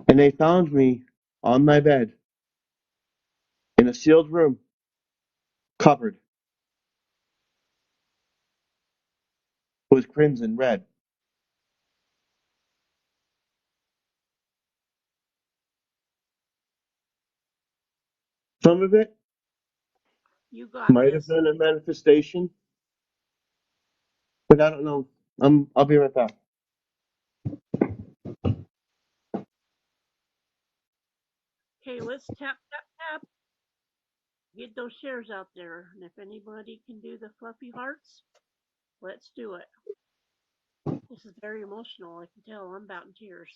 And they found me on my bed in a sealed room, covered with crimson red. Some of it You got might have this. been a manifestation, but I don't know. I'll be right back. Okay, let's tap, tap, tap. Get those shares out there. And if anybody can do the fluffy hearts, let's do it. This is very emotional. I can tell. I'm about in tears.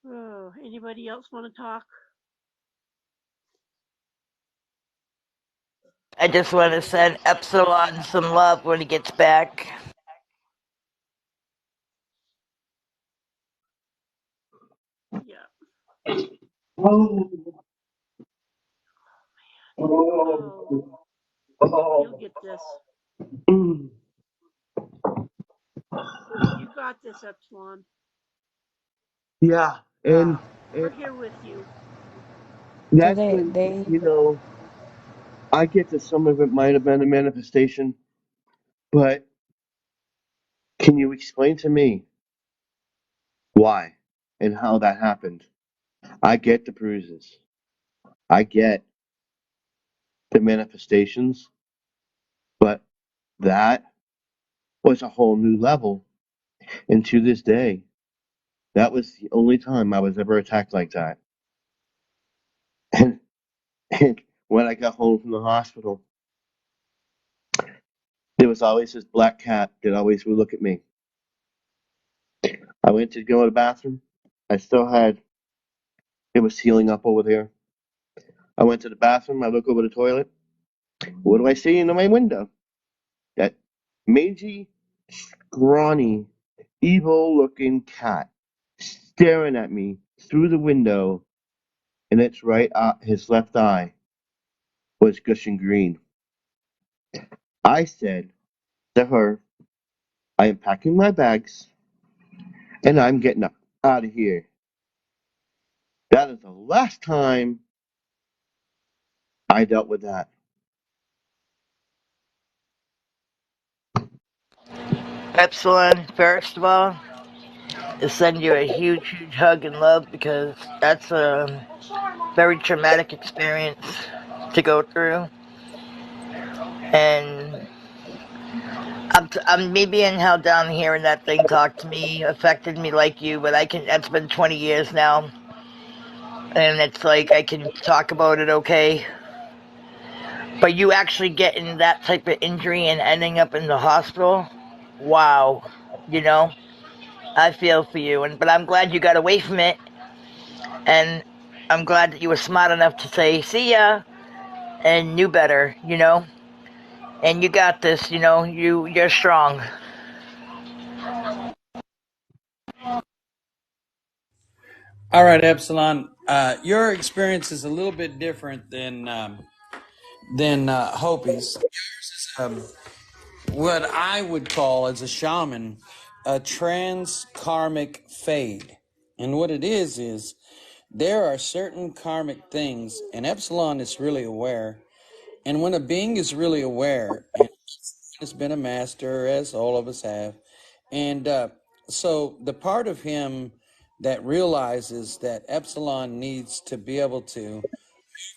Oh, anybody else want to talk? I just want to send Epsilon some love when he gets back. Yeah. Oh, Oh, oh, you'll oh. get this. Mm. You got this, Epsilon. Yeah, and We're here with you. So that's they when, they I get that some of it might have been a manifestation, but can you explain to me why and how that happened? I get the bruises. I get the manifestations, but that was a whole new level. And to this day, that was the only time I was ever attacked like that. And, and when I got home from the hospital, there was always this black cat that always would look at me. I went to go to the bathroom. I still had, it was healing up over there. I went to the bathroom. I look over the toilet. What do I see in my window? That mangy, scrawny, evil-looking cat staring at me through the window, and his left eye was gushing green. I said to her, "I am packing my bags, and I'm getting out of here." That is the last time I dealt with that. Epsilon, first of all, to send you a huge, huge hug and love because that's a very traumatic experience to go through. And I'm me being held down here and that thing talked to me, affected me like you, but that's been 20 years now. And it's like I can talk about it okay. But you actually getting that type of injury and ending up in the hospital, wow, you know, I feel for you. But I'm glad you got away from it, and I'm glad that you were smart enough to say see ya and knew better, you know. And you got this, you know. You're strong. All right, Epsilon. Your experience is a little bit different than Hopi's. Um, what I would call as a shaman a trans karmic fade, and what it is there are certain karmic things, and Epsilon is really aware. And when a being is really aware, and has been a master, as all of us have, and so the part of him that realizes that Epsilon needs to be able to,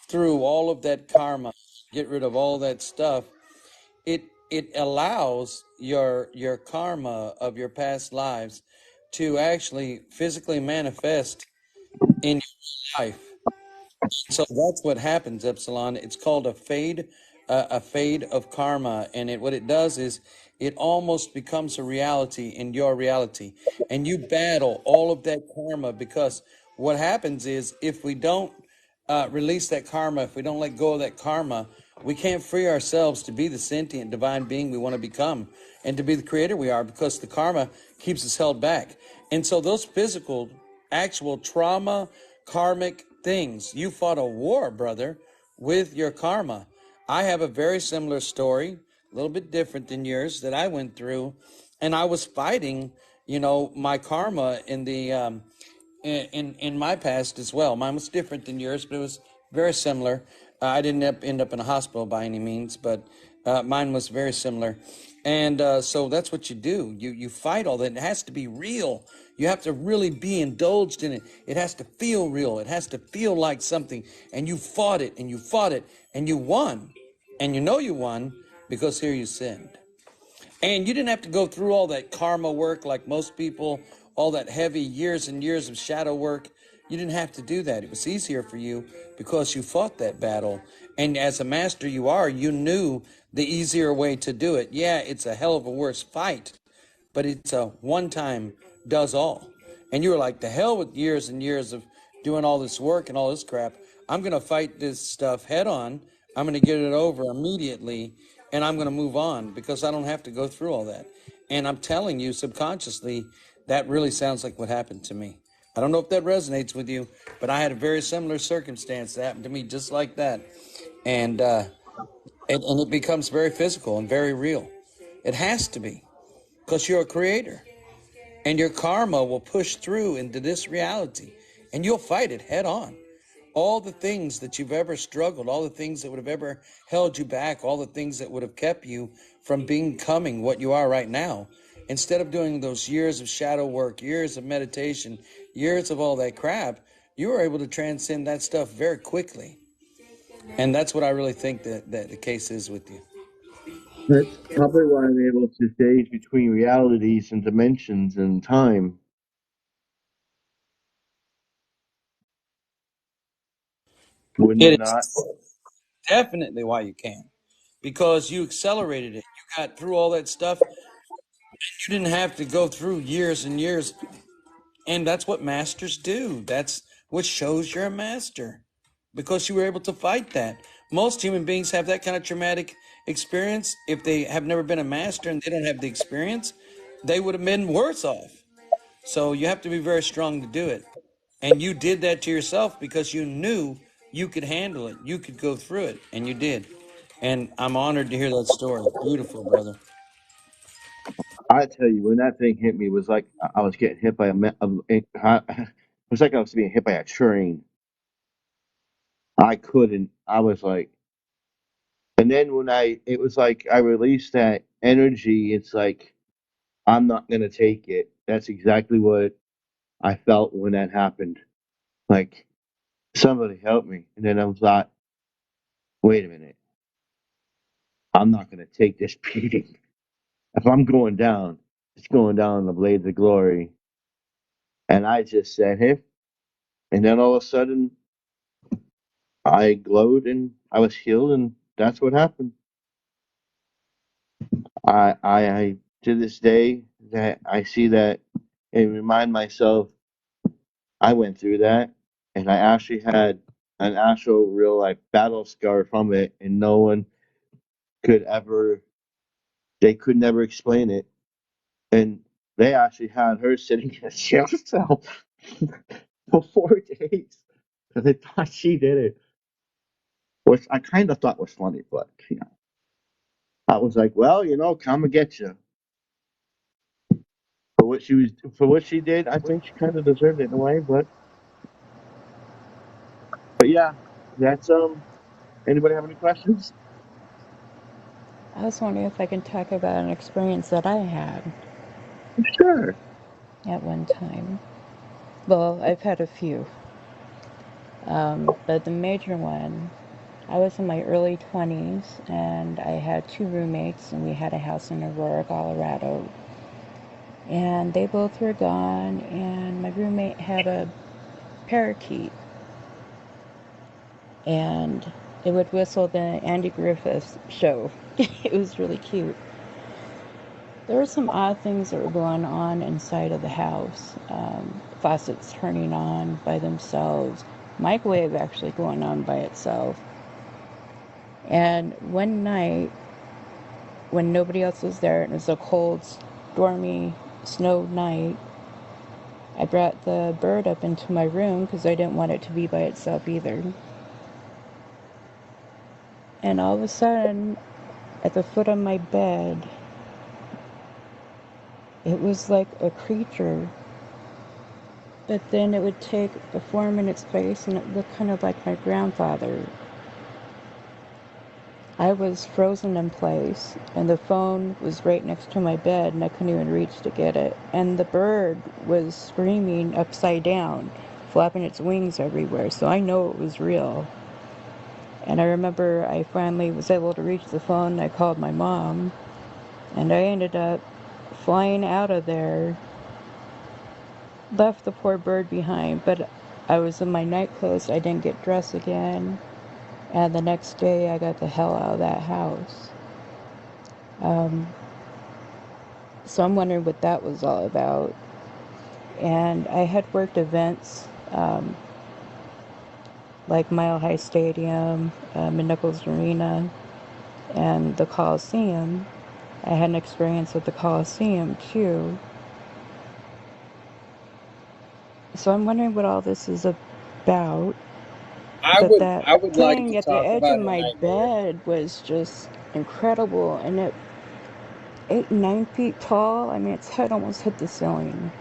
through all of that karma, get rid of all that stuff, it allows your karma of your past lives to actually physically manifest in your life. So that's what happens, Epsilon. It's called a fade of karma, and what it does is it almost becomes a reality in your reality, and you battle all of that karma because what happens is if we don't release that karma, if we don't let go of that karma, we can't free ourselves to be the sentient divine being we want to become and to be the creator we are because the karma keeps us held back. And so those physical, actual trauma, karmic things, you fought a war, brother, with your karma. I have a very similar story, a little bit different than yours, that I went through, and I was fighting, my karma in my past as well. Mine was different than yours, but it was very similar. I didn't end up in a hospital by any means, but mine was very similar. And so that's what you do. You fight all that. It has to be real. You have to really be indulged in it. It has to feel real. It has to feel like something. And you fought it, and you fought it, and you won. And you know you won because here you sinned. And you didn't have to go through all that karma work like most people, all that heavy years and years of shadow work. You didn't have to do that. It was easier for you because you fought that battle. And as a master you are, you knew the easier way to do it. Yeah, it's a hell of a worse fight, but it's a one time does all. And you were like, the hell with years and years of doing all this work and all this crap. I'm going to fight this stuff head on. I'm going to get it over immediately, and I'm going to move on because I don't have to go through all that. And I'm telling you subconsciously, that really sounds like what happened to me. I don't know if that resonates with you, but I had a very similar circumstance that happened to me just like that. And it becomes very physical and very real. It has to be because you're a creator. And your karma will push through into this reality, and you'll fight it head on. All the things that you've ever struggled, all the things that would have ever held you back, all the things that would have kept you from becoming what you are right now, instead of doing those years of shadow work, years of meditation, years of all that crap, you were able to transcend that stuff very quickly. And that's what I really think that the case is with you. That's probably why I'm able to stage between realities and dimensions and time. Wouldn't it It not? is definitely why you can, because you accelerated it. You got through all that stuff. You didn't have to go through years and years. And that's what masters do. That's what shows you're a master, because you were able to fight that. Most human beings have that kind of traumatic experience. If they have never been a master and they don't have the experience, they would have been worse off. So you have to be very strong to do it. And you did that to yourself because you knew you could handle it. You could go through it, and you did. And I'm honored to hear that story. Beautiful, brother. I tell you, when that thing hit me, it was like I was getting hit by it was like I was being hit by a train. I couldn't. I was like, and then it was like I released that energy. It's like I'm not gonna take it. That's exactly what I felt when that happened. Like somebody help me. And then I was like, wait a minute. I'm not going to take this beating. If I'm going down, it's going down in the blades of glory. And I just said, hey. And then all of a sudden, I glowed and I was healed, and that's what happened. I to this day that I see that and remind myself I went through that, and I actually had an actual real life battle scar from it, and no one could ever, they could never explain it. And they actually had her sitting in a jail cell for 4 days because they thought she did it, which I kind of thought was funny, but I was like, well, come and get you for what she did. I think she kind of deserved it in a way, but yeah, that's Anybody have any questions? I was wondering if I can talk about an experience that I had Sure. at one time. Well, I've had a few, but the major one, I was in my early 20s and I had two roommates, and we had a house in Aurora, Colorado. And they both were gone, and my roommate had a parakeet, and it would whistle the Andy Griffith show. It was really cute. There were some odd things that were going on inside of the house. Faucets turning on by themselves, microwave actually going on by itself. And one night, when nobody else was there, and it was a cold, stormy, snow night, I brought the bird up into my room because I didn't want it to be by itself either. And all of a sudden, at the foot of my bed, it was like a creature, but then it would take a form in its face, and it looked kind of like my grandfather. I was frozen in place, and the phone was right next to my bed, and I couldn't even reach to get it. And the bird was screaming upside down, flapping its wings everywhere, so I know it was real. And I remember I finally was able to reach the phone, and I called my mom, and I ended up flying out of there, left the poor bird behind, but I was in my night clothes, I didn't get dressed again, and the next day I got the hell out of that house. So I'm wondering what that was all about. And I had worked events like Mile High Stadium, Nichols Arena, and the Coliseum. I had an experience with the Coliseum too. So I'm wondering what all this is about. But that I would like to thing at the talk edge about of a my nightmare. bed was just incredible, and it 8, 9 feet tall. I mean, its head almost hit the ceiling.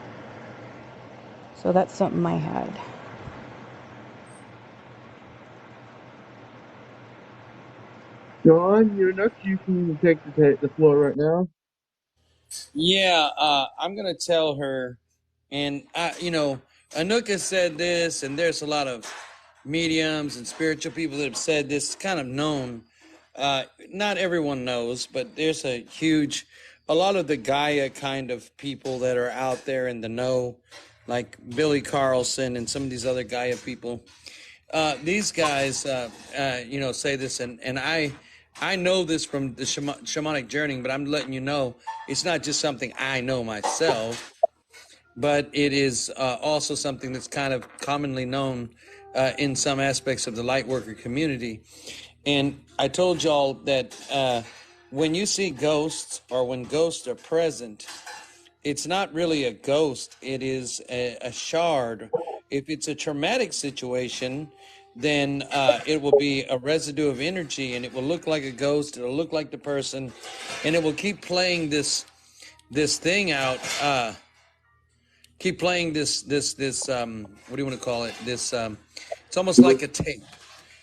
So that's something I had. John, you're next. You can take the floor right now. Yeah, I'm gonna tell her, and Anuka said this, and there's a lot of mediums and spiritual people that have said this. It's kind of known. Not everyone knows, but there's a lot of the Gaia kind of people that are out there in the know, like Billy Carlson and some of these other Gaia people. These guys, say this, and I know this from the shamanic journey, but I'm letting you know it's not just something I know myself, but it is also something that's kind of commonly known in some aspects of the light worker community. And I told y'all that when you see ghosts or when ghosts are present, it's not really a ghost, it is a shard. If it's a traumatic situation, then it will be a residue of energy, and it will look like a ghost, it'll look like the person, and it will keep playing this thing out, keep playing this what do you want to call it, this it's almost like a tape,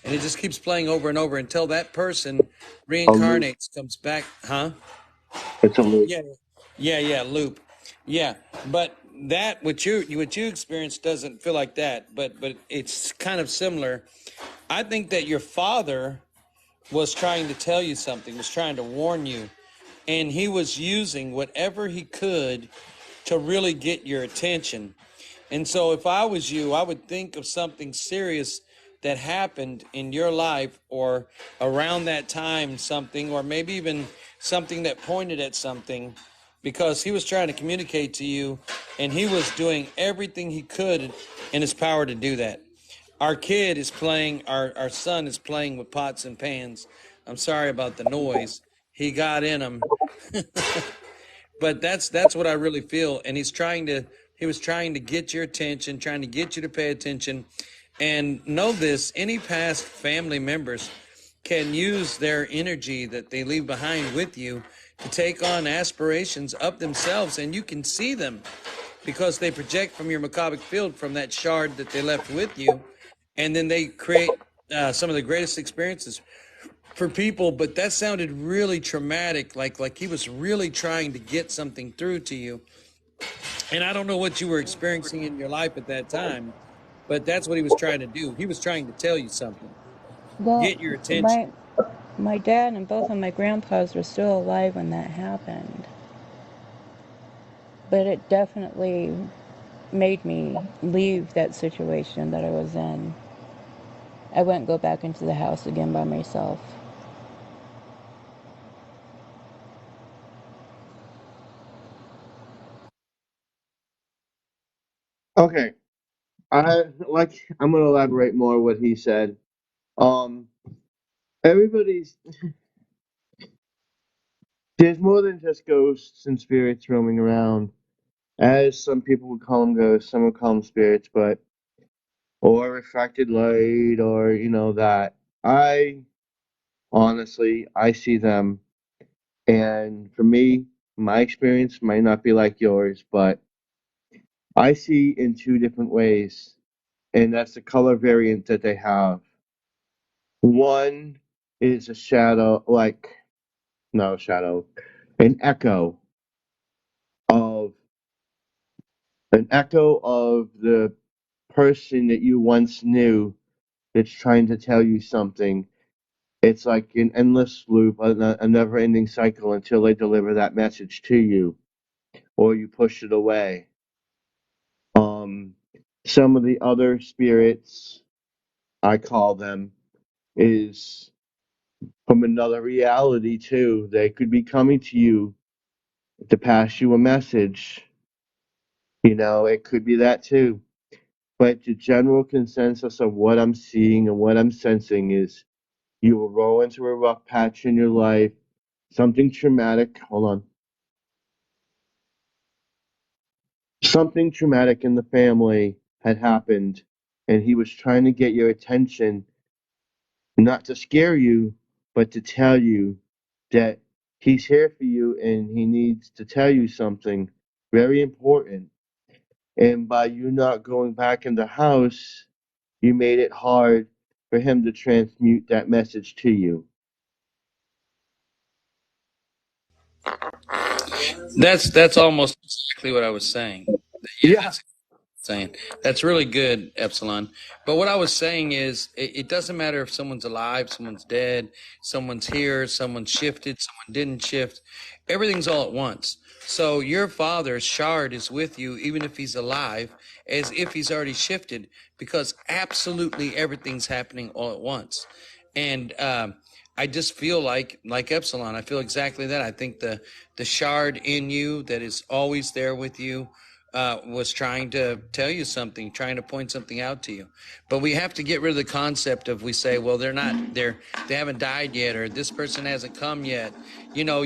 and it just keeps playing over and over until that person A loop. reincarnates, comes back. It's a loop. Yeah, loop. Yeah, but that what you experienced doesn't feel like that, but it's kind of similar. I think that your father was trying to tell you something, was trying to warn you, and he was using whatever he could to really get your attention. And so if I was you, I would think of something serious that happened in your life or around that time, something, or maybe even something that pointed at something, because he was trying to communicate to you and he was doing everything he could in his power to do that. Our kid is playing, our son is playing with pots and pans. I'm sorry about the noise. He got in them. But that's what I really feel. And he was trying to get your attention, trying to get you to pay attention. And know this, any past family members can use their energy that they leave behind with you to take on aspirations of themselves, and you can see them because they project from your Macabic field, from that shard that they left with you, and then they create some of the greatest experiences for people. But that sounded really traumatic, like he was really trying to get something through to you. And I don't know what you were experiencing in your life at that time, but that's what he was trying to do. He was trying to tell you something, Well, get your attention. my dad and both of my grandpas were still alive when that happened. But it definitely made me leave that situation that I was in. I wouldn't go back into the house again by myself. Okay. I'm gonna elaborate more what he said. Um, everybody's there's more than just ghosts and spirits roaming around. As some people would call them ghosts, some would call them spirits, or refracted light, or that. I honestly, I see them, and for me, my experience might not be like yours, but I see in two different ways, and that's the color variant that they have. One is a shadow, no shadow, an echo of an echo of the person that you once knew that's trying to tell you something. It's like an endless loop, a never-ending cycle until they deliver that message to you, or you push it away. Um, some of the other spirits, I call them, is from another reality too. They could be coming to you to pass you a message. It could be that too. But the general consensus of what I'm seeing and what I'm sensing is you will roll into a rough patch in your life, something traumatic. Hold on. Something traumatic in the family had happened, and he was trying to get your attention, not to scare you, but to tell you that he's here for you and he needs to tell you something very important. And by you not going back in the house, you made it hard for him to transmute that message to you. That's almost exactly what I was saying. Yeah, Yeah. that's saying. That's really good, Epsilon. But what I was saying is, it doesn't matter if someone's alive, someone's dead, someone's here, someone's shifted, someone didn't shift. Everything's all at once. So your father's shard is with you, even if he's alive, as if he's already shifted, because absolutely everything's happening all at once. And I just feel like Epsilon. I feel exactly that. I think the shard in you that is always there with you was trying to tell you something, trying to point something out to you. But we have to get rid of the concept of, we say, well, they haven't died yet, or this person hasn't come yet.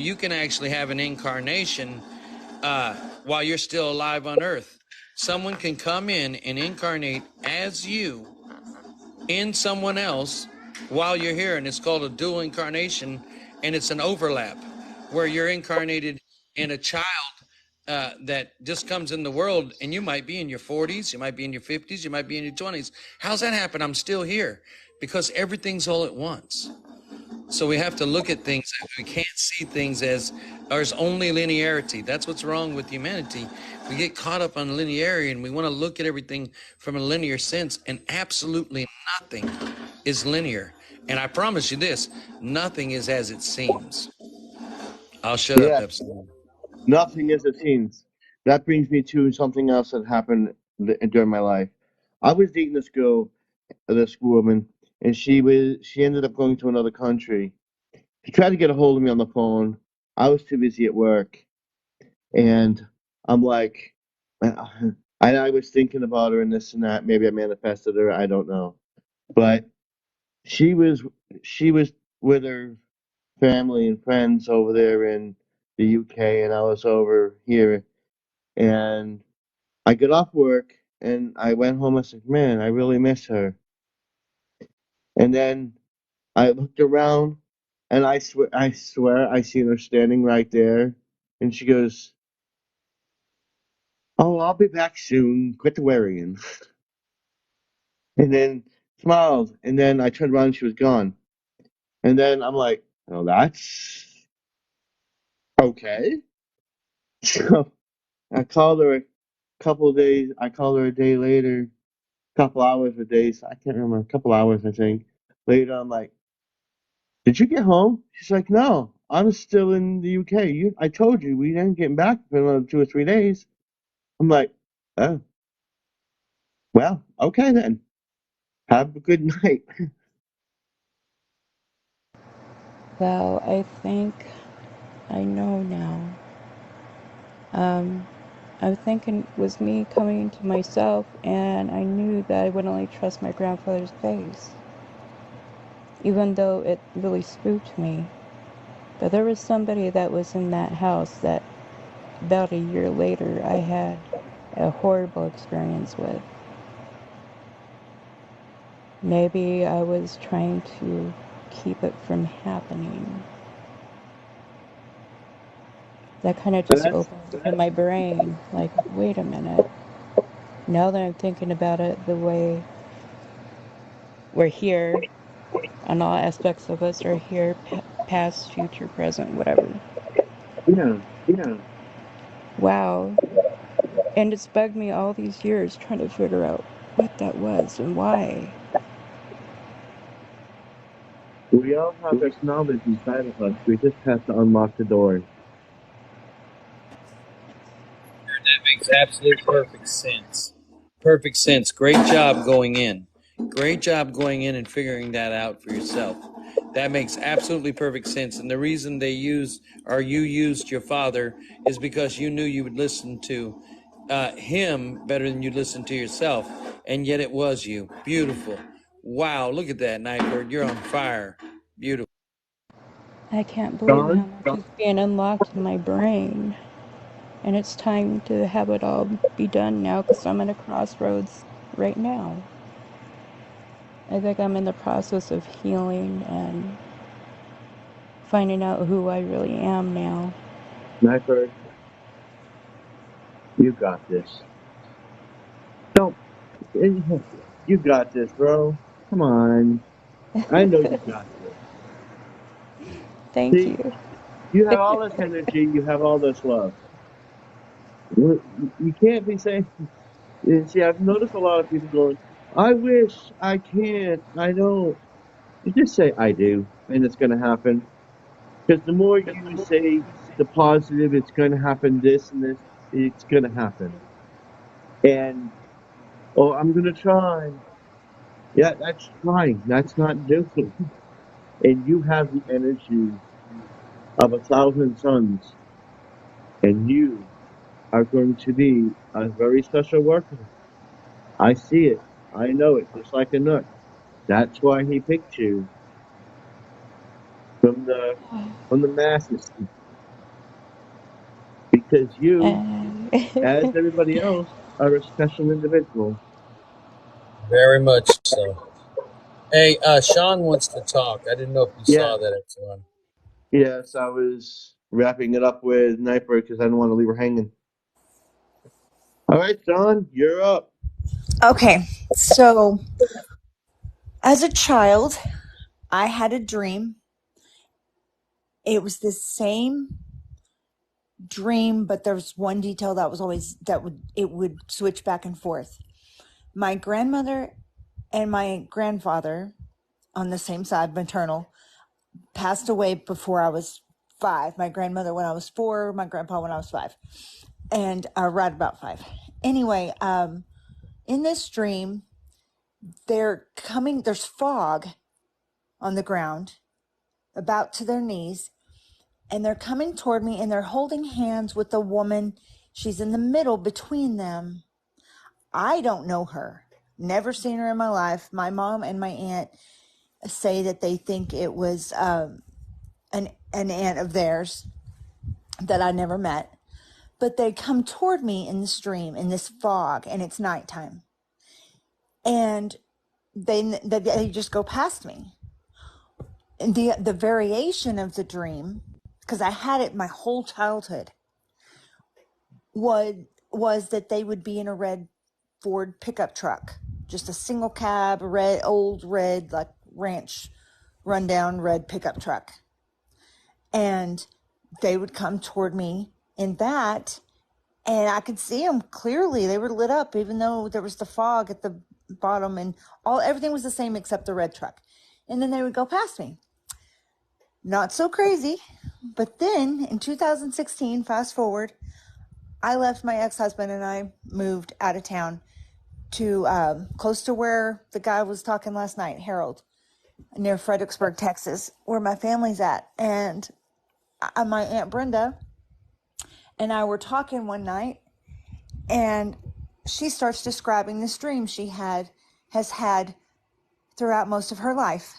You can actually have an incarnation while you're still alive on Earth. Someone can come in and incarnate as you in someone else while you're here, and it's called a dual incarnation, and it's an overlap where you're incarnated in a child that just comes in the world, and you might be in your 40s, you might be in your 50s, you might be in your 20s. How's that happen? I'm still here, because everything's all at once. So we have to look at things. We can't see things as there's only linearity. That's what's wrong with humanity. We get caught up on linearity, and we want to look at everything from a linear sense, and absolutely nothing is linear. And I promise you this, nothing is as it seems. I'll shut up, Yeah, Epsilon. nothing is it seems. That brings me to something else that happened during my life. I was dating this woman, and she ended up going to another country. She tried to get a hold of me on the phone. I was too busy at work, and I'm like, I was thinking about her and this and that. Maybe I manifested her. I don't know, but she was she was with her family and friends over there in the UK, and I was over here. And I got off work and I went home. I said, "Man, I really miss her." And then I looked around, and I swear, I seen her standing right there. And she goes, "Oh, I'll be back soon. Quit the worrying." And then smiled. And then I turned around and she was gone. And then I'm like, "Oh, that's okay." So I called her a couple of days. I called her a day later, couple hours or days. I can't remember. A couple hours, I think. Later, I'm like, "Did you get home?" She's like, "No, I'm still in the UK. I told you we didn't get back for another 2 or 3 days." I'm like, "Oh, well, okay then. Have a good night." Well, I think I know now. I was thinking it was me coming to myself, and I knew that I would only trust my grandfather's face, even though it really spooked me. But there was somebody that was in that house that about a year later I had a horrible experience with. Maybe I was trying to keep it from happening. That kind of And just that's opened up my brain. Like, wait a minute. Now that I'm thinking about it, the way we're here, and all aspects of us are here, past, future, present, whatever. yeah. Wow. And it's bugged me all these years trying to figure out what that was and why. We all have this knowledge inside of us. We just have to unlock the door. That makes absolute perfect sense. Perfect sense. Great job going in. Great job going in and figuring that out for yourself. That makes absolutely perfect sense. And the reason you used your father is because you knew you would listen to him better than you listened to yourself. And yet it was you. Beautiful. Wow. Look at that, Nightbird. You're on fire. Beautiful. I can't believe how John, much is being unlocked in my brain. And it's time to have it all be done now because I'm at a crossroads right now. I think I'm in the process of healing and finding out who I really am now. Sniper, you got this. Don't. You got this, bro. Come on. I know you got this. Thank See, you. you have all this energy. You have all this love. You can't be saying. See, I've noticed a lot of people going, "I wish, I can't, I don't." You just say, "I do," and it's going to happen. Because the more you say the positive, it's going to happen this and this, it's going to happen. And, "Oh, I'm going to try." Yeah, that's trying. That's not doing. And you have the energy of 1,000 suns, and you are going to be a very special worker. I see it. I know it, just like a nook. That's why he picked you from the masses, because you, And as everybody else, are a special individual. Very much so. Hey, Sean wants to talk. I didn't know if you Yeah. saw that, Epsilon. Yes, I was wrapping it up with Nightbird because I didn't want to leave her hanging. All right, John, you're up. Okay, so as a child, I had a dream. It was the same dream, but there was one detail that was always it would switch back and forth. My grandmother and my grandfather on the same side, maternal, passed away before I was 5. My grandmother when I was 4, my grandpa when I was 5, and right about 5. Anyway, in this dream, there's fog on the ground, about to their knees, and they're coming toward me, and they're holding hands with a woman. She's in the middle between them. I don't know her. Never seen her in my life. My mom and my aunt say that they think it was an aunt of theirs that I never met. But they come toward me in this dream, in this fog, and it's nighttime. And they just go past me. And the variation of the dream, because I had it my whole childhood, was that they would be in a red Ford pickup truck, just a single cab, old red, like ranch rundown red pickup truck. And they would come toward me in that, and I could see them clearly. They were lit up, even though there was the fog at the bottom, and everything was the same except the red truck. And then they would go past me. Not so crazy. But then in 2016, fast forward, I left my ex-husband and I moved out of town to close to where the guy was talking last night, Harold, near Fredericksburg, Texas, where my family's at. And my Aunt Brenda and I were talking one night, and she starts describing this dream she has had throughout most of her life.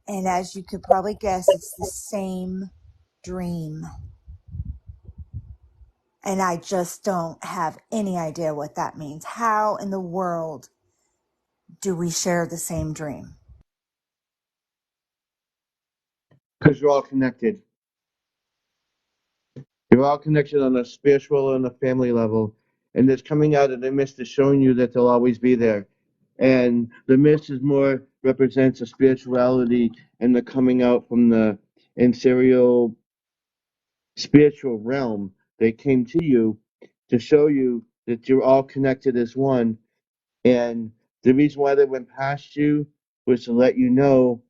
And as you could probably guess, it's the same dream. And I just don't have any idea what that means. How in the world do we share the same dream? Because you're all connected. You're all connected on a spiritual and a family level. And it's coming out of the mist is showing you that they'll always be there. And the mist is more represents a spirituality and the coming out from the ethereal spiritual realm. They came to you to show you that you're all connected as one. And the reason why they went past you was to let you know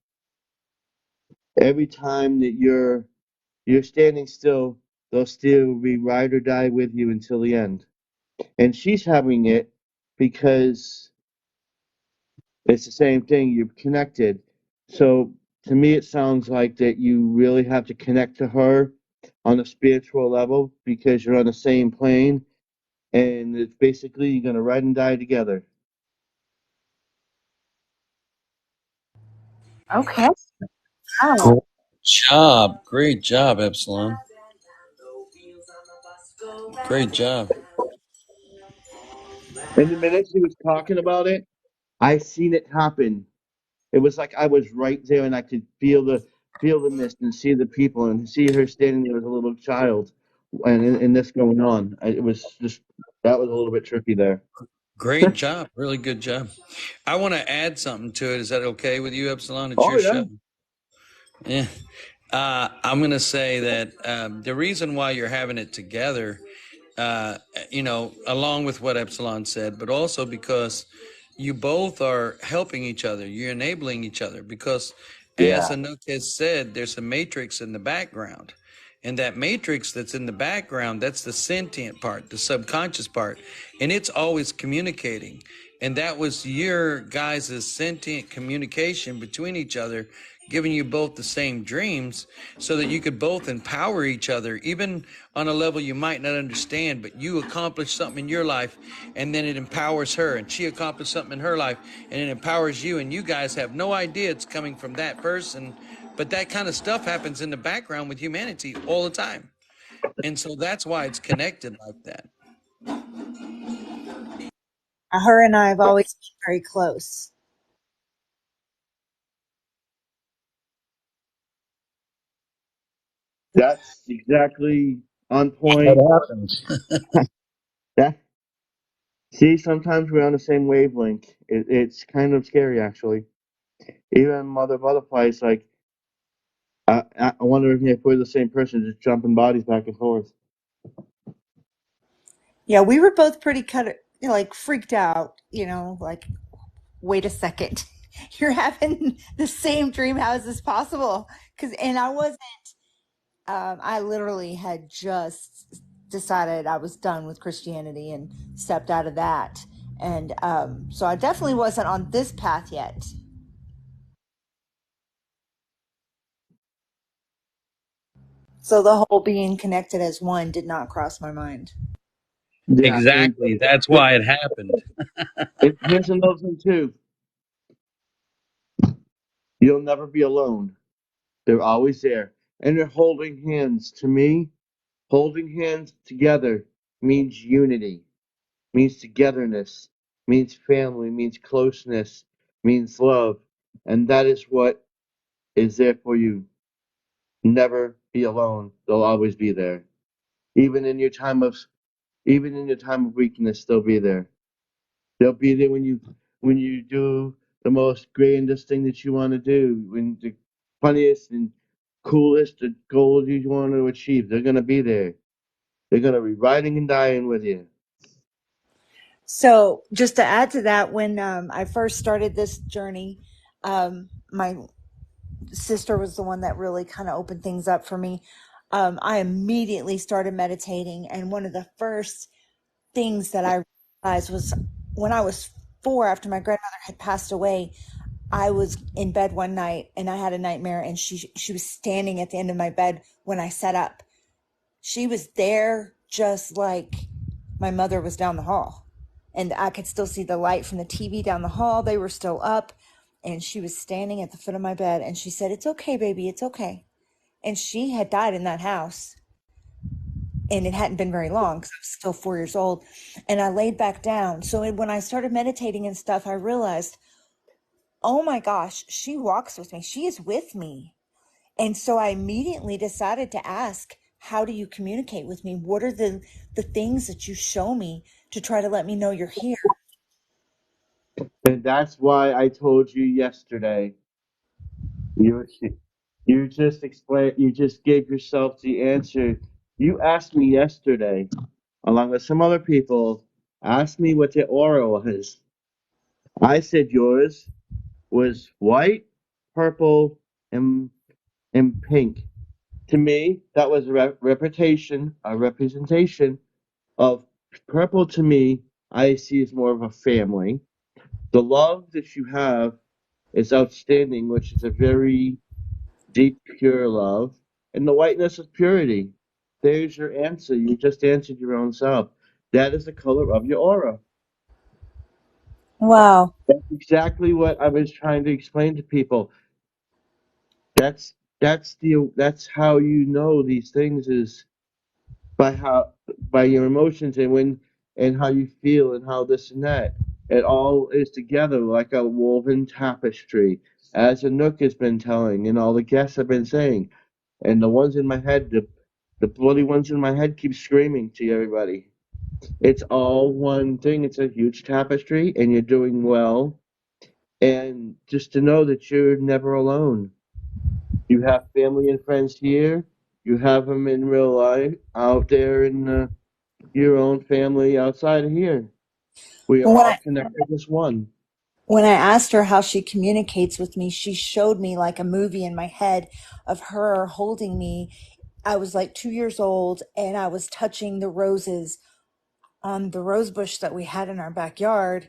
every time that you're standing still, they'll still be ride or die with you until the end. And she's having it because it's the same thing. You're connected. So to me, it sounds like that you really have to connect to her on a spiritual level because you're on the same plane. And it's basically you're going to ride and die together. Okay. Wow. Great job, Epsilon. Great job. And the minute she was talking about it, I seen it happen. It was like I was right there and I could feel the mist and see the people and see her standing there as a little child and this going on. It was just that was a little bit tricky there. Great job. Really good job. I want to add something to it. Is that okay with you, Epsilon? It's Oh your yeah. show. Yeah. I'm going to say that the reason why you're having it together, along with what Epsilon said, but also because you both are helping each other. You're enabling each other because, as Yeah. Anouk has said, there's a matrix in the background. And that matrix that's in the background, that's the sentient part, the subconscious part. And it's always communicating. And that was your guys' sentient communication between each other, giving you both the same dreams so that you could both empower each other, even on a level you might not understand, but you accomplish something in your life and then it empowers her, and she accomplished something in her life and it empowers you, and you guys have no idea it's coming from that person. But that kind of stuff happens in the background with humanity all the time. And so that's why it's connected like that. Her and I have always been very close. That's exactly on point. That happens. Yeah. See, sometimes we're on the same wavelength. It's kind of scary actually. Even Mother Butterfly is like I wonder if we're the same person just jumping bodies back and forth. Yeah, we were both pretty freaked out, like, wait a second. you're having the same dream. How is this possible? And I wasn't, I literally had just decided I was done with Christianity and stepped out of that. And so I definitely wasn't on this path yet. So the whole being connected as one did not cross my mind. Yeah, and Exactly. That's why it happened. here's another thing too. You'll never be alone. They're always there, and they're holding hands. To me, holding hands together means unity, means togetherness, means family, means closeness, means love, and that is what is there for you. Never be alone. They'll always be there. Even in your time of even in your time of weakness, they'll be there. They'll be there when you do the most grandest thing that you want to do, when the funniest and coolest the goals you want to achieve. They're gonna be there. They're gonna be riding and dying with you. So just to add to that, when I first started this journey, my sister was the one that really kind of opened things up for me. I immediately started meditating, and one of the first things that I realized was when I was 4, after my grandmother had passed away, I was in bed one night and I had a nightmare, and she was standing at the end of my bed when I sat up. She was there just like my mother was down the hall. And I could still see the light from the TV down the hall. They were still up. And she was standing at the foot of my bed. And she said, "It's okay, baby. It's okay." And she had died in that house. And it hadn't been very long because I was still 4 years old. And I laid back down. So when I started meditating and stuff, I realized, oh my gosh, she walks with me. She is with me. And so I immediately decided to ask, how do you communicate with me? What are the things that you show me to try to let me know you're here? And that's why I told you yesterday. You you just explained. You just gave yourself the answer. You asked me yesterday, along with some other people, asked me what the aura was. I said yours was white, purple, and pink. To me, that was a representation of purple. To me, I see as more of a family. The love that you have is outstanding, which is a very deep, pure love, and the whiteness is purity. There's your answer. You just answered your own self. That is the color of your aura. Wow. That's exactly what I was trying to explain to people. That's that's how you know these things is by how by your emotions and how you feel and how this and that. It all is together like a woven tapestry, as Anouk has been telling, and all the guests have been saying. And the ones in my head, the bloody ones in my head keep screaming to everybody. It's all one thing. It's a huge tapestry, and you're doing well. And just to know that you're never alone. You have family and friends here. You have them in real life out there in your own family outside of here. We are When all I connected as one. when I asked her how she communicates with me, she showed me like a movie in my head of her holding me. I was like 2 years old, and I was touching the roses on the rose bush that we had in our backyard.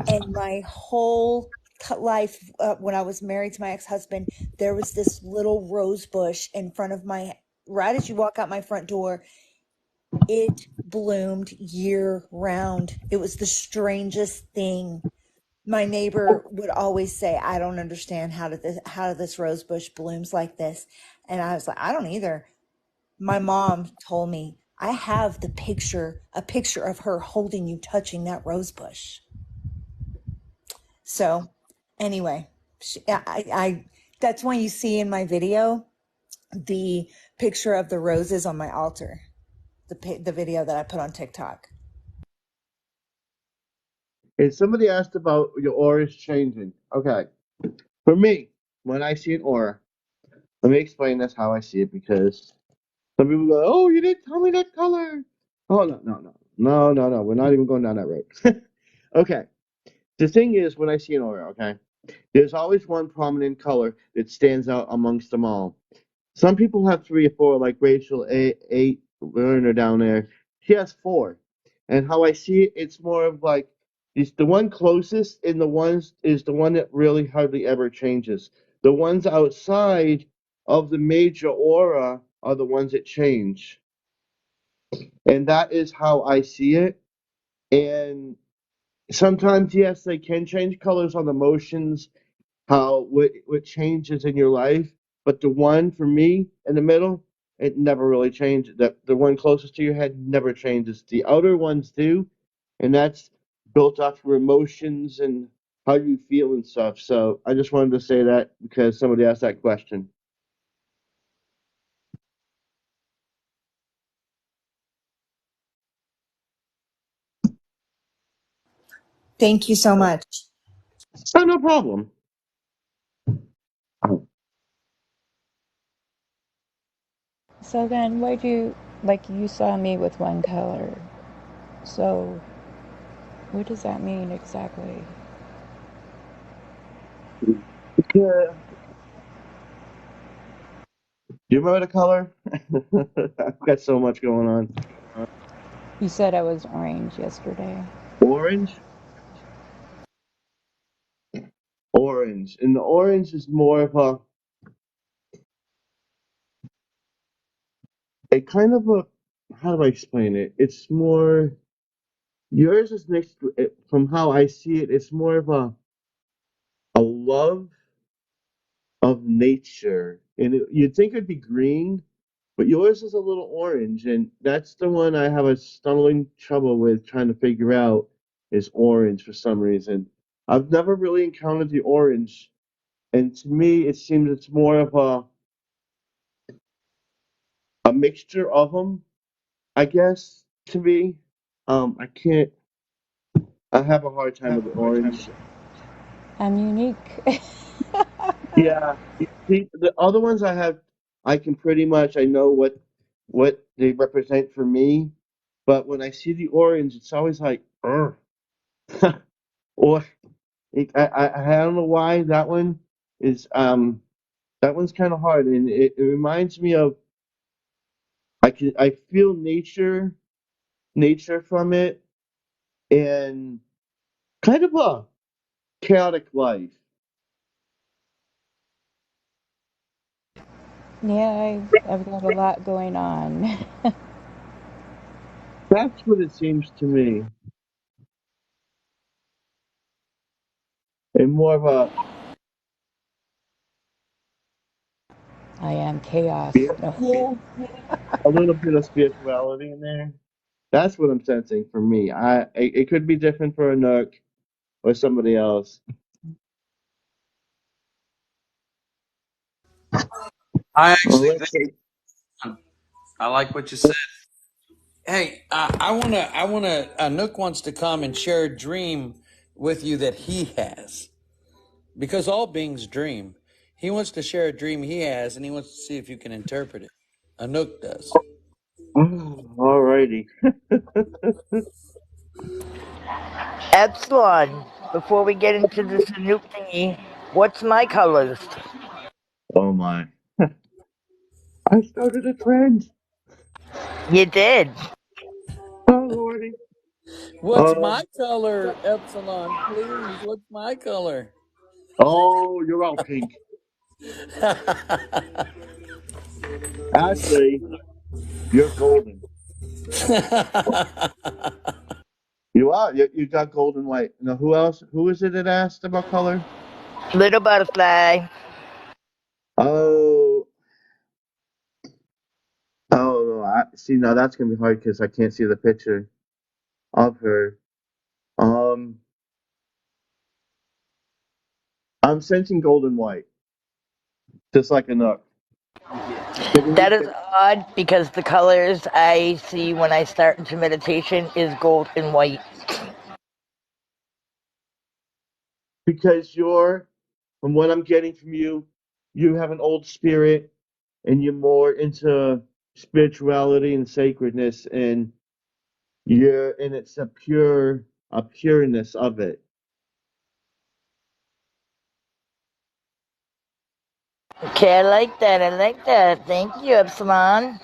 And my whole life, when I was married to my ex-husband, there was this little rose bush in front of my, right as you walk out my front door. It bloomed year round. It was the strangest thing. My neighbor would always say, "I don't understand how this rose bush blooms like this." And I was like, "I don't either." My mom told me, "I have a picture of her holding you, touching that rose bush." So anyway, that's why you see in my video the picture of the roses on my altar, the video that I put on TikTok. And somebody asked about your aura's changing. Okay. For me, when I see an aura, let me explain that's how I see it because some people go, "Oh, you didn't tell me that color." Oh no. We're not even going down that road. Okay. The thing is, when I see an aura, okay, There's always one prominent color that stands out amongst them all. Some people have three or four, like Rachel A. Werner down there. She has four. And how I see it, it's more of like it's the one closest in the ones is the one that really hardly ever changes. The ones outside of the major aura are the ones that change. And that is how I see it. And sometimes, yes, they can change colors on the motions, how what changes in your life. But the one for me in the middle, it never really changed. The one closest to your head never changes. The outer ones do, and that's built off your emotions and how you feel and stuff. So I just wanted to say that because somebody asked that question. Thank you so much. Oh, no problem. So then, why do you, like, you saw me with one color? So, what does that mean exactly? Yeah. Do you remember the color? I've got so much going on. You said I was orange yesterday. Orange? Orange. And the orange is more of a kind of a, how do I explain it? It's more, yours is next to it, from how I see it, it's more of a love of nature. And you'd think it'd be green, but yours is a little orange. And that's the one I have a stumbling trouble with trying to figure out is orange for some reason. I've never really encountered the orange. And to me, it seems it's more of a mixture of them, I guess, to me. I can't, I have a hard time with the orange. I'm unique. Yeah. See, the other ones I have, I can pretty much, I know what they represent for me. But when I see the orange, it's always like, Ugh. Or I don't know why that one is, that one's kind of hard. And it reminds me of, I feel nature from it and kind of a chaotic life. Yeah, I've got a lot going on. That's what it seems to me. And more of a I am chaos. No. spiritual, a little bit of spirituality in there. That's what I'm sensing for me. It could be different for a Nook or somebody else. I Well, actually let's think say, I like what you said. Hey, I wanna. Nook wants to come and share a dream with you that he has, because all beings dream. He wants to share a dream he has, and he wants to see if you can interpret it. Nook does. alrighty. Epsilon, before we get into this new thingy, what's my colors? Oh my. I started a trend. You did. Oh lordy. What's my Um. color, Epsilon? Please, what's my color? Oh, you're all pink. Actually, you're golden. You are. You got gold and white. Now, who else? Who is it that asked about color? Little butterfly. Oh, oh no. I see. Now that's gonna be hard because I can't see the picture of her. Um, I'm sensing gold and white, just like a Nook. That is odd because the colors I see when I start into meditation is gold and white. Because you're, from what I'm getting from you, you have an old spirit, and you're more into spirituality and sacredness, and it's a pureness of it. Okay, I like that. I like that. Thank you, Epsilon.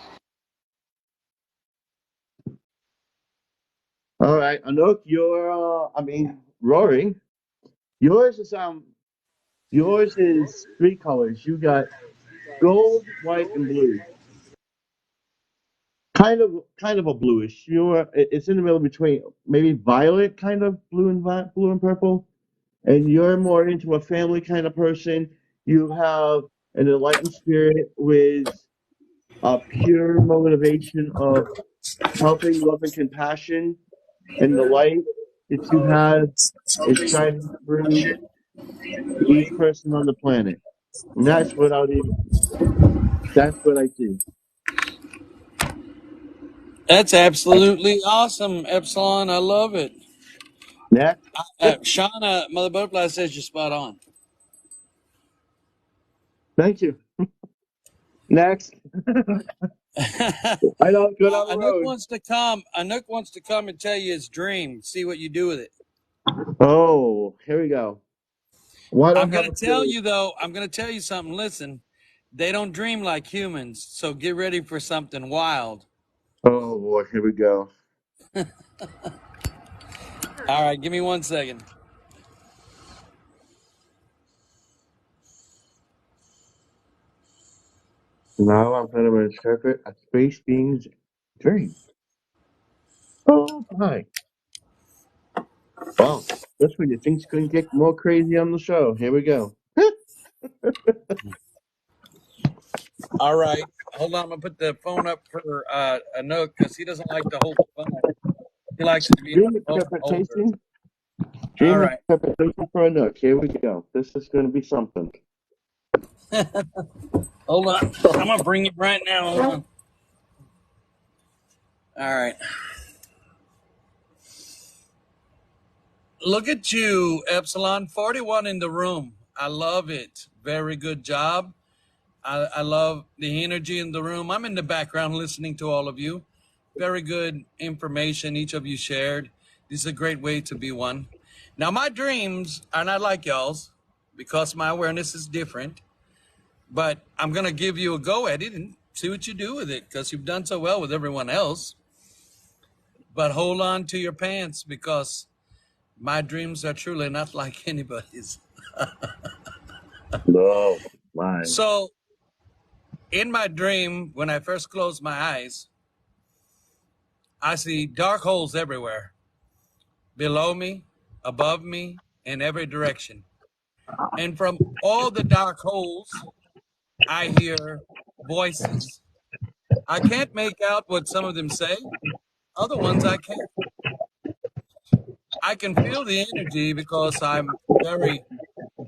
All right, Anook, Rory, yours is three colors. You got gold, white, and blue. Kind of a bluish. It's in the middle between maybe violet, kind of blue and purple. And you're more into a family kind of person. You have an enlightened spirit with a pure motivation of helping, love, and compassion, and the light that you have is shining through each person on the planet. And that's what I see. That's absolutely awesome, Epsilon. I love it. Next. Shauna, Mother Butterfly says you're spot on. Thank you. Next. I don't go down the Anook road. wants to come. Anook wants to come and tell you his dream. See what you do with it. Oh, here we go. Why I'm don't have going a to tell clue? you, though, I'm going to tell you something. Listen, they don't dream like humans, so get ready for something wild. Oh boy, here we go. All right, give me 1 second. Now I'm going to interpret a space being's dream. Oh my. Well, that's when you things couldn't get more crazy on the show. Here we go. All right, hold on. I'm going to put the phone up for Anook because he doesn't like to hold the phone. He likes it to be Dream a phone holder. interpretation. All Dream right. interpretation for a nook. Here we go. This is going to be something. Hold on. I'm going to bring it right now. Hold on. All right. Look at you, Epsilon 41 in the room. I love it. Very good job. I love the energy in the room. I'm in the background listening to all of you. Very good information each of you shared. This is a great way to be one. Now, my dreams are not like y'all's because my awareness is different, but I'm going to give you a go at it and see what you do with it because you've done so well with everyone else. But hold on to your pants because my dreams are truly not like anybody's. No, my. So, in my dream, when I first close my eyes, I see dark holes everywhere, below me, above me, in every direction. And from all the dark holes, I hear voices. I can't make out what some of them say, other ones I can. I can feel the energy because I'm very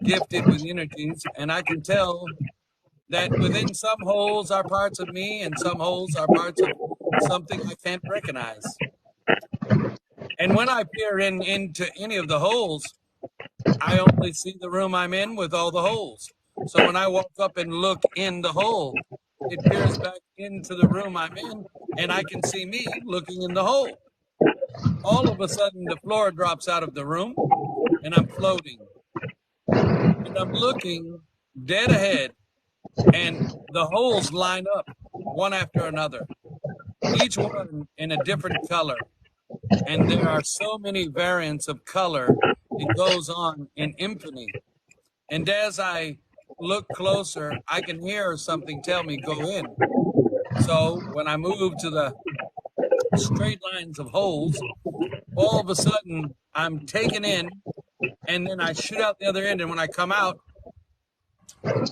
gifted with energies, and I can tell that within some holes are parts of me and some holes are parts of something I can't recognize. And when I peer into any of the holes, I only see the room I'm in with all the holes. So when I walk up and look in the hole, it peers back into the room I'm in, and I can see me looking in the hole. All of a sudden, the floor drops out of the room, and I'm floating. And I'm looking dead ahead, and the holes line up one after another, each one in a different color. And there are so many variants of color, it goes on in infamy. And as I look closer, I can hear something tell me, go in. So when I move to the straight lines of holes, all of a sudden I'm taken in, and then I shoot out the other end. And when I come out,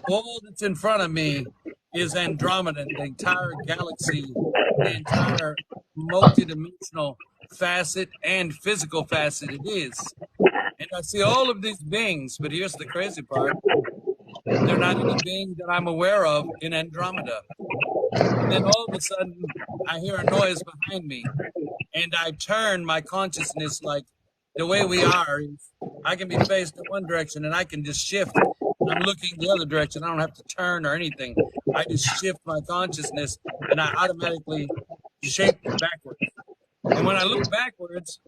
all that's in front of me is Andromeda, the entire galaxy, the entire multidimensional facet and physical facet it is. And I see all of these beings, but here's the crazy part. They're not any being that I'm aware of in Andromeda. And then all of a sudden, I hear a noise behind me, and I turn my consciousness like the way we are. I can be faced in one direction, and I can just shift. I'm looking the other direction. I don't have to turn or anything. I just shift my consciousness, and I automatically shape backwards. And when I look backwards,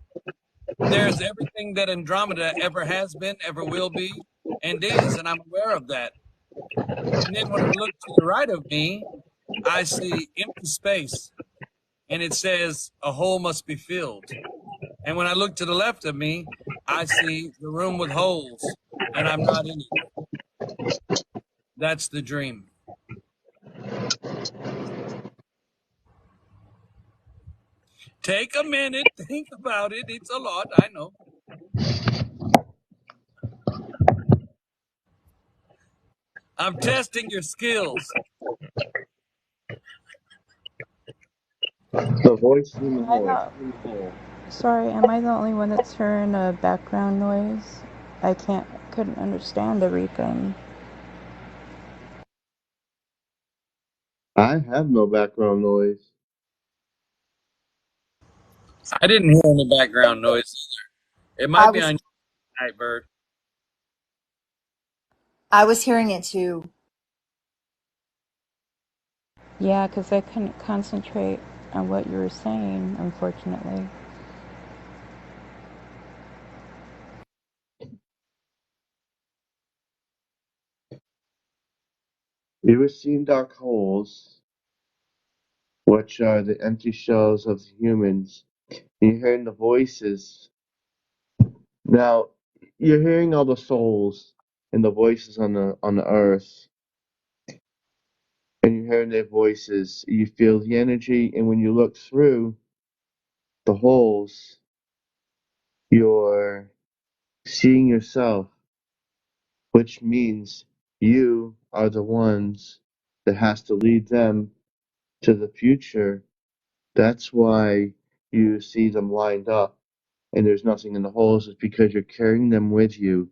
there's everything that Andromeda ever has been, ever will be, and is, and I'm aware of that. And then when I look to the right of me, I see empty space, and it says a hole must be filled. And when I look to the left of me, I see the room with holes, and I'm not in it. That's the dream. Take a minute, think about it. It's a lot, I know. I'm testing your skills. The voice in the Am I hole. sorry, am I the only one that's hearing a background noise? Couldn't understand everything. I have no background noise. I didn't hear any background noise either. It I might be was on Nightbird. I was hearing it too. Yeah, 'cause I couldn't concentrate on what you were saying, unfortunately. You were seeing dark holes, which are the empty shells of humans. You're hearing the voices. Now, you're hearing all the souls and the voices on the earth, and you're hearing their voices. You feel the energy, and when you look through the holes, you're seeing yourself, which means you are the ones that has to lead them to the future. That's why you see them lined up and there's nothing in the holes, is because you're carrying them with you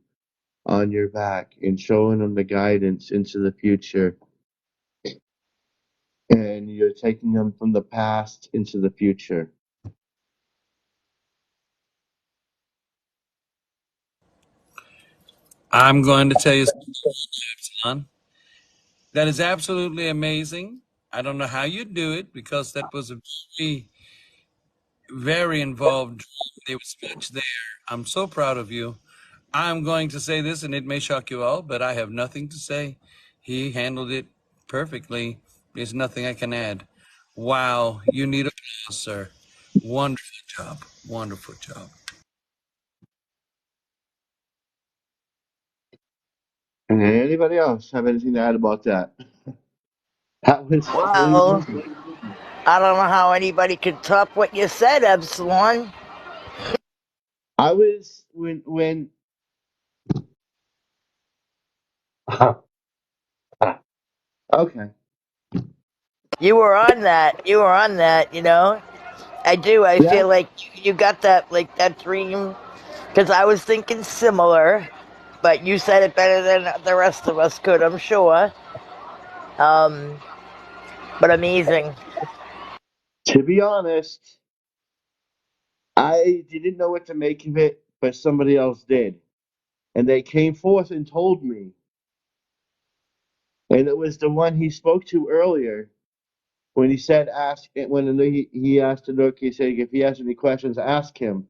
on your back and showing them the guidance into the future. And you're taking them from the past into the future. I'm going to tell you something, that is absolutely amazing. I don't know how you do it because that was a very, very involved dream. There was much there. I'm so proud of you. I'm going to say this, and it may shock you all, but I have nothing to say. He handled it perfectly. There's nothing I can add. Wow, you need applause, sir. Wonderful job. Wonderful job. And anybody else have anything to add about that? That was really Well, amazing. I don't know how anybody could top what you said, Epsilon. I was when okay. You were on that. You were on that, you know? I do. I Yeah. feel like you got that, like, that dream. Because I was thinking similar, but you said it better than the rest of us could, I'm sure. But amazing. To be honest, I didn't know what to make of it, but somebody else did. And they came forth and told me. And it was the one he spoke to earlier when he said, ask, when he asked the Nook, he said, if he has any questions, ask him.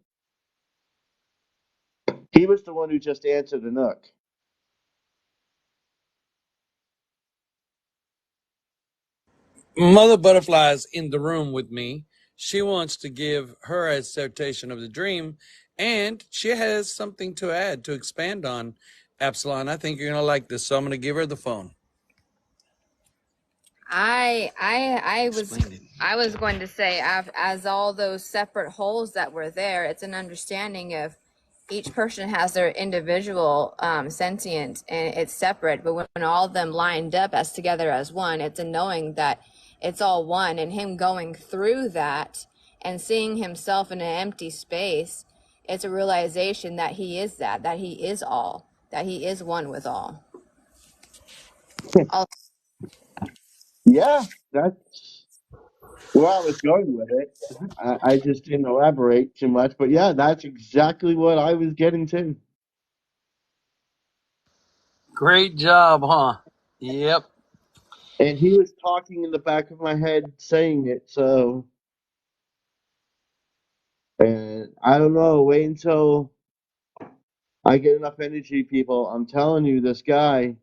He was the one who just answered the Nook. Mother Butterfly's in the room with me. She wants to give her assertion of the dream, and she has something to add, to expand on. Epsilon, I think you're going to like this, so I'm going to give her the phone. I was going to say, as all those separate holes that were there, it's an understanding of each person has their individual sentient and it's separate, but when all of them lined up as together as one, it's a knowing that it's all one, and him going through that and seeing himself in an empty space, it's a realization that he is that he is all, that he is one with all. Yeah, that's where I was going with it. I just didn't elaborate too much, but yeah, that's exactly what I was getting to. Great job, huh? Yep. And he was talking in the back of my head saying it, so. And I don't know, wait until I get enough energy, people. I'm telling you, this guy,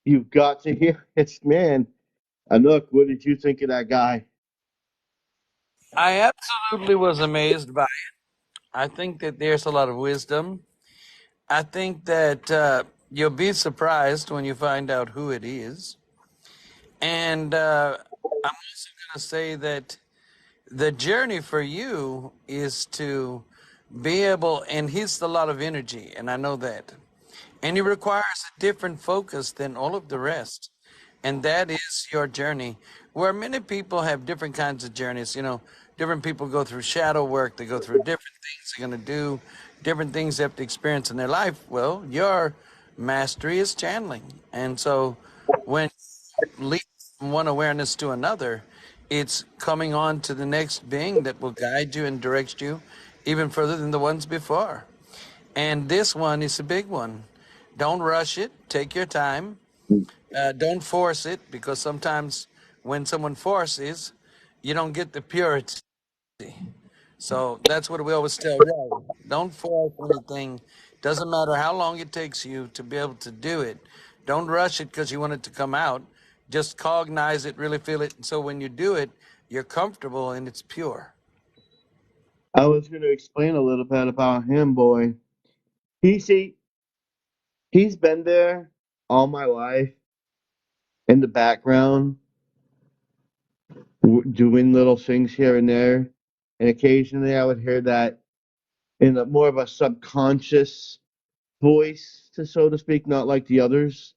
you've got to hear this man. Anook, what did you think of that guy? I absolutely was amazed by it. I think that there's a lot of wisdom. I think that you'll be surprised when you find out who it is. And I'm also going to say that the journey for you is to be able, and he's a lot of energy, and I know that. And he requires a different focus than all of the rest. And that is your journey. Where many people have different kinds of journeys, different people go through shadow work, they go through different things they're going to do, different things they have to experience in their life. Well, your mastery is channeling. And so when you leap from one awareness to another, it's coming on to the next being that will guide you and direct you even further than the ones before. And this one is a big one. Don't rush it. Take your time. Don't force it, because sometimes when someone forces, you don't get the purity. So that's what we always tell Ray. Don't force anything. Doesn't matter how long it takes you to be able to do it. Don't rush it because you want it to come out. Just cognize it, really feel it. So when you do it, you're comfortable and it's pure. I was going to explain a little bit about him, boy. He's been there all my life in the background, doing little things here and there. And occasionally I would hear that in a more of a subconscious voice, so to speak, not like the others.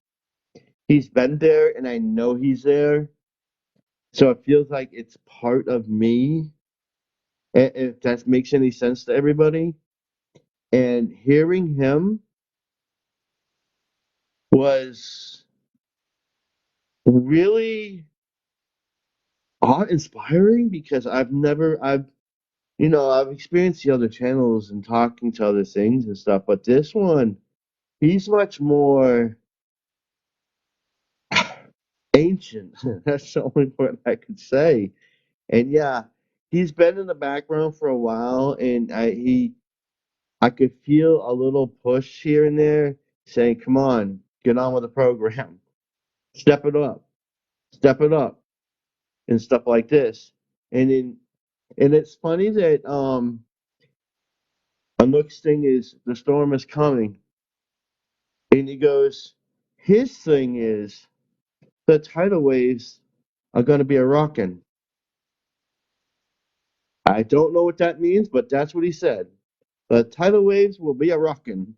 He's been there and I know he's there. So it feels like it's part of me, if that makes any sense to everybody. And hearing him was really awe-inspiring, because I've experienced the other channels and talking to other things and stuff, but this one, he's much more ancient. That's the only word I could say. And yeah, he's been in the background for a while, and I could feel a little push here and there saying, "Come on, get on with the program, step step it up," and stuff like this. And it's funny that Anook's thing is the storm is coming, and he goes, his thing is the tidal waves are going to be a rockin'. I don't know what that means, but that's what he said. The tidal waves will be a rockin'.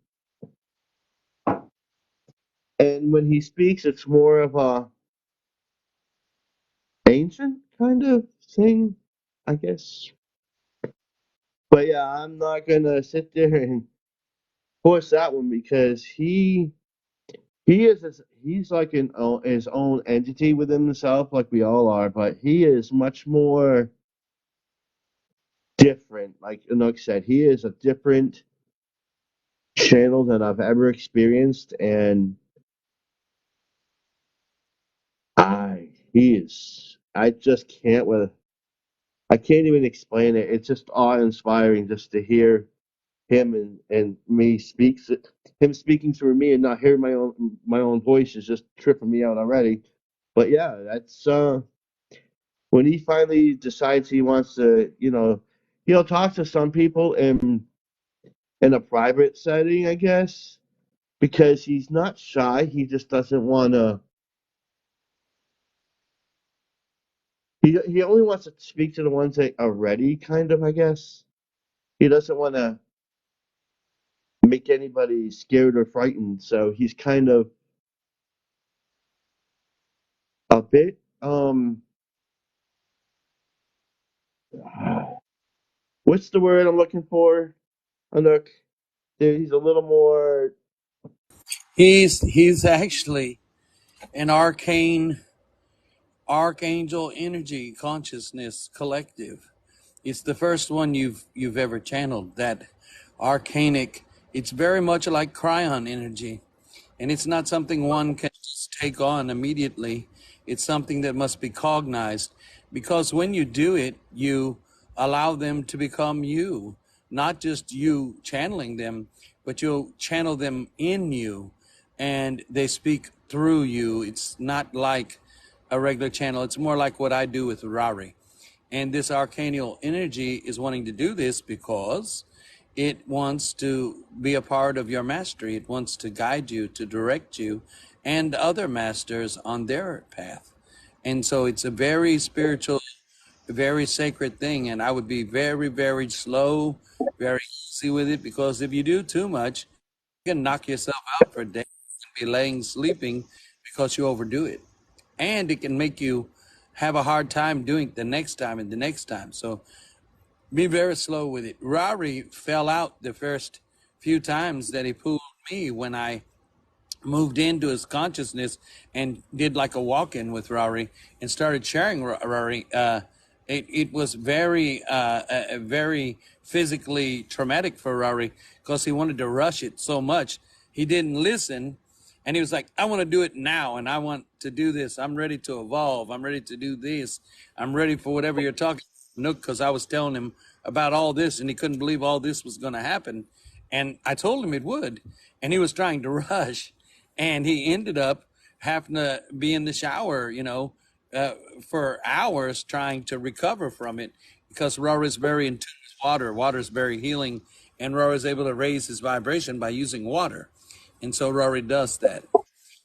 And when he speaks, it's more of a ancient kind of thing, I guess. But yeah, I'm not gonna sit there and force that one, because he's like his own entity within himself, like we all are. But he is much more different. Like Anook said, he is a different channel than I've ever experienced, and he is. I just can't with. I can't even explain it. It's just awe-inspiring just to hear him and me speaks. Him speaking through me and not hearing my own voice is just tripping me out already. But yeah, that's when he finally decides he wants to, he'll talk to some people in a private setting, I guess, because he's not shy. He just doesn't want to. He only wants to speak to the ones that are ready, kind of, I guess. He doesn't want to make anybody scared or frightened, so he's kind of a bit what's the word I'm looking for? Look, he's a little more. He's actually an archangel energy consciousness collective. It's the first one you've ever channeled, that arcanic. It's very much like cryon energy, and it's not something one can just take on immediately. It's something that must be cognized, because when you do it, you allow them to become you, not just you channeling them, but you'll channel them in you, and they speak through you. It's not like a regular channel. It's more like what I do with Rari. And this arcanial energy is wanting to do this because it wants to be a part of your mastery. It wants to guide you, to direct you, and other masters on their path. And so it's a very spiritual, very sacred thing. And I would be very, very slow, very easy with it, because if you do too much, you can knock yourself out for a day and be laying sleeping because you overdo it. And it can make you have a hard time doing it the next time and the next time. So be very slow with it. Rari fell out the first few times that he pulled me when I moved into his consciousness and did like a walk-in with Rari and started sharing Rari. It was very physically traumatic for Rari because he wanted to rush it so much. He didn't listen. And he was like, I want to do it now. And I want to do this. I'm ready to evolve. I'm ready to do this. I'm ready for whatever you're talking about. Because I was telling him about all this and he couldn't believe all this was going to happen. And I told him it would. And he was trying to rush. And he ended up having to be in the shower, for hours trying to recover from it, because Rara is very in tune with water. Water is very healing. And Rara is able to raise his vibration by using water. And so Rory does that.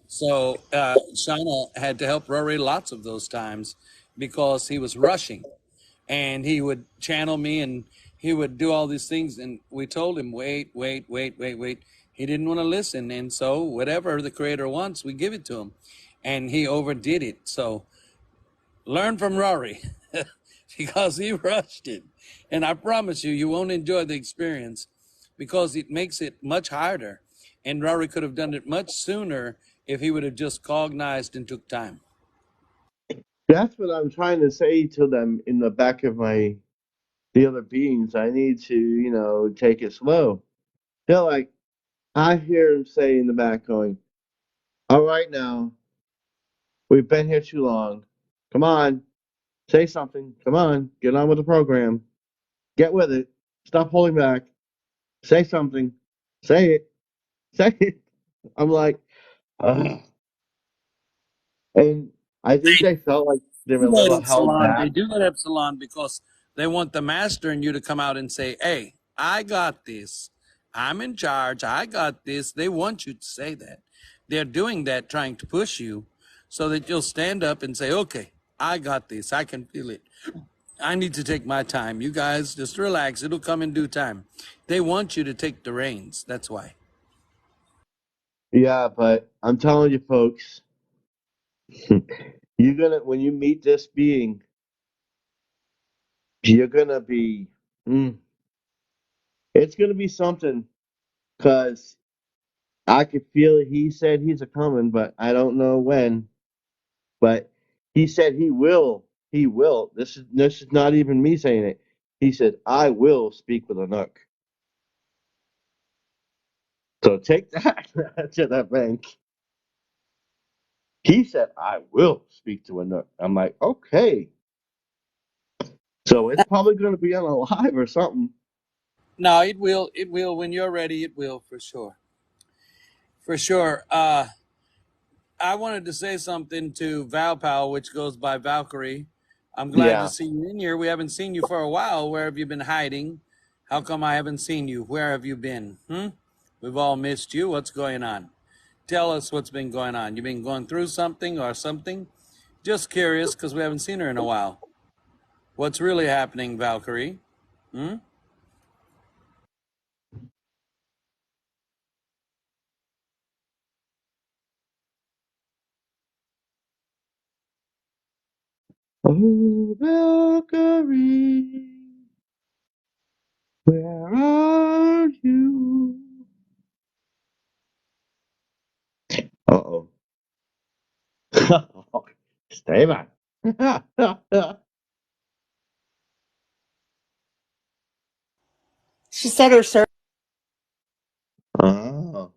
So Shauna had to help Rory lots of those times because he was rushing. And he would channel me and he would do all these things. And we told him, wait. He didn't want to listen. And so whatever the Creator wants, we give it to him. And he overdid it. So learn from Rory because he rushed it. And I promise you, you won't enjoy the experience because it makes it much harder. And Rory could have done it much sooner if he would have just cognized and took time. That's what I'm trying to say to them in the back of the other beings. I need to, take it slow. They're like, I hear them say in the back going, all right now, we've been here too long. Come on, say something. Come on, get on with the program. Get with it. Stop holding back. Say something. Say it. Say it. I'm like, ugh. And I think they felt like they were a little held back. They do that, Epsilon, because they want the master in you to come out and say, hey, I got this. I'm in charge. I got this. They want you to say that. They're doing that, trying to push you so that you'll stand up and say, okay, I got this. I can feel it. I need to take my time. You guys just relax. It'll come in due time. They want you to take the reins. That's why. Yeah, but I'm telling you, folks, when you meet this being, you're gonna be, it's gonna be something, because I could feel it. He said he's a coming, but I don't know when. But he said he will. He will. This is not even me saying it. He said, I will speak with a nook. So take that to the bank. He said, I will speak to a nook. I'm like, okay. So it's probably going to be on a live or something. No, it will. It will. When you're ready, it will, for sure. For sure. I wanted to say something to Valpal, which goes by Valkyrie. I'm glad to see you in here. We haven't seen you for a while. Where have you been hiding? How come I haven't seen you? Where have you been? We've all missed you. What's going on? Tell us what's been going on. You been going through something or something? Just curious, because we haven't seen her in a while. What's really happening, Valkyrie? Oh, Valkyrie, where are you? Uh-oh. Stay back. She said her service. Oh.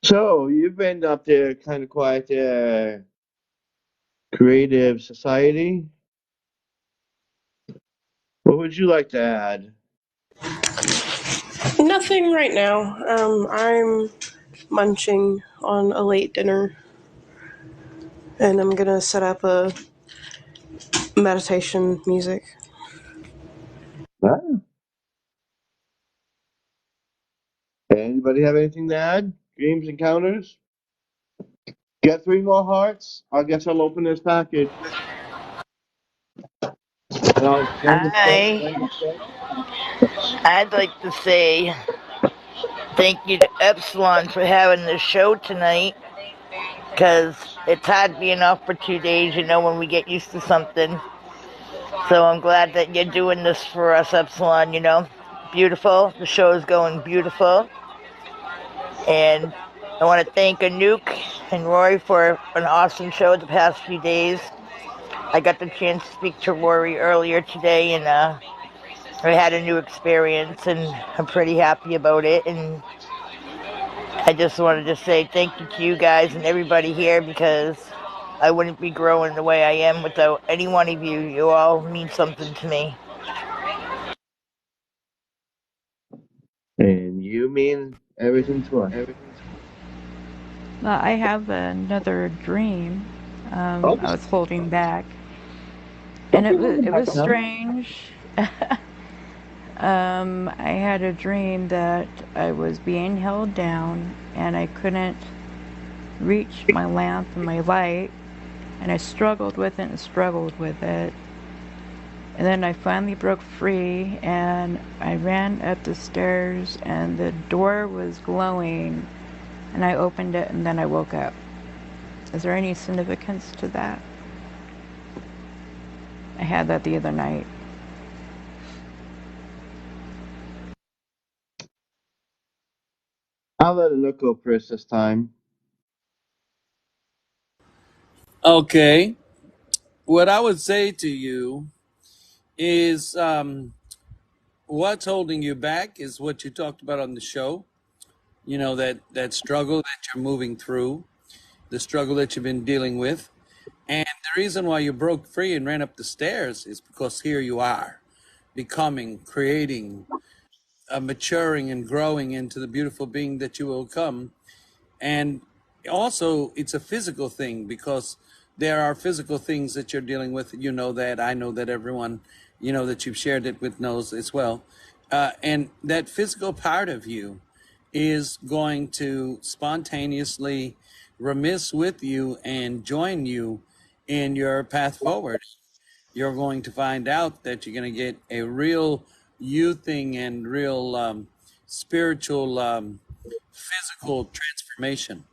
So you've been up there kind of quiet there, Creative Society. What would you like to add? Nothing right now. I'm munching on a late dinner. And I'm gonna set up a meditation music. Ah. Anybody have anything to add? Dreams encounters? Get 3 more hearts. I guess I'll open this package. And I'll end I'd like to say thank you to Epsilon for having the show tonight, because it's hard being off for 2 days, when we get used to something. So I'm glad that you're doing this for us, Epsilon, Beautiful. The show is going beautiful. And I want to thank Anouk and Rory for an awesome show the past few days. I got the chance to speak to Rory earlier today, and I had a new experience, and I'm pretty happy about it. And I just wanted to say thank you to you guys and everybody here, because I wouldn't be growing the way I am without any one of you. You all mean something to me. And you mean everything to us. Well, I have another dream. I was holding back, and it was strange. I had a dream that I was being held down, and I couldn't reach my lamp and my light, and I struggled with it and struggled with it. And then I finally broke free, and I ran up the stairs, and the door was glowing, and I opened it, and then I woke up. Is there any significance to that? I had that the other night. I'll let Anouk go first this time. Okay. What I would say to you is what's holding you back is what you talked about on the show. That struggle that you're moving through, the struggle that you've been dealing with. And the reason why you broke free and ran up the stairs is because here you are, becoming, creating, maturing, and growing into the beautiful being that you will become. And also, it's a physical thing, because there are physical things that you're dealing with. You know that. I know that everyone, that you've shared it with knows as well. And that physical part of you is going to spontaneously remiss with you and join you in your path forward. You're going to find out that you're going to get a real youthing and real spiritual, physical transformation.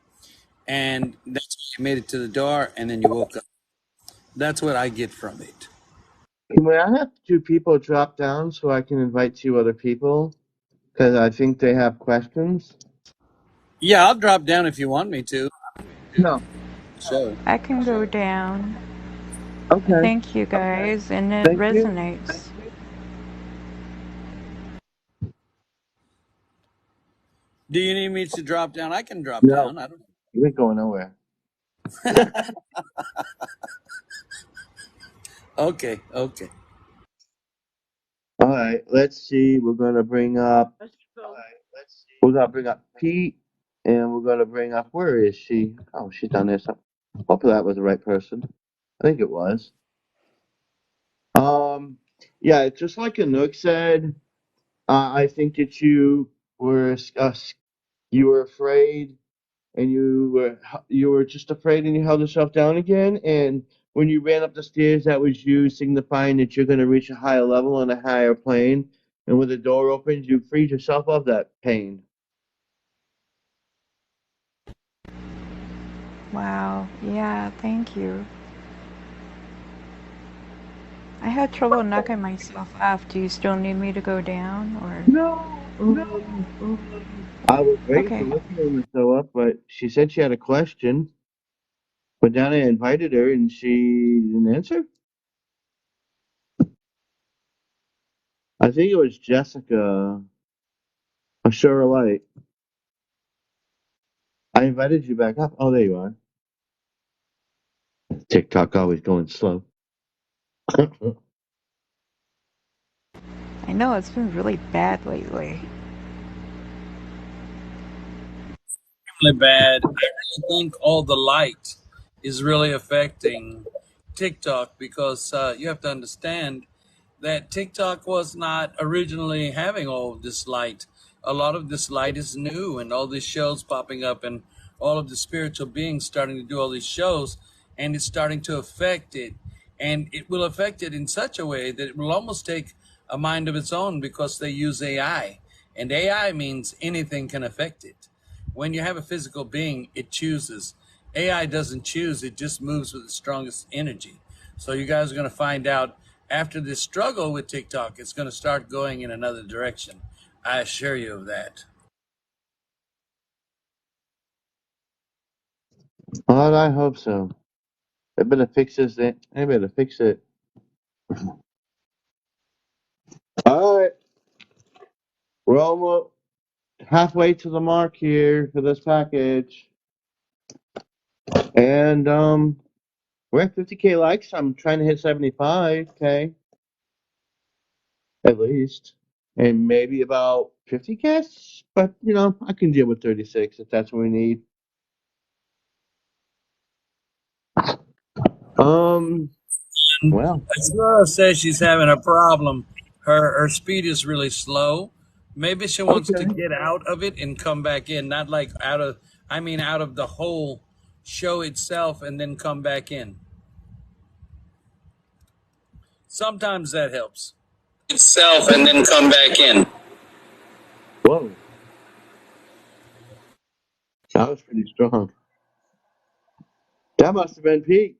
And that's when you made it to the door, and then you woke up. That's what I get from it. May I have 2 people drop down so I can invite 2 other people? Because I think they have questions. Yeah, I'll drop down if you want me to. No. So, I can go down. Okay. Thank you guys, and it Thank you. resonates. do you need me to drop down? I can drop No, down. I don't. you ain't going nowhere. Okay, okay. All right. Let's see. We're gonna bring up. We're gonna bring up Pete, and we're gonna bring up. Where is she? Oh, she's down there. Hopefully that was the right person. I think it was. Yeah, just like Anouk said, I think that you were afraid, and you were just afraid, and you held yourself down again. And when you ran up the stairs, that was you signifying that you're going to reach a higher level on a higher plane. And when the door opens, you freed yourself of that pain. Wow. Yeah, thank you. I had trouble knocking myself off. Do you still need me to go down, or? No. I was waiting for Okay. Lithium to show up, but she said she had a question. But then I invited her, and she didn't answer. I think it was Jessica or Shara Light. I invited you back up. Oh, there you are. TikTok always going slow. I know it's been really bad lately. really bad. I really think all the light is really affecting TikTok because you have to understand that TikTok was not originally having all of this light. A lot of this light is new, and all these shows popping up, and all of the spiritual beings starting to do all these shows, and it's starting to affect it. And it will affect it in such a way that it will almost take a mind of its own because they use AI. And AI means anything can affect it. When you have a physical being, it chooses. AI doesn't choose, it just moves with the strongest energy. So you guys are going to find out after this struggle with TikTok, it's going to start going in another direction. I assure you of that. Well, I hope so. I better fix this. I better fix it. All right. We're almost halfway to the mark here for this package. And we're at 50K likes. I'm trying to hit 75K at least. And maybe about 50 guests. But I can deal with 36 if that's what we need. Well, Azura says she's having a problem. Her speed is really slow. Maybe she wants to okay. get out of it and come back in, not like out of the whole show itself and then come back in. Sometimes that helps. Itself and then come back in. Whoa. That was pretty strong. That must have been Pete.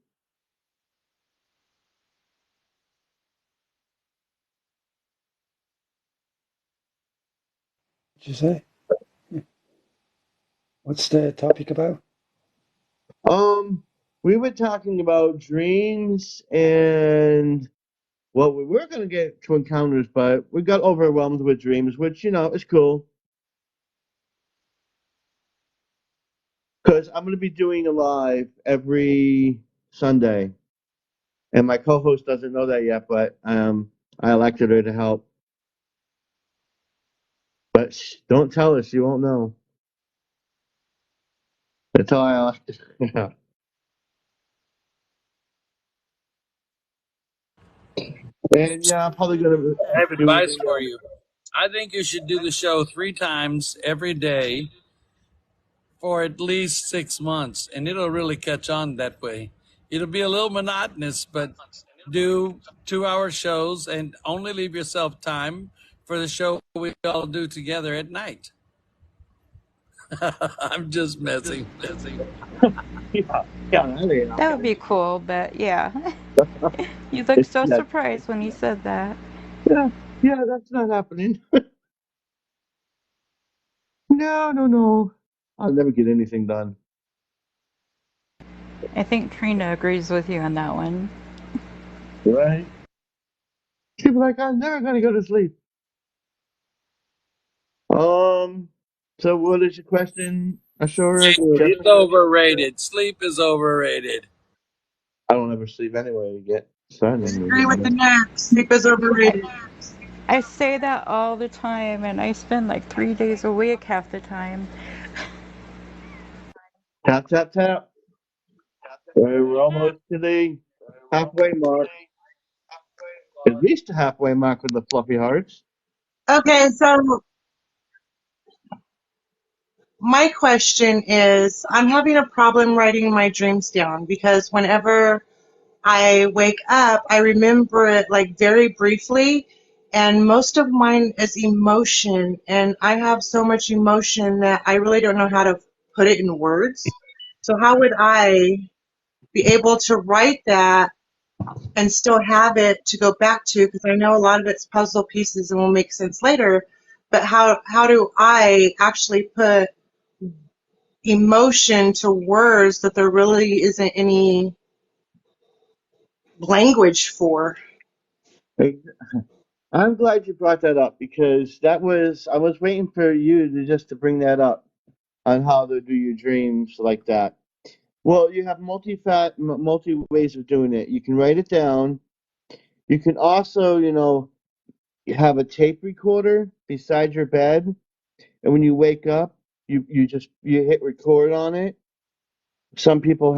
What'd you say? What's the topic about? We were talking about dreams and well, we were going to get to encounters, but we got overwhelmed with dreams, which is cool. Because I'm going to be doing a live every Sunday, and my co-host doesn't know that yet, but I elected her to help. But don't tell her; she won't know. That's all I elected. And yeah, I'm probably going to I have do advice for the. you. I think you should do the show 3 times every day for at least 6 months, and it'll really catch on that way. It'll be a little monotonous, but do 2-hour shows and only leave yourself time for the show we all do together at night. I'm just messing. That would be cool, but yeah. You look so Yeah, surprised when you said that. yeah, that's not happening. No. I'll never get anything done. I think Trina agrees with you on that one. Right? She'd be like, I'm never gonna go to sleep. So what is your question, Ashura? It's overrated. Sleep is overrated. I don't ever sleep anyway. You get sun. I agree with the next. Sleep is overrated. I say that all the time, and I spend like 3 days a week half the time. Tap, tap, tap. We're almost to the halfway mark. At least the halfway mark with the fluffy hearts. Okay, so my question is, I'm having a problem writing my dreams down because whenever I wake up, I remember it like very briefly, and most of mine is emotion, and I have so much emotion that I really don't know how to put it in words. So how would I be able to write that and still have it to go back to? Because I know a lot of it's puzzle pieces and will make sense later, but how do I actually put emotion to words that there really isn't any language for? I'm glad you brought that up because I was waiting for you to just to bring that up on how to do your dreams like that. Well, you have multi ways of doing it. You can write it down. You can also, you have a tape recorder beside your bed, and when you wake up, you hit record on it. Some people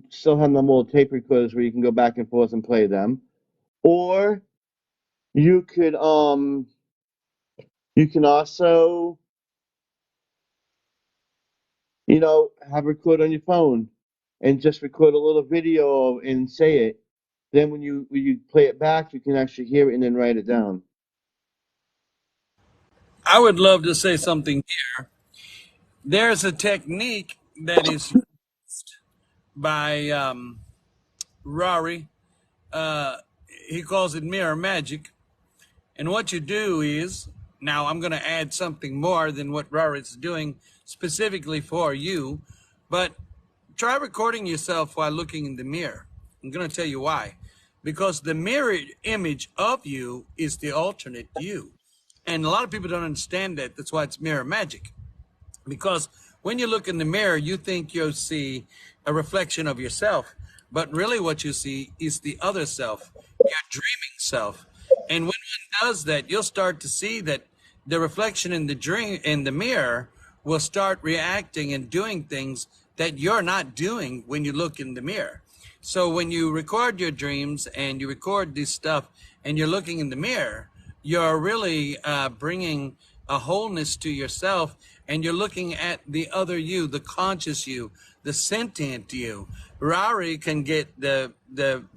still have them old tape recorders where you can go back and forth and play them. Or you can also, have record on your phone and just record a little video and say it. Then when you play it back, you can actually hear it and then write it down. I would love to say something here. There's a technique that is used by Rory. Uh, he calls it mirror magic. And what you do is, now I'm going to add something more than what Rory's doing specifically for you, but try recording yourself while looking in the mirror. I'm going to tell you why. Because the mirror image of you is the alternate you. And a lot of people don't understand that. That's why it's mirror magic. Because when you look in the mirror, you think you'll see a reflection of yourself. But really what you see is the other self, your dreaming self. And when one does that, you'll start to see that the reflection in the mirror will start reacting and doing things that you're not doing when you look in the mirror. So when you record your dreams and you record this stuff and you're looking in the mirror, you're really bringing a wholeness to yourself, and you're looking at the other you, the conscious you, the sentient you. Rory can get the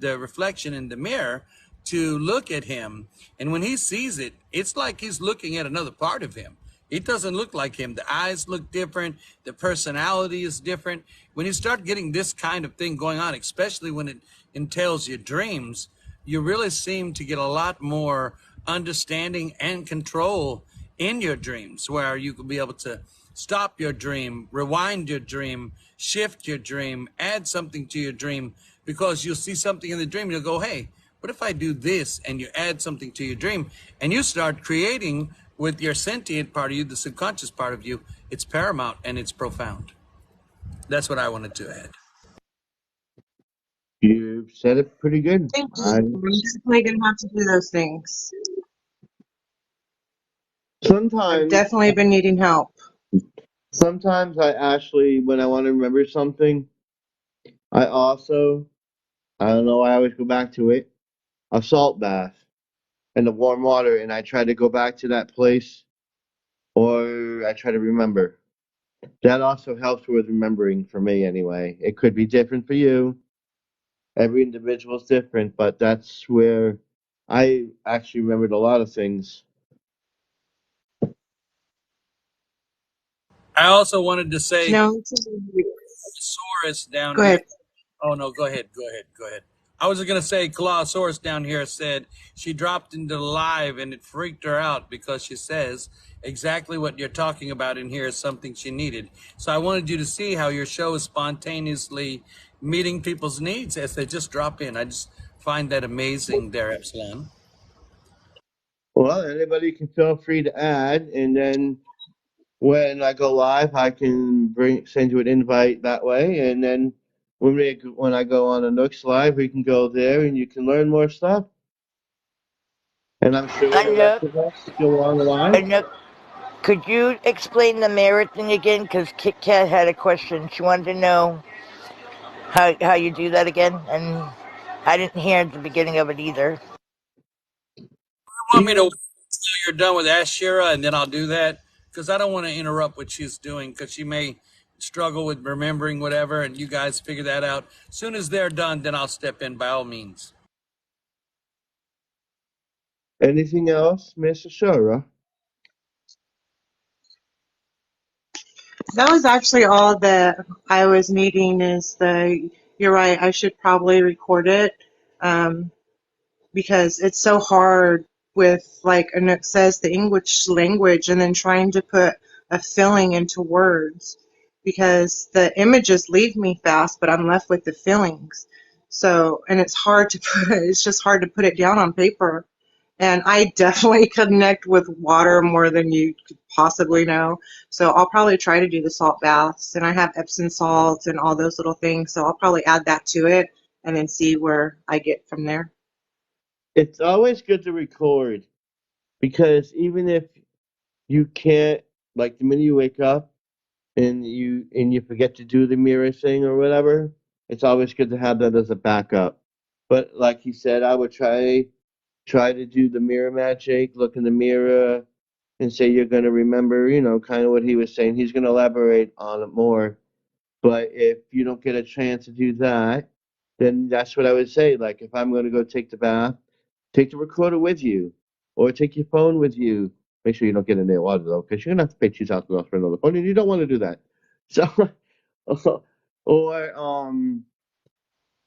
reflection in the mirror to look at him, and when he sees it, it's like he's looking at another part of him. It doesn't look like him. The eyes look different. The personality is different. When you start getting this kind of thing going on, especially when it entails your dreams, you really seem to get a lot more understanding and control in your dreams, where you could be able to stop your dream, rewind your dream, shift your dream, add something to your dream, because you'll see something in the dream and you'll go, hey, what if I do this? And you add something to your dream and you start creating with your sentient part of you, the subconscious part of you. It's paramount and it's profound. That's what I wanted to add. You said it pretty good. Thank you. I'm definitely going to have to do those things. I've Sometimes definitely been needing help. I actually, when I want to remember something, I don't know, I always go back to it, a salt bath and the warm water, and I try to go back to that place, or I try to remember. That also helps with remembering for me anyway. It could be different for you. Every individual is different, but that's where I actually remembered a lot of things. I also wanted to say, No, Clausaurus down go here. ahead. Oh no, go ahead. I was going to say Clausaurus down here said she dropped into the live and it freaked her out because she says exactly what you're talking about in here is something she needed. So I wanted you to see how your show is spontaneously meeting people's needs as they just drop in. I just find that amazing there, Epsilon. Well, anybody can feel free to add, and then when I go live, I can send you an invite that way, and then when I go on a Nooks live, we can go there, and you can learn more stuff. And I'm sure the rest of us go on live. Could you explain the mirror thing again? Because Kit Kat had a question. She wanted to know how you do that again, and I didn't hear the beginning of it either. You want me to wait until you're done with Ashira and then I'll do that? Because I don't want to interrupt what she's doing, because she may struggle with remembering whatever, and you guys figure that out. As soon as they're done, then I'll step in by all means. Anything else, Miss Ashura? That was actually all that I was needing. You're right, I should probably record it, because it's so hard with, like Anouk says, the English language, and then trying to put a feeling into words, because the images leave me fast, but I'm left with the feelings. So, and it's just hard to put it down on paper. And I definitely connect with water more than you could possibly know. So I'll probably try to do the salt baths. And I have Epsom salt and all those little things. So I'll probably add that to it and then see where I get from there. It's always good to record, because even if you can't, like the minute you wake up, and you forget to do the mirror thing or whatever, it's always good to have that as a backup. But like he said, I would try to do the mirror magic, look in the mirror, and say you're going to remember, kind of what he was saying. He's going to elaborate on it more. But if you don't get a chance to do that, then that's what I would say. Like, if I'm going to go take the bath, take the recorder with you, or take your phone with you. Make sure you don't get in there water though, because you're gonna have to pay $2,000 for another phone, and you don't want to do that. So, or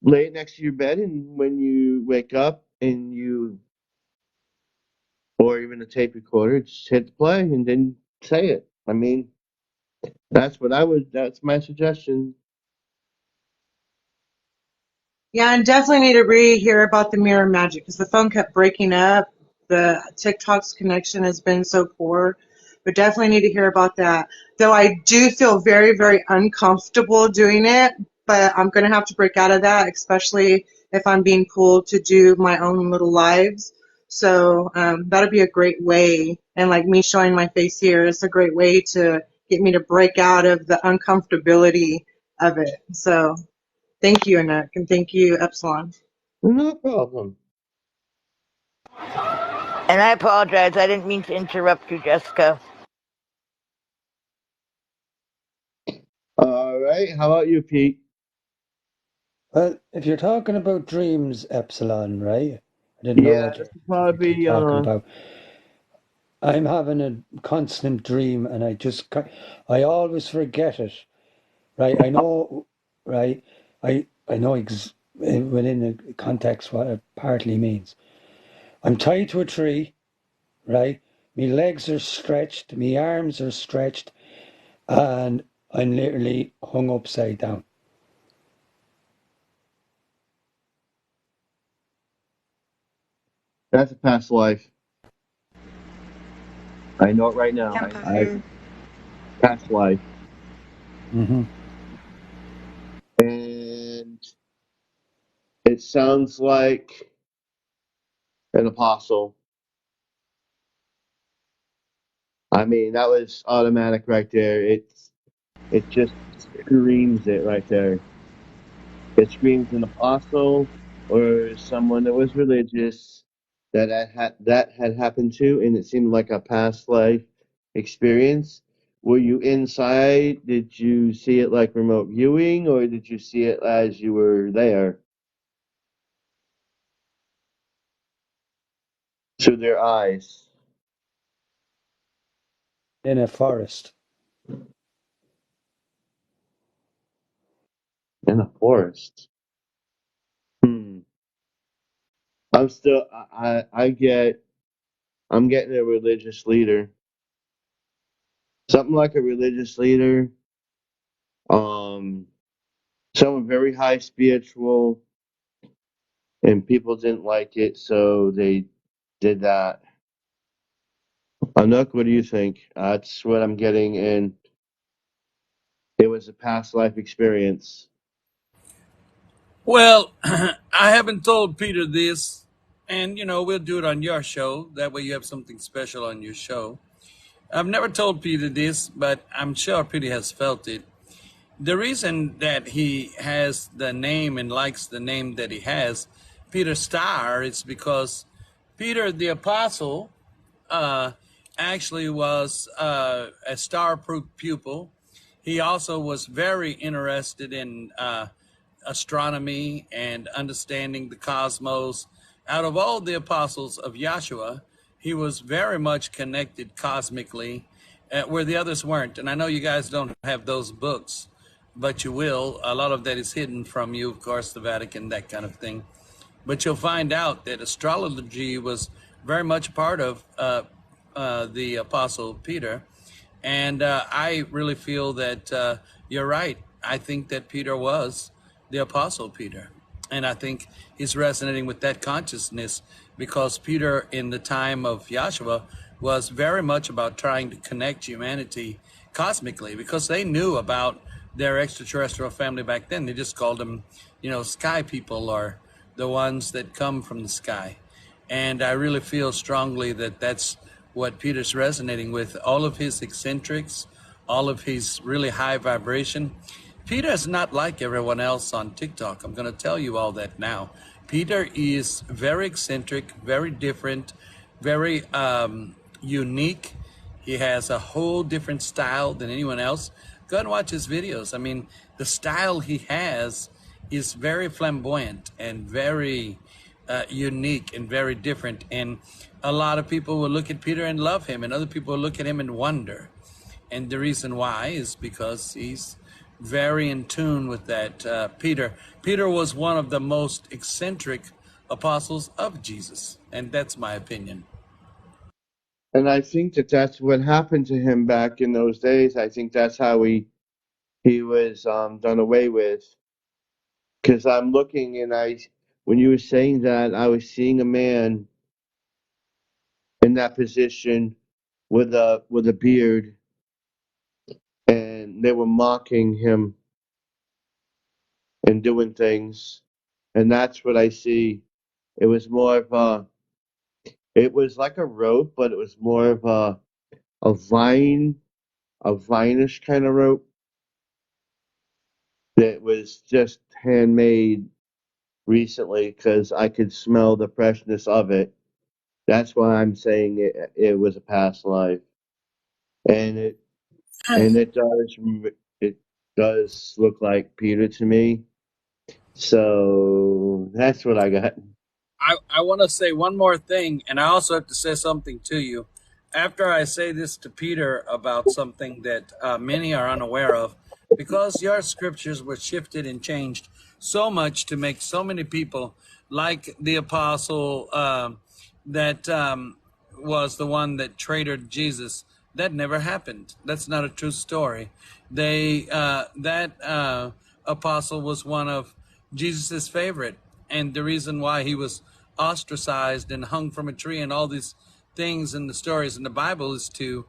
lay it next to your bed, and when you wake up, or even a tape recorder, just hit play and then say it. I mean, That's my suggestion. Yeah, and definitely need to re-hear about the mirror magic because the phone kept breaking up. The TikTok's connection has been so poor, but definitely need to hear about that. Though I do feel very, very uncomfortable doing it, but I'm going to have to break out of that, especially if I'm being pulled to do my own little lives. So that'll be a great way, and like me showing my face here, it's a great way to get me to break out of the uncomfortability of it. So thank you, Anak, and thank you, Epsilon. No problem. And I apologize. I didn't mean to interrupt you, Jessica. All right. How about you, Pete? Well, if you're talking about dreams, Epsilon, right? I didn't know Yeah, what this is you keep probably talking about. I'm having a constant dream, and I always forget it, right? I know, right? I know within the context what it partly means. I'm tied to a tree, right? My legs are stretched, my arms are stretched, and I'm literally hung upside down. that's a past life. I know it right now. Past life, Mm-hmm. and it sounds like an apostle. I mean, that was automatic right there. It just screams it right there. It screams an apostle or someone that was religious that had happened to, and it seemed like a past life experience. Were you inside? Did you see it like remote viewing, or did you see it as you were there through their eyes In a forest. in a forest? Hmm. I'm still. I get. I'm getting a religious leader. Something like a religious leader. Um. Someone very high spiritual, and people didn't like it, so they did that. Anook, what do you think? That's what I'm getting, and it was a past life experience. Well, I haven't told Peter this, and we'll do it on your show. That way, you have something special on your show. I've never told Peter this, but I'm sure Peter has felt it. The reason that he has the name and likes the name that he has, Peter Star, is because Peter the Apostle uh, actually was a star pupil. He also was very interested in astronomy and understanding the cosmos. Out of all the apostles of Yahshua, he was very much connected cosmically, where the others weren't. And I know you guys don't have those books, but you will. A lot of that is hidden from you, of course, the Vatican, that kind of thing. But you'll find out that astrology was very much part of the Apostle Peter. And I really feel that you're right. I think that Peter was the Apostle Peter. And I think he's resonating with that consciousness because Peter, in the time of Yahshua, was very much about trying to connect humanity cosmically because they knew about their extraterrestrial family back then. They just called them, sky people or the ones that come from the sky. And I really feel strongly that that's what Peter's resonating with. All of his eccentrics, all of his really high vibration. Peter is not like everyone else on TikTok. I'm going to tell you all that now. Peter is very eccentric, very different, very unique. He has a whole different style than anyone else. Go and watch his videos. I mean, the style he has is very flamboyant and very unique and very different. And a lot of people will look at Peter and love him, and other people will look at him and wonder. And the reason why is because he's very in tune with that. Peter was one of the most eccentric apostles of Jesus, and that's my opinion. And I think that that's what happened to him back in those days. I think that's how he was done away with. Because I'm looking and when you were saying that, I was seeing a man in that position with a beard, and they were mocking him and doing things, and that's what I see. It was more of it was like a rope, but it was more of a vinish kind of rope that was just handmade recently because I could smell the freshness of it. That's why I'm saying it was a past life, and it does look like Peter to me. So that's what I got. I want to say one more thing, and I also have to say something to you. After I say this to Peter about something that many are unaware of, because your scriptures were shifted and changed so much to make so many people like the apostle that was the one that traitored Jesus. That never happened. That's not a true story. That apostle was one of Jesus's favorite, and the reason why he was ostracized and hung from a tree and all these things in the stories in the Bible is to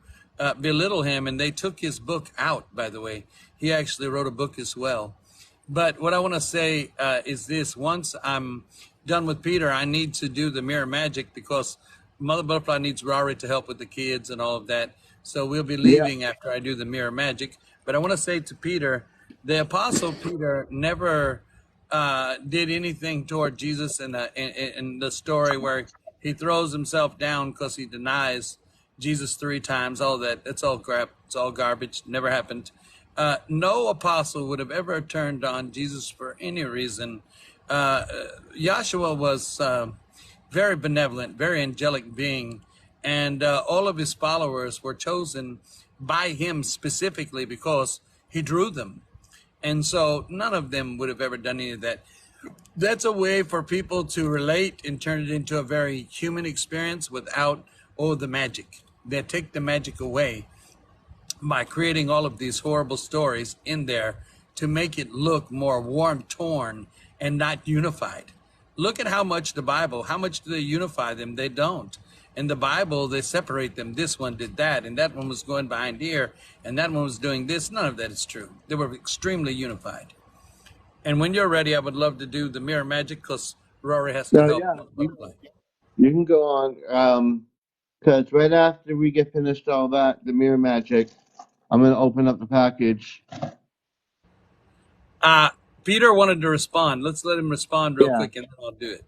belittle him. And they took his book out, by the way. He actually wrote a book as well. But what I want to say is this. Once I'm done with Peter, I need to do the mirror magic because Mother Butterfly needs Rory to help with the kids and all of that. So we'll be Yeah. leaving after I do the mirror magic. But I want to say to Peter, the Apostle Peter never did anything toward Jesus in the story where he throws himself down because he denies Jesus 3 times. All that, it's all crap. It's all garbage. Never happened. No apostle would have ever turned on Jesus for any reason. Yahshua was very benevolent, very angelic being, and all of his followers were chosen by him specifically because he drew them. And so none of them would have ever done any of that. That's a way for people to relate and turn it into a very human experience without the magic. They take the magic away by creating all of these horrible stories in there to make it look more warm, torn, and not unified. Look at how much how much do they unify them? They don't. In the Bible, they separate them. This one did that, and that one was going behind here, and that one was doing this. None of that is true. They were extremely unified. And when you're ready, I would love to do the mirror magic because Rory has to So help. yeah, you can go on. Because right after we get finished all that, the mirror magic, I'm gonna open up the package. Peter wanted to respond. Let's let him respond real quick, and then I'll do it.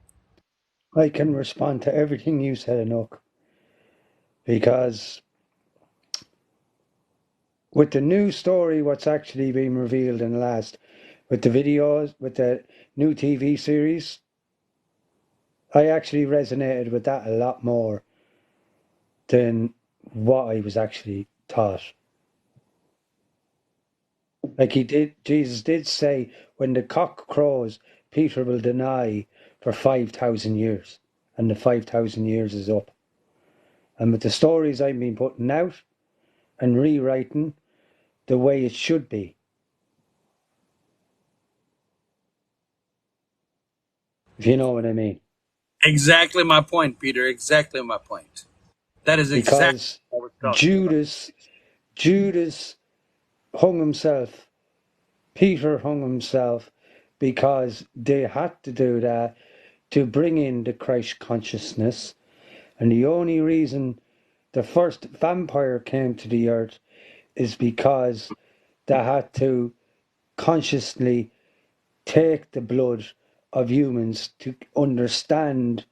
I can respond to everything you said, Anouk, because with the new story, what's actually been revealed in the last, with the videos, with the new TV series, I actually resonated with that a lot more than what I was actually taught. Like Jesus did say, when the cock crows, Peter will deny for 5,000 years, and the 5,000 years is up. And with the stories I've been putting out and rewriting the way it should be. If you know what I mean. Exactly my point, Peter. Exactly my point. That is exactly Because what we're talking about. Judas hung himself. Peter hung himself because they had to do that to bring in the Christ consciousness. And the only reason the first vampire came to the earth is because they had to consciously take the blood of humans to understand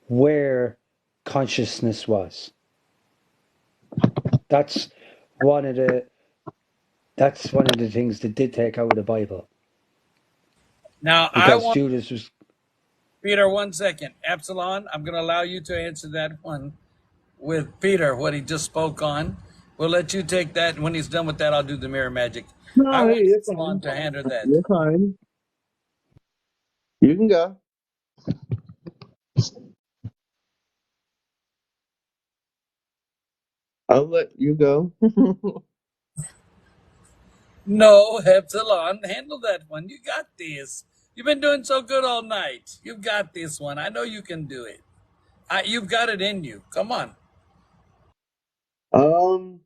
where consciousness was. That's one of the things they did take out of the Bible. Now, I Because want, Judas was Peter, 1 second. Epsilon, I'm going to allow you to answer that one with Peter, what he just spoke on. We'll let you take that. And when he's done with that, I'll do the mirror magic. I No, want you're Epsilon fine. to handle that. You're fine. You can go. I'll let you go. No, Epsilon, handle that one. You got this. You've been doing so good all night. You've got this one. I know you can do it. You've got it in you. Come on. um,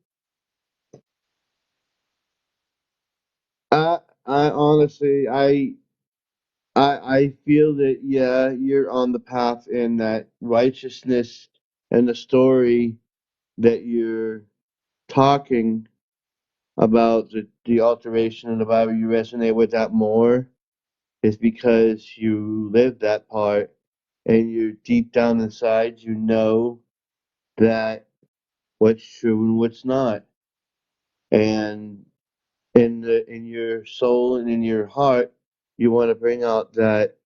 I honestly, I feel that yeah, you're on the path in that righteousness and the story that you're talking about the alteration in the Bible. You resonate with that more is because you live that part and you're deep down inside. You know that what's true and what's not, and in your soul and in your heart, you want to bring out that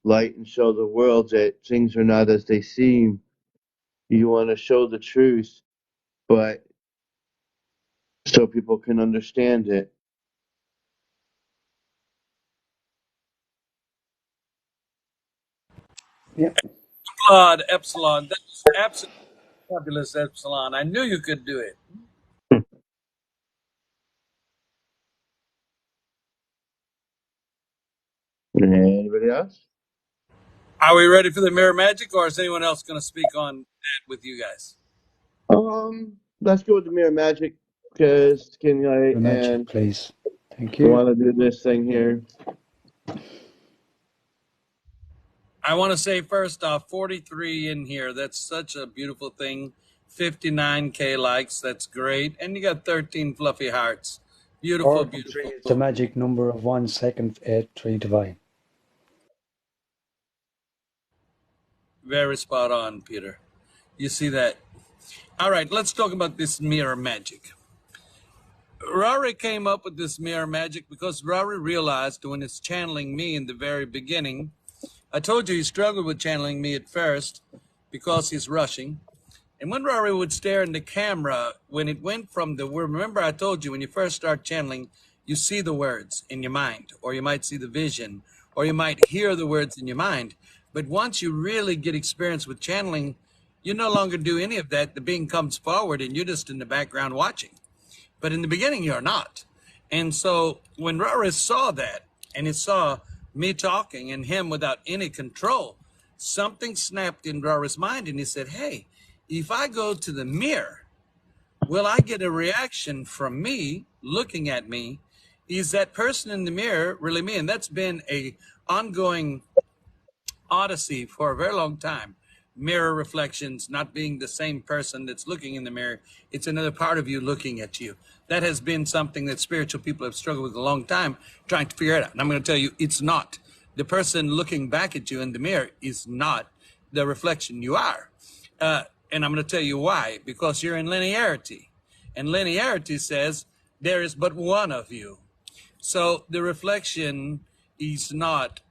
light and show the world that things are not as they seem. You want to show the truth, but so people can understand it. yeah. Applaud, Epsilon. That was absolutely fabulous, Epsilon. I knew you could do it. Anybody else? Are we ready for the mirror magic, or is anyone else going to speak on that with you guys? Let's go with the mirror magic because Kenny The magic, and please. Thank I you. want to do this thing here. I want to say first off, 43 in here. That's such a beautiful thing. 59K likes. That's great. And you got 13 fluffy hearts. Beautiful, 43 beautiful. is the magic number of 1 second, 8, 3 divine. Very spot on, Peter. You see that? All right, let's talk about this mirror magic. Rory came up with this mirror magic because Rory realized when it's channeling me in the very beginning, I told you he struggled with channeling me at first because he's rushing. And when Rory would stare in the camera, when it went from the word, remember I told you when you first start channeling, you see the words in your mind, or you might see the vision, or you might hear the words in your mind. But once you really get experience with channeling, you no longer do any of that. The being comes forward and you're just in the background watching. But in the beginning, you're not. And so when Rory saw that, and he saw me talking and him without any control, something snapped in Rory's mind, and he said, hey, if I go to the mirror, will I get a reaction from me looking at me? Is that person in the mirror really me? And that's been a ongoing odyssey for a very long time. Mirror reflections, not being the same person that's looking in the mirror. It's another part of you looking at you. That has been something that spiritual people have struggled with a long time, trying to figure it out. And I'm going to tell you, it's not. The person looking back at you in the mirror is not the reflection you are. And I'm going to tell you why. Because you're in linearity. And linearity says there is but one of you. So the reflection is not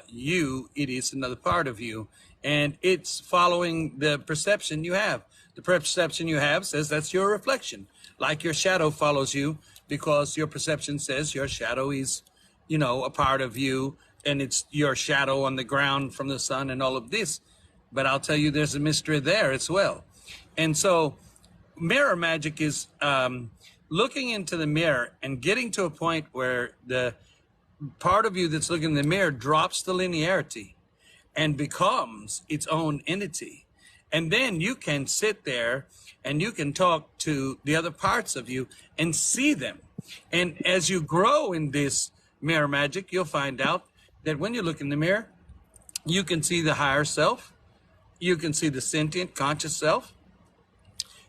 you, it is another part of you. And it's following the perception you have. The perception you have says that's your reflection. Like your shadow follows you because your perception says your shadow is, a part of you, and it's your shadow on the ground from the sun and all of this. But I'll tell you, there's a mystery there as well. And so mirror magic is looking into the mirror and getting to a point where the part of you that's looking in the mirror drops the linearity and becomes its own entity. And then you can sit there and you can talk to the other parts of you and see them. And as you grow in this mirror magic, you'll find out that when you look in the mirror, you can see the higher self. You can see the sentient conscious self.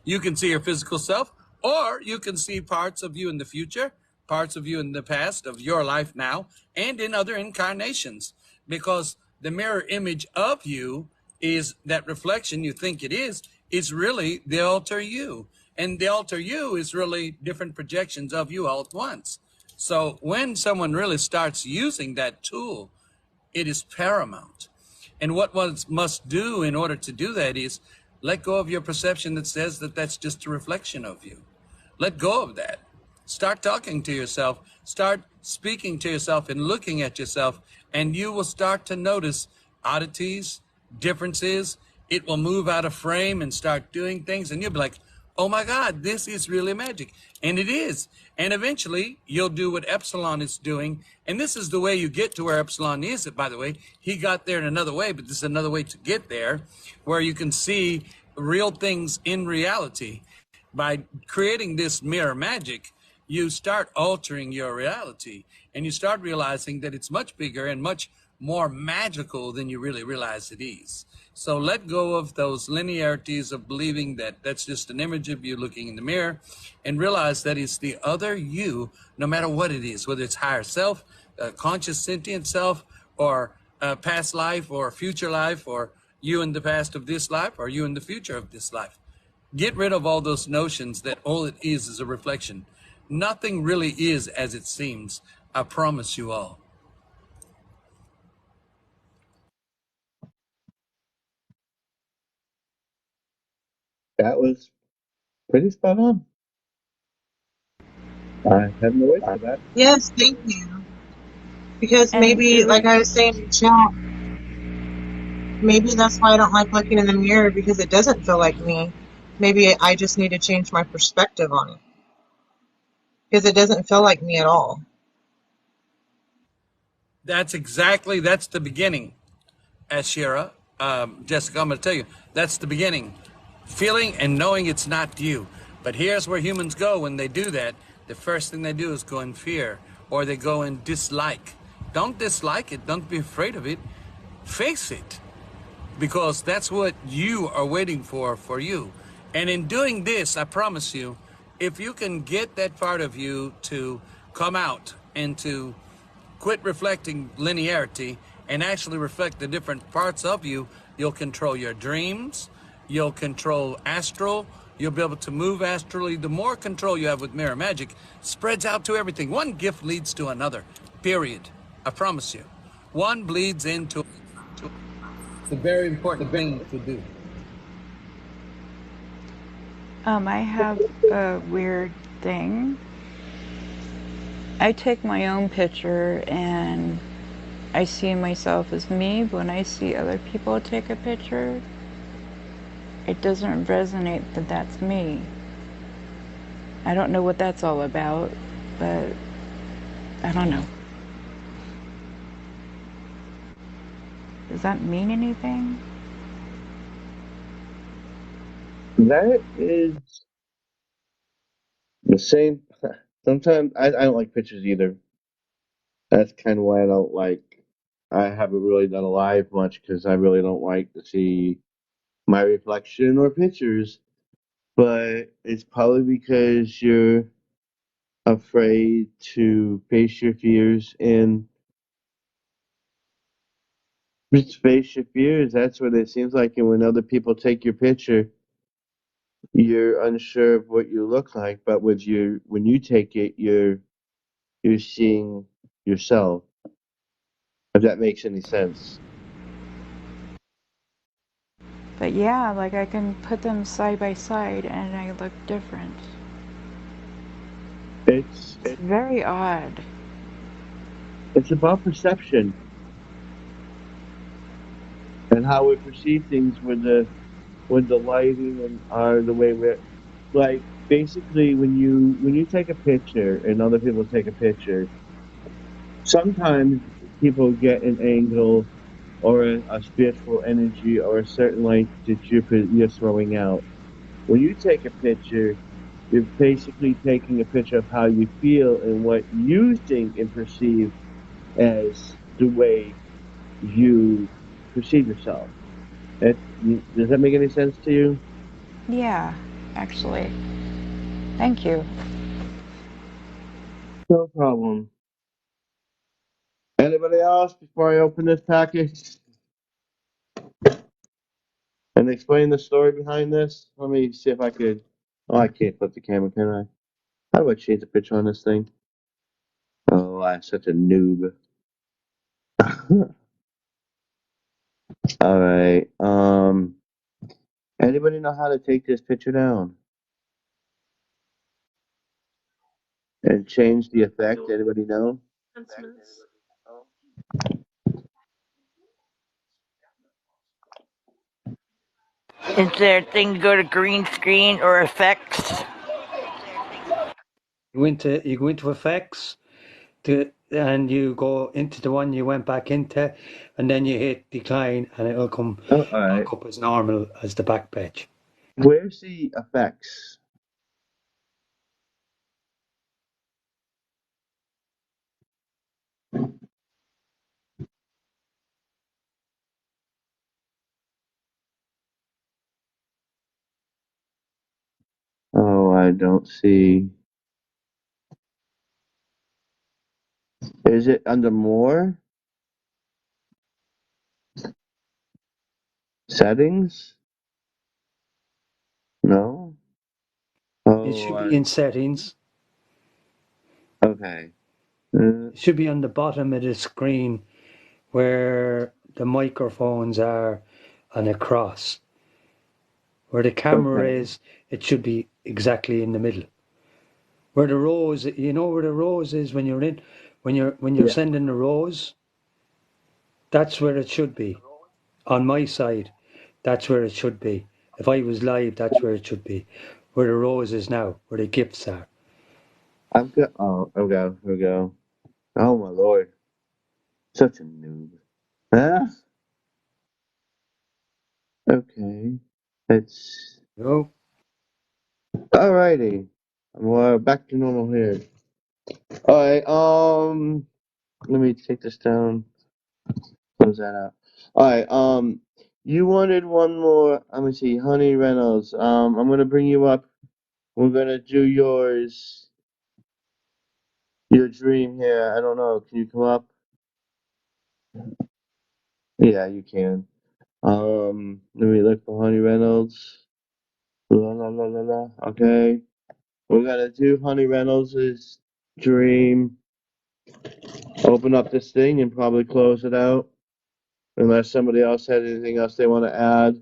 You can see your physical self, Or you can see parts of you in the future, parts of you in the past, of your life now, and in other incarnations, because the mirror image of you is that reflection you think it is really the alter you. And the alter you is really different projections of you all at once. So when someone really starts using that tool, it is paramount. And what one must do in order to do that is let go of your perception that says that that's just a reflection of you. Let go of that. Start talking to yourself. Start speaking to yourself and looking at yourself, and you will start to notice oddities, differences. It will move out of frame and start doing things, and you'll be like, oh my God, this is really magic. And it is. And eventually, you'll do what Epsilon is doing. And this is the way you get to where Epsilon is, by the way. He got there in another way, but this is another way to get there, where you can see real things in reality. By creating this mirror magic, you start altering your reality, and you start realizing that it's much bigger and much more magical than you really realize it is. So let go of those linearities of believing that that's just an image of you looking in the mirror, and realize that it's the other you, no matter what it is, whether it's higher self, conscious sentient self, or past life, or future life, or you in the past of this life, or you in the future of this life. Get rid of all those notions that all it is a reflection. Nothing really is as it seems. I promise you all. That was pretty spot on. I have no words for that. Yes, thank you. Because And maybe, it like was, I was saying in chat, maybe that's why I don't like looking in the mirror, because it doesn't feel like me. Maybe I just need to change my perspective on it, because it doesn't feel like me at all. That's the beginning, Ashira. Jessica, I'm going to tell you, that's the beginning. Feeling and knowing it's not you. But here's where humans go when they do that. The first thing they do is go in fear, or they go in dislike. Don't dislike it. Don't be afraid of it. Face it. Because that's what you are waiting for you. And in doing this, I promise you, if you can get that part of you to come out and to quit reflecting linearity and actually reflect the different parts of you, you'll control your dreams, you'll control astral, you'll be able to move astrally. The more control you have with mirror magic, spreads out to everything. One gift leads to another, period. I promise you. One bleeds into it's a very important thing to do. I have a weird thing. I take my own picture and I see myself as me, but when I see other people take a picture, it doesn't resonate that that's me. I don't know what that's all about, but I don't know. Does that mean anything? That is the same. Sometimes I don't like pictures either. That's kind of why I don't like. I haven't really done a live much because I really don't like to see my reflection or pictures. But it's probably because you're afraid to face your fears, and just face your fears. That's what it seems like. And when other people take your picture, you're unsure of what you look like. But when you take it, you're seeing yourself. If that makes any sense. But yeah, like I can put them side by side and I look different. It's It's very odd. it's about perception and how we perceive things with the lighting and the way we're like basically when you take a picture and other people take a picture, sometimes people get an angle or a spiritual energy or a certain light that you're throwing out. When you take a picture, you're basically taking a picture of how you feel and what you think and perceive as the way you perceive yourself. Does that make any sense to you? Yeah, actually. Thank you. No problem. Anybody else before I open this package and explain the story behind this? Let me see if I could. Oh, I can't flip the camera, can I? How do I change the picture on this thing? Oh, I'm such a noob. All right. Anybody know how to take this picture down and change the effect? Anybody know? Is there a thing to go to green screen or effects? You go into effects and you go into the one you went back into, and then you hit decline, and it'll come Oh, all right. back up as normal as the back page. Where's the effects? Oh, I don't see. Is it under more settings? No. It Oh, should be in settings. okay. It should be on the bottom of the screen where the microphones are and across. Where the camera Okay. is, it should be exactly in the middle. Where the rose, you know where the rose is when you're Yeah. sending the rose, that's where it should be. On my side, that's where it should be. If I was live, that's where it should be. Where the rose is now, where the gifts are. I've got. Oh, okay. Here we go. Oh my lord. Such a noob. Huh? Okay. It's No, alrighty. We're back to normal here. Alright, let me take this down. Close that out. Alright, you wanted one more. Let me see, Honey Reynolds. I'm gonna bring you up. We're gonna do your dream here. I don't know. Can you come up? Yeah, you can. Let me look for Honey Reynolds. La la la la la. Okay. We're gonna do Honey Reynolds' dream. Open up this thing and probably close it out. Unless somebody else had anything else they want to add.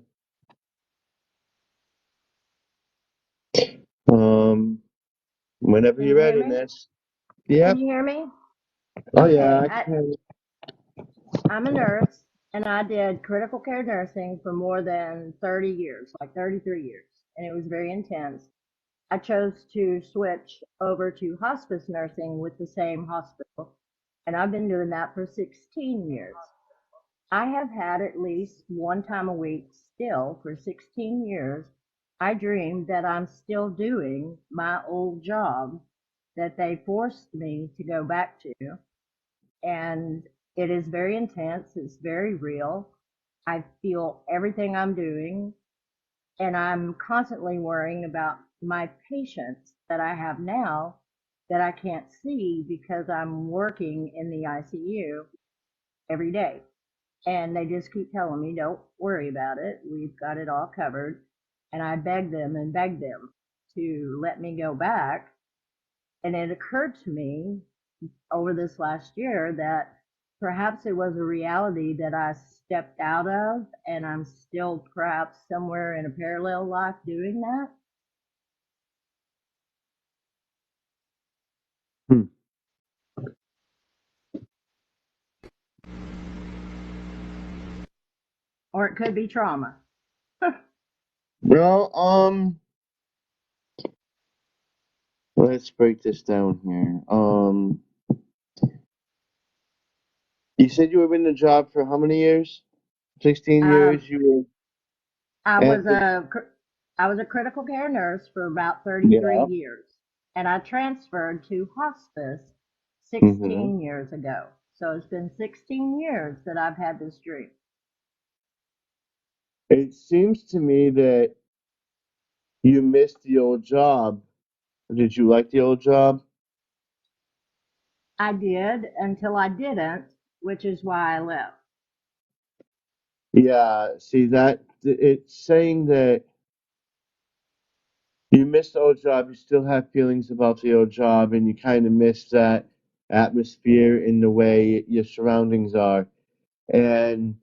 Whenever Can you're you hear ready, me? Miss. Can Yep. you hear me? Oh yeah, Okay, I can hear you. I'm a nurse and I did critical care nursing for more than 30 years, like 33 years, and it was very intense. I chose to switch over to hospice nursing with the same hospital, and I've been doing that for 16 years. I have had at least one time a week still for 16 years. I dream that I'm still doing my old job that they forced me to go back to, and it is very intense. It's very real. I feel everything I'm doing, and I'm constantly worrying about my patients that I have now that I can't see because I'm working in the ICU every day. And they just keep telling me, don't worry about it. We've got it all covered. And I beg them and beg them to let me go back. And it occurred to me over this last year that perhaps it was a reality that I stepped out of, and I'm still perhaps somewhere in a parallel life doing that. Hmm. Or it could be trauma. Well, let's break this down here. You said you were in the job for how many years? 16 Um, years. You I were was at the. a I was a critical care nurse for about 33 Yeah. years, and I transferred to hospice Mhm. 16 years ago. So it's been 16 years that I've had this dream. It seems to me that you missed the old job Did you like the old job? I did until I didn't, which is why I left. Yeah, see that it's saying that you miss the old job, you still have feelings about the old job, and you kind of miss that atmosphere in the way your surroundings are. And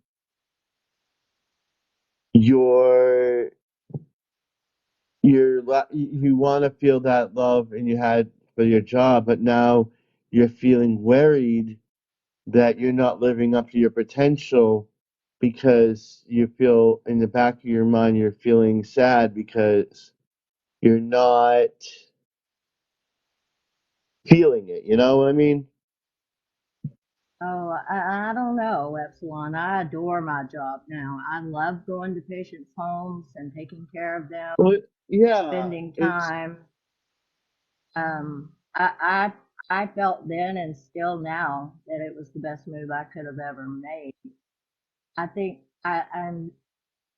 you're you want to feel that love and you had for your job, but now you're feeling worried that you're not living up to your potential because you feel in the back of your mind you're feeling sad because you're not feeling it. You know what I mean? Oh, I don't know, Epsilon. I adore my job now. I love going to patients' homes and taking care of them, Well, yeah, spending it's time. I felt then and still now that it was the best move I could have ever made. I think I'm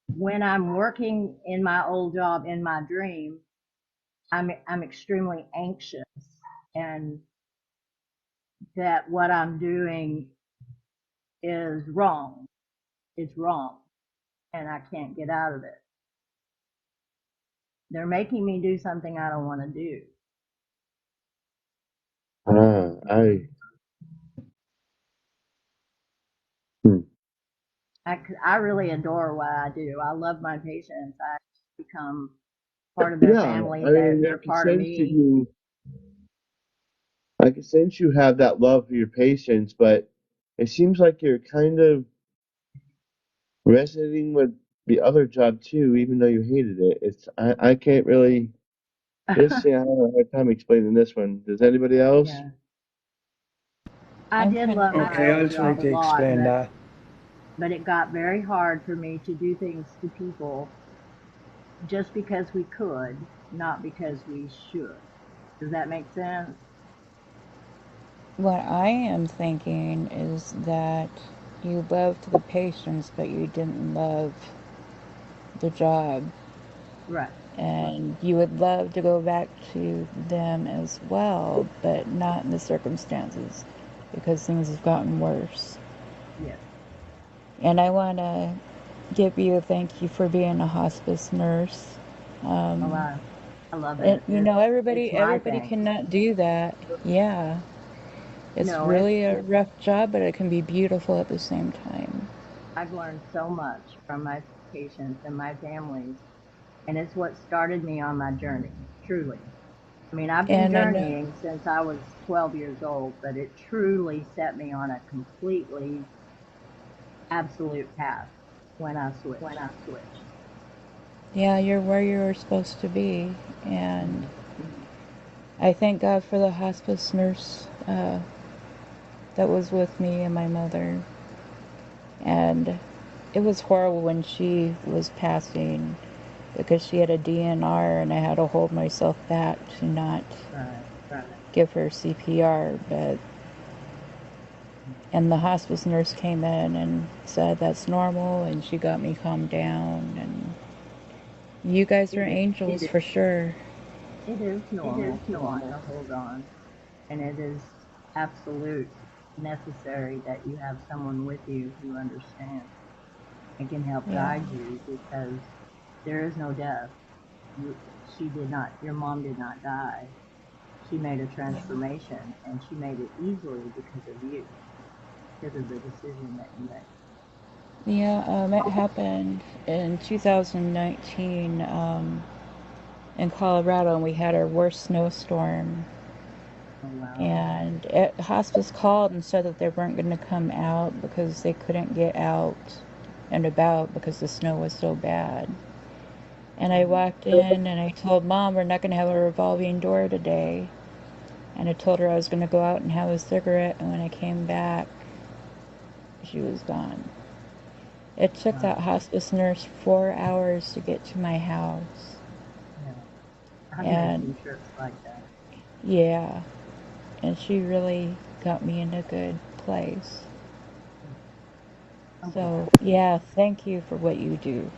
when I'm working in my old job in my dream, I'm extremely anxious and that what I'm doing is wrong. It's wrong and I can't get out of it. They're making me do something I don't want to do. I hmm. I really adore what I do. I love my patients. I become part of their Yeah, family. I mean, They're part of me. I can sense you have that love for your patients, but it seems like you're kind of resonating with the other job too, even though you hated it. I can't really this yeah, I have a hard time explaining this one. Does anybody else? Yeah, I I'm did kind of love my Okay, confused. I'll old try job a to lot, explain that. but it got very hard for me to do things to people just because we could, not because we should. Does that make sense? What I am thinking is that you loved the patients, but you didn't love the job. Right. And you would love to go back to them as well, but not in the circumstances because things have gotten worse. Yes. And I want to give you a thank you for being a hospice nurse. Oh, Um, I love and it. you know, It's my everybody thing. cannot do that. Yeah, it's No, really a rough job, but it can be beautiful at the same time. I've learned so much from my patients and my families, and it's what started me on my journey, truly. I mean, I've been And I know, journeying since I was 12 years old, but it truly set me on a completely absolute path when I switched. yeah, you're where you were supposed to be. And I thank God for the hospice nurse that was with me and my mother. And it was horrible when she was passing because she had a DNR and I had to hold myself back to not Right. give her CPR. And the hospice nurse came in and said that's normal, and she got me calmed down. And you guys are angels for sure. It is normal to want to hold on, and it is absolute necessary that you have someone with you who understands and can help Yeah. guide you because there is no death. She did not, your mom did not die. She made a transformation and she made it easily because of you, because of the decision that you made. Yeah, it happened in 2019 in Colorado, and we had our worst snowstorm. Oh, wow. And hospice called and said that they weren't going to come out because they couldn't get out and about because the snow was so bad. And I walked in and I told Mom we're not going to have a revolving door today. And I told her I was going to go out and have a cigarette, and when I came back, she was gone. It took that hospice nurse 4 hours to get to my house. Yeah. I've made And some trips like that. yeah, and she really got me in a good place. I'm glad. So, yeah, thank you for what you do.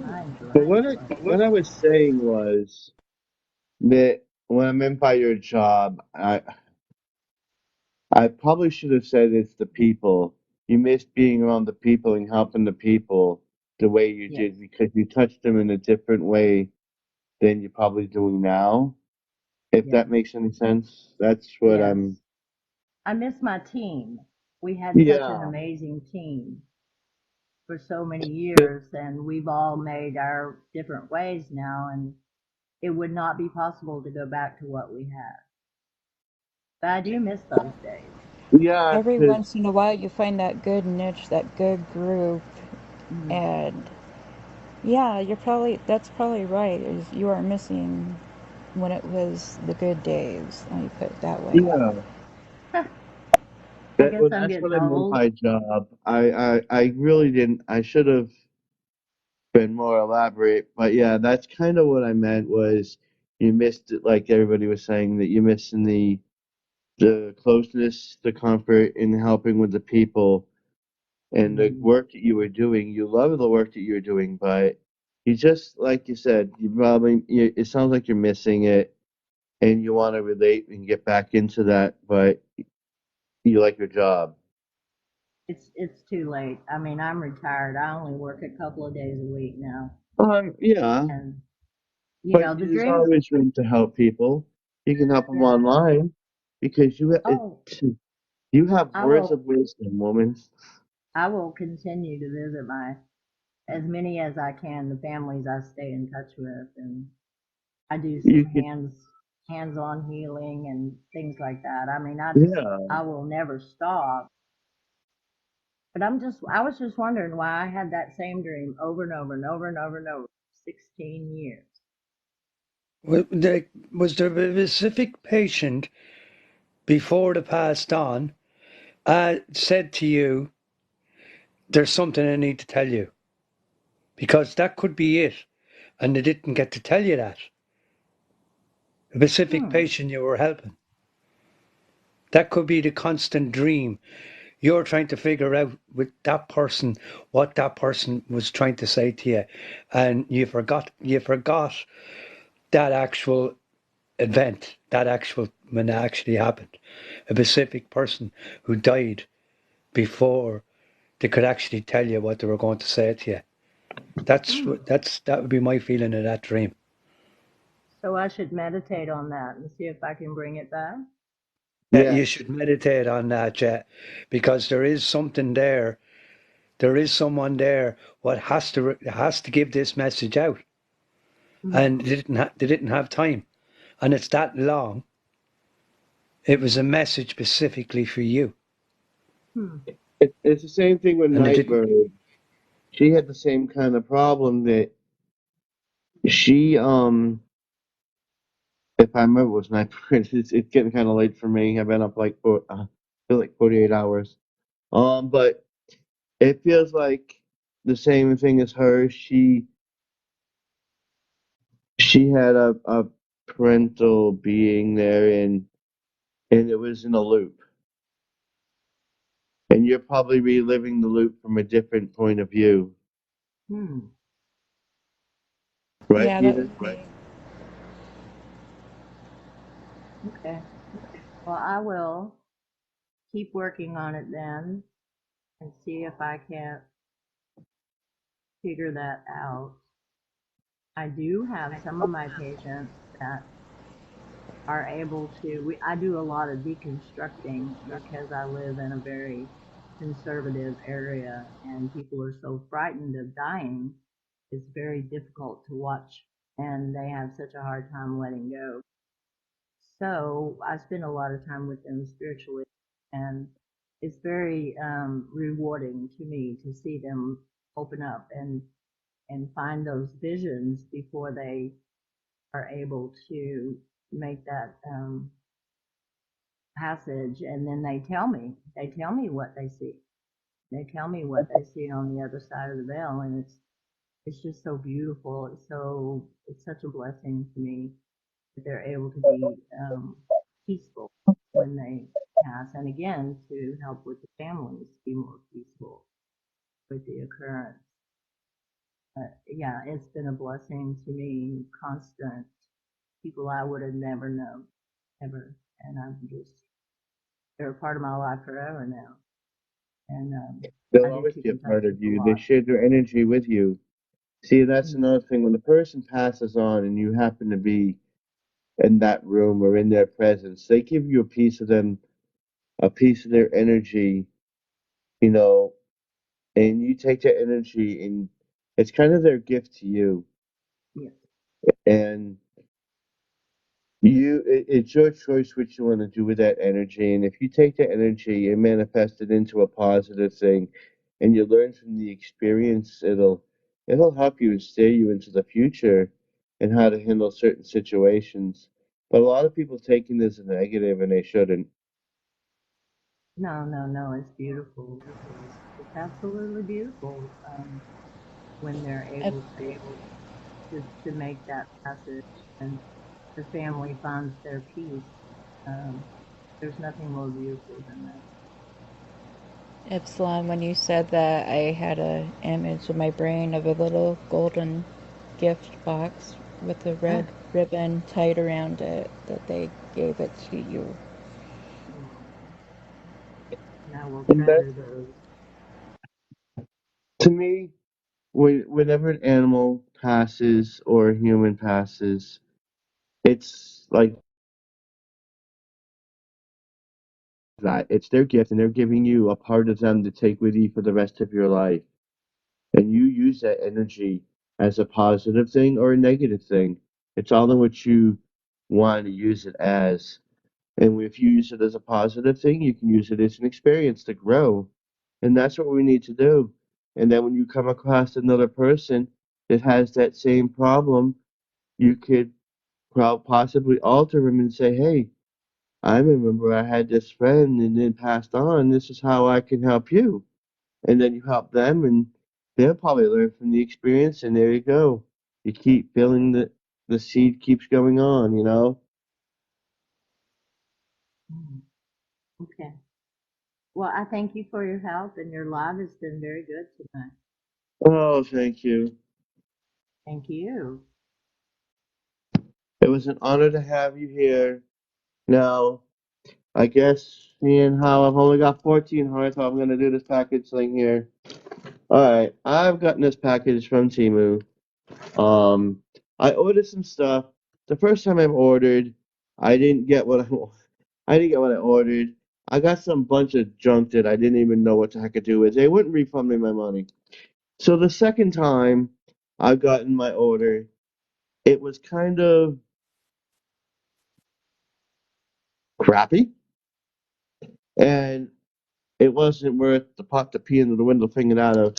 I enjoy But it. what I was saying was that when I'm in by your job, I probably should have said it's the people. You miss being around the people and helping the people the way you Yes, did because you touched them in a different way than you're probably doing now. If yes, that makes any sense, that's what yes. I'm. I miss my team. We had such an Yeah, amazing team for so many years, and we've all made our different ways now, and it would not be possible to go back to what we had. But I do miss those days. yeah, Every because once in a while, you find that good niche, that good group, Mm. and yeah, that's probably right. Is you are missing when it was the good days. Let me put it that way. yeah, I guess I'm that's getting what I meant old. by job. I really didn't. I should have been more elaborate, but yeah, that's kind of what I meant was you missed it, like everybody was saying that you're missing the closeness, the comfort in helping with the people and the Mm. work that you were doing. You love the work that you're doing, but you just like you said, it sounds like you're missing it and you want to relate and get back into that, but you like your job. It's too late. I mean, I'm retired. I only work a couple of days a week now, Yeah, and but the there's dreams. always room to help people. You can help them Yeah. online because Oh, you have I words will. of wisdom, woman. I will continue to visit my as many as I can, the families I stay in touch with, and I do You some could, hands-on healing and things like that. I mean, yeah. I will never stop. But I was just wondering why I had that same dream over and over and over and over and over, 16 years. Was there a specific patient before they passed on said to you, "There's something I need to tell you," because that could be it, and they didn't get to tell you that. A specific Hmm. patient you were helping. That could be the constant dream. You're trying to figure out with that person what that person was trying to say to you, and you forgot that actual event, that actual when it actually happened. A specific person who died before they could actually tell you what they were going to say to you. Hmm. That would be my feeling of that dream. So I should meditate on that and see if I can bring it back. You Yes. should meditate on that, because there is something there. There is someone there what has to give this message out, Hmm. and they didn't have time, and it's that long. It was a message specifically for you, Hmm. It's the same thing with and they didn't. Nightbird. She had the same kind of problem that she, if I remember, it was Nightbird. It's getting kind of late for me. I've been up like feel like 48 hours. But it feels like the same thing as her. She had a parental being there, and it was in a loop. And you're probably reliving the loop from a different point of view, Hmm. right, Yeah, that Peter? would be. Okay. Well, I will keep working on it then and see if I can figure that out. I do have some of my patients that are able to, I do a lot of deconstructing because I live in a very conservative area and people are so frightened of dying. It's very difficult to watch and they have such a hard time letting go. So I spend a lot of time with them spiritually and it's very rewarding to me to see them open up and find those visions before they are able to make that passage and then they tell me what they see, they tell me what they see on the other side of the veil, and it's just so beautiful, it's such a blessing to me that they're able to be peaceful when they pass, and again to help with the families be more peaceful with the occurrence. Yeah, it's been a blessing to me, constant people I would have never known, ever. And they're a part of my life forever now. And They'll I do always keep be a in touch part of with a you. They lot. share their energy with you. See, that's Mm, another thing. When the person passes on and you happen to be in that room or in their presence, they give you a piece of them, a piece of their energy, you know, and you take that energy and it's kind of their gift to you. yes. And it's your choice what you want to do with that energy. And if you take that energy and manifest it into a positive thing and you learn from the experience, it'll help you and steer you into the future and how to handle certain situations. But a lot of people taking this as a negative and they shouldn't. No, no, no. It's beautiful. It's absolutely beautiful when they're Ep- able to make that passage and the family finds their peace. Um, there's nothing more beautiful than that. Epsilon, when you said that, I had an image in my brain of a little golden gift box with a red ribbon tied around it that they gave it to you. And I will And treasure that's, those. to me, whenever an animal passes or a human passes, it's like that. It's their gift and they're giving you a part of them to take with you for the rest of your life. And you use that energy as a positive thing or a negative thing. It's all in what you want to use it as. And if you use it as a positive thing, you can use it as an experience to grow. And that's what we need to do. And then when you come across another person that has that same problem, you could possibly alter him and say, hey, I remember I had this friend and then passed on. This is how I can help you. And then you help them and they'll probably learn from the experience and there you go. You keep feeling the seed keeps going on, you know? Mm, okay. Well, I thank you for your help, and your live has been very good tonight. Oh, thank you. Thank you. It was an honor to have you here. Now, I guess seeing how I've only got 14 hearts, I'm gonna do this package thing here. Alright, I've gotten this package from Temu. I ordered some stuff. The first time I ordered, I didn't get what I didn't get what I ordered. I got some bunch of junk that I didn't even know what the heck to do with. They wouldn't refund me my money. So the second time I got in my order, it was kind of crappy, and it wasn't worth the pot to pee into the window thing it out of.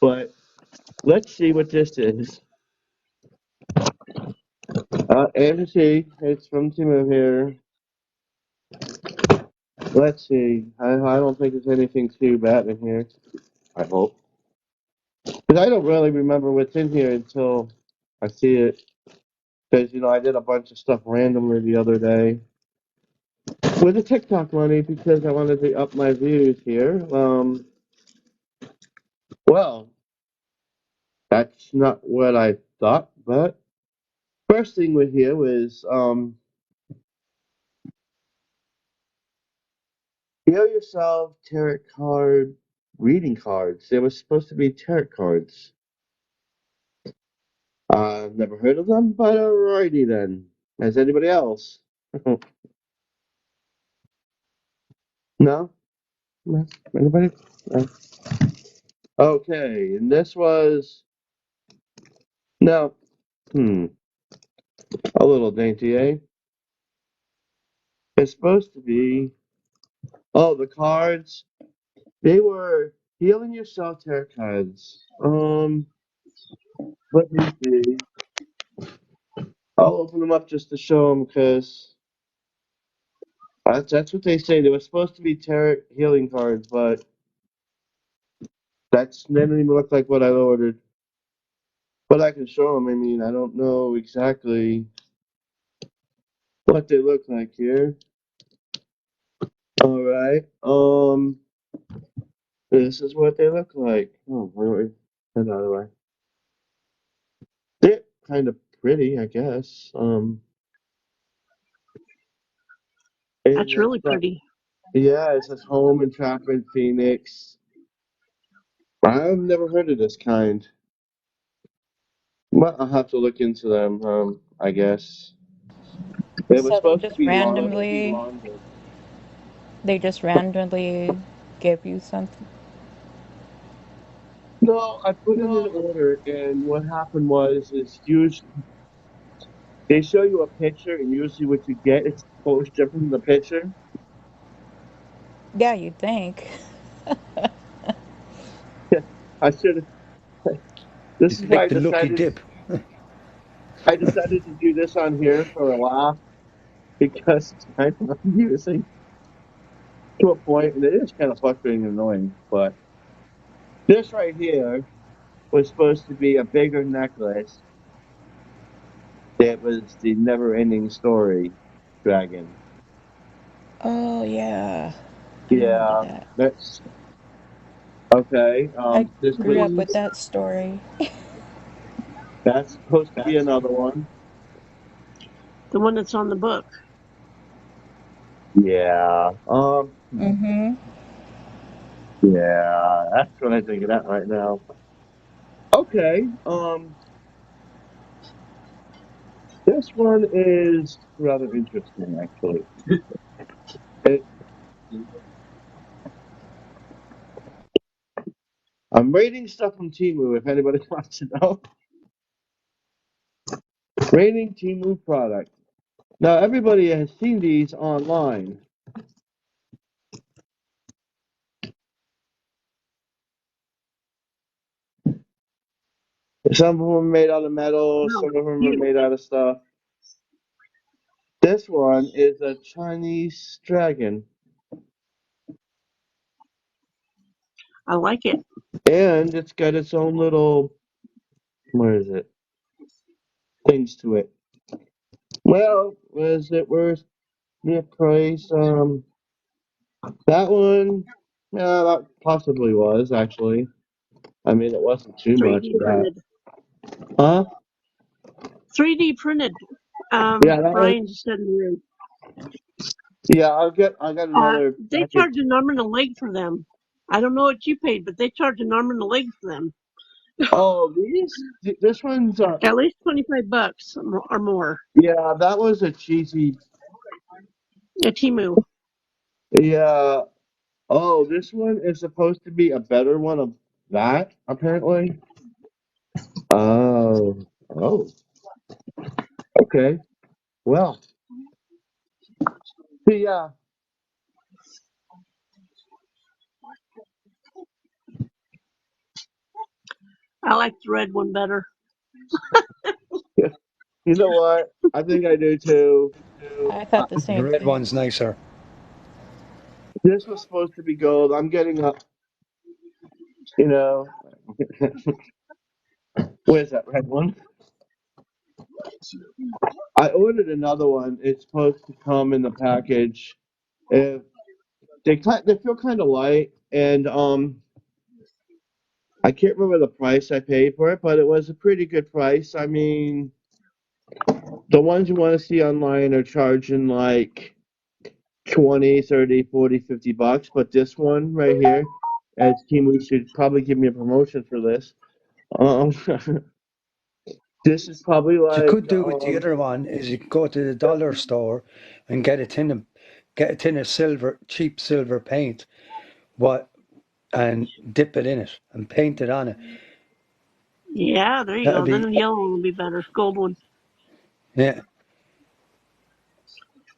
But let's see what this is. And to see, it's from Timo here. Let's see. I don't think there's anything too bad in here. I hope. Because I don't really remember what's in here until I see it. Because, I did a bunch of stuff randomly the other day with the TikTok money because I wanted to up my views here. Well, that's not what I thought, but first thing we hear was, heal yourself tarot card reading cards. They were supposed to be tarot cards. I've never heard of them, but alrighty then. Has anybody else? No? No? Anybody? No. Okay, and this was now, a little dainty, eh? It's supposed to be. Oh, the cards. They were healing yourself tarot cards. Let me see. I'll open them up just to show them because that's what they say. They were supposed to be tarot healing cards, but they didn't even look like what I ordered. But I can show them. I mean, I don't know exactly what they look like here. All right. This is what they look like. Oh, wait. Get out of the way. They're kind of pretty, I guess. And That's it's really like, pretty. yeah, it says Home Entrapment Phoenix. I've never heard of this kind. Well, I'll have to look into them, I guess. It was So they supposed to just be London. randomly, give you something. No, I put in an order, and what happened was, is usually they show you a picture, and usually what you get is totally different from the picture. Yeah, you'd think. I should have. This It's is why like the lucky dip. I decided to do this on here for a laugh because it's kind of amusing to a point, and it is kind of frustrating and annoying. But this right here was supposed to be a bigger necklace. It was the never-ending story dragon. Oh, yeah. I remember Yeah, that. that's okay. I This grew up with was that story. that's supposed to be another one. The one that's on the book. Yeah. Mm-hmm. Yeah. That's what I think of that right now. Okay. This one is rather interesting, actually. It, I'm rating stuff from Temu if anybody wants to know. Rating Temu product. Now, everybody has seen these online. Some of them are made out of metal, Wow, some of them are cute. made out of stuff. This one is a Chinese dragon, I like it. and it's got its own little, where is it? Things to it. Well, was it worth the price? That one, yeah, that possibly was actually. I mean, it wasn't too much 3D for that. printed. Huh? 3D printed. Yeah, that one. Brian just said in the room. Yeah, I got another They package. charge an arm and a leg for them. I don't know what you paid, but they charge an arm and a leg for them. Oh, this one's At least $25 or more. yeah, that was a cheesy. A Timu. Yeah. Oh, this one is supposed to be a better one of that, apparently. Oh. Oh. Okay. Well. Yeah. I like the red one better. You know what? I think I do too. I Uh, thought the The same red thing. one's nicer. this was supposed to be gold. I'm getting up. You know. Where's that red one? I ordered another one. It's supposed to come in the package. If they feel kind of light, and I can't remember the price I paid for it, but it was a pretty good price. I mean, the ones you want to see online are charging like 20, 30, 40, $50, but this one right here, as Timu should probably give me a promotion for this. Um, this is probably What you like could do with the other one is you could go to the dollar store and get a tin of silver, cheap silver paint, what, and dip it in it and paint it on it. Yeah, there you That'd go. Then be the yellow one will be better. Gold one. yeah.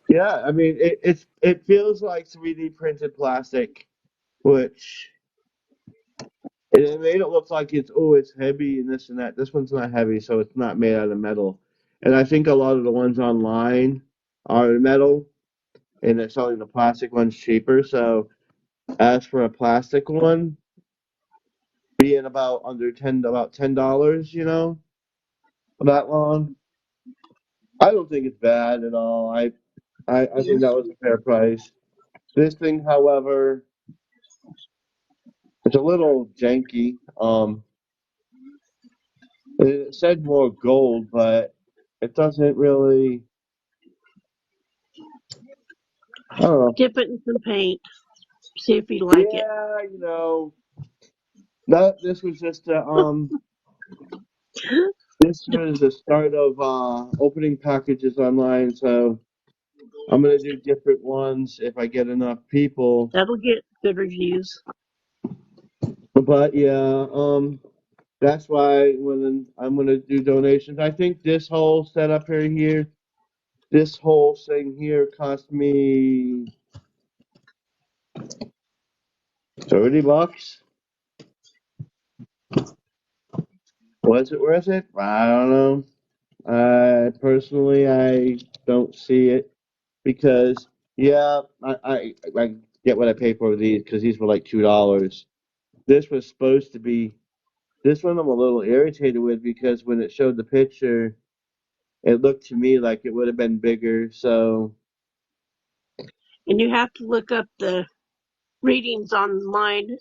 yeah. I mean, it feels like 3D printed plastic, which it made it look like it's heavy and this and that. This one's not heavy, so it's not made out of metal. And I think a lot of the ones online are metal, and they're selling the plastic ones cheaper. So as for a plastic one, being about $10, for that long, I don't think it's bad at all. I think that was a fair price. This thing, however, it's a little janky. It said more gold, but it doesn't really. Oh, Dip it in some paint. See if you like it. yeah, that this was just this was the start of opening packages online, so I'm gonna do different ones if I get enough people. That'll get good reviews. But yeah, that's why when I'm gonna do donations, I think this whole setup here, this whole thing here cost me $30. Was it worth it? I don't know. Personally, I don't see it because yeah, I get what I pay for these because these were like $2. This was supposed to be this one. I'm a little irritated with because when it showed the picture, it looked to me like it would have been bigger. So And you have to look up the readings online.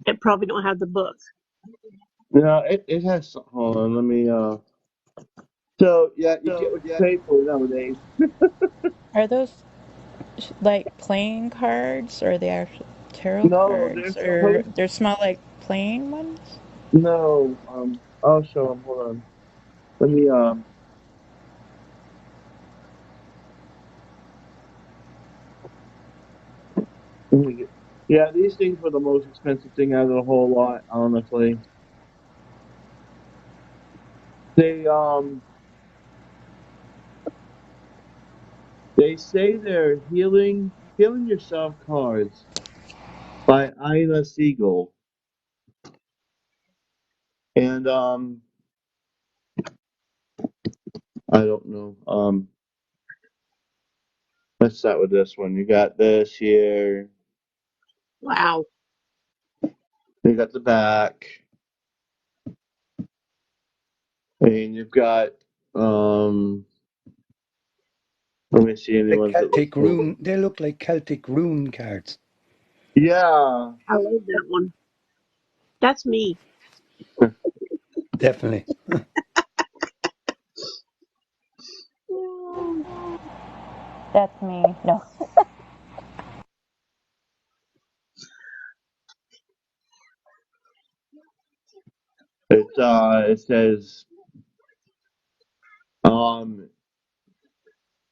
It probably don't have the book. no, it has. Hold on, let me. So yeah, you get what you pay for nowadays. Are those like playing cards, or they actual tarot No, they're cards, or supposed. they're small like playing ones? No, I'll show them. Hold on. Let me. Let me get. Yeah, these things were the most expensive thing out of the whole lot. Honestly, they they say they're healing yourself cards by Ina Siegel, and I don't know. Let's start with this one. You got this here. Wow. You got the back, and you've got let me see any Like ones that look Celtic cool. rune. They look like Celtic rune cards. Yeah. I love that one. That's me. Definitely. That's me. No. It says um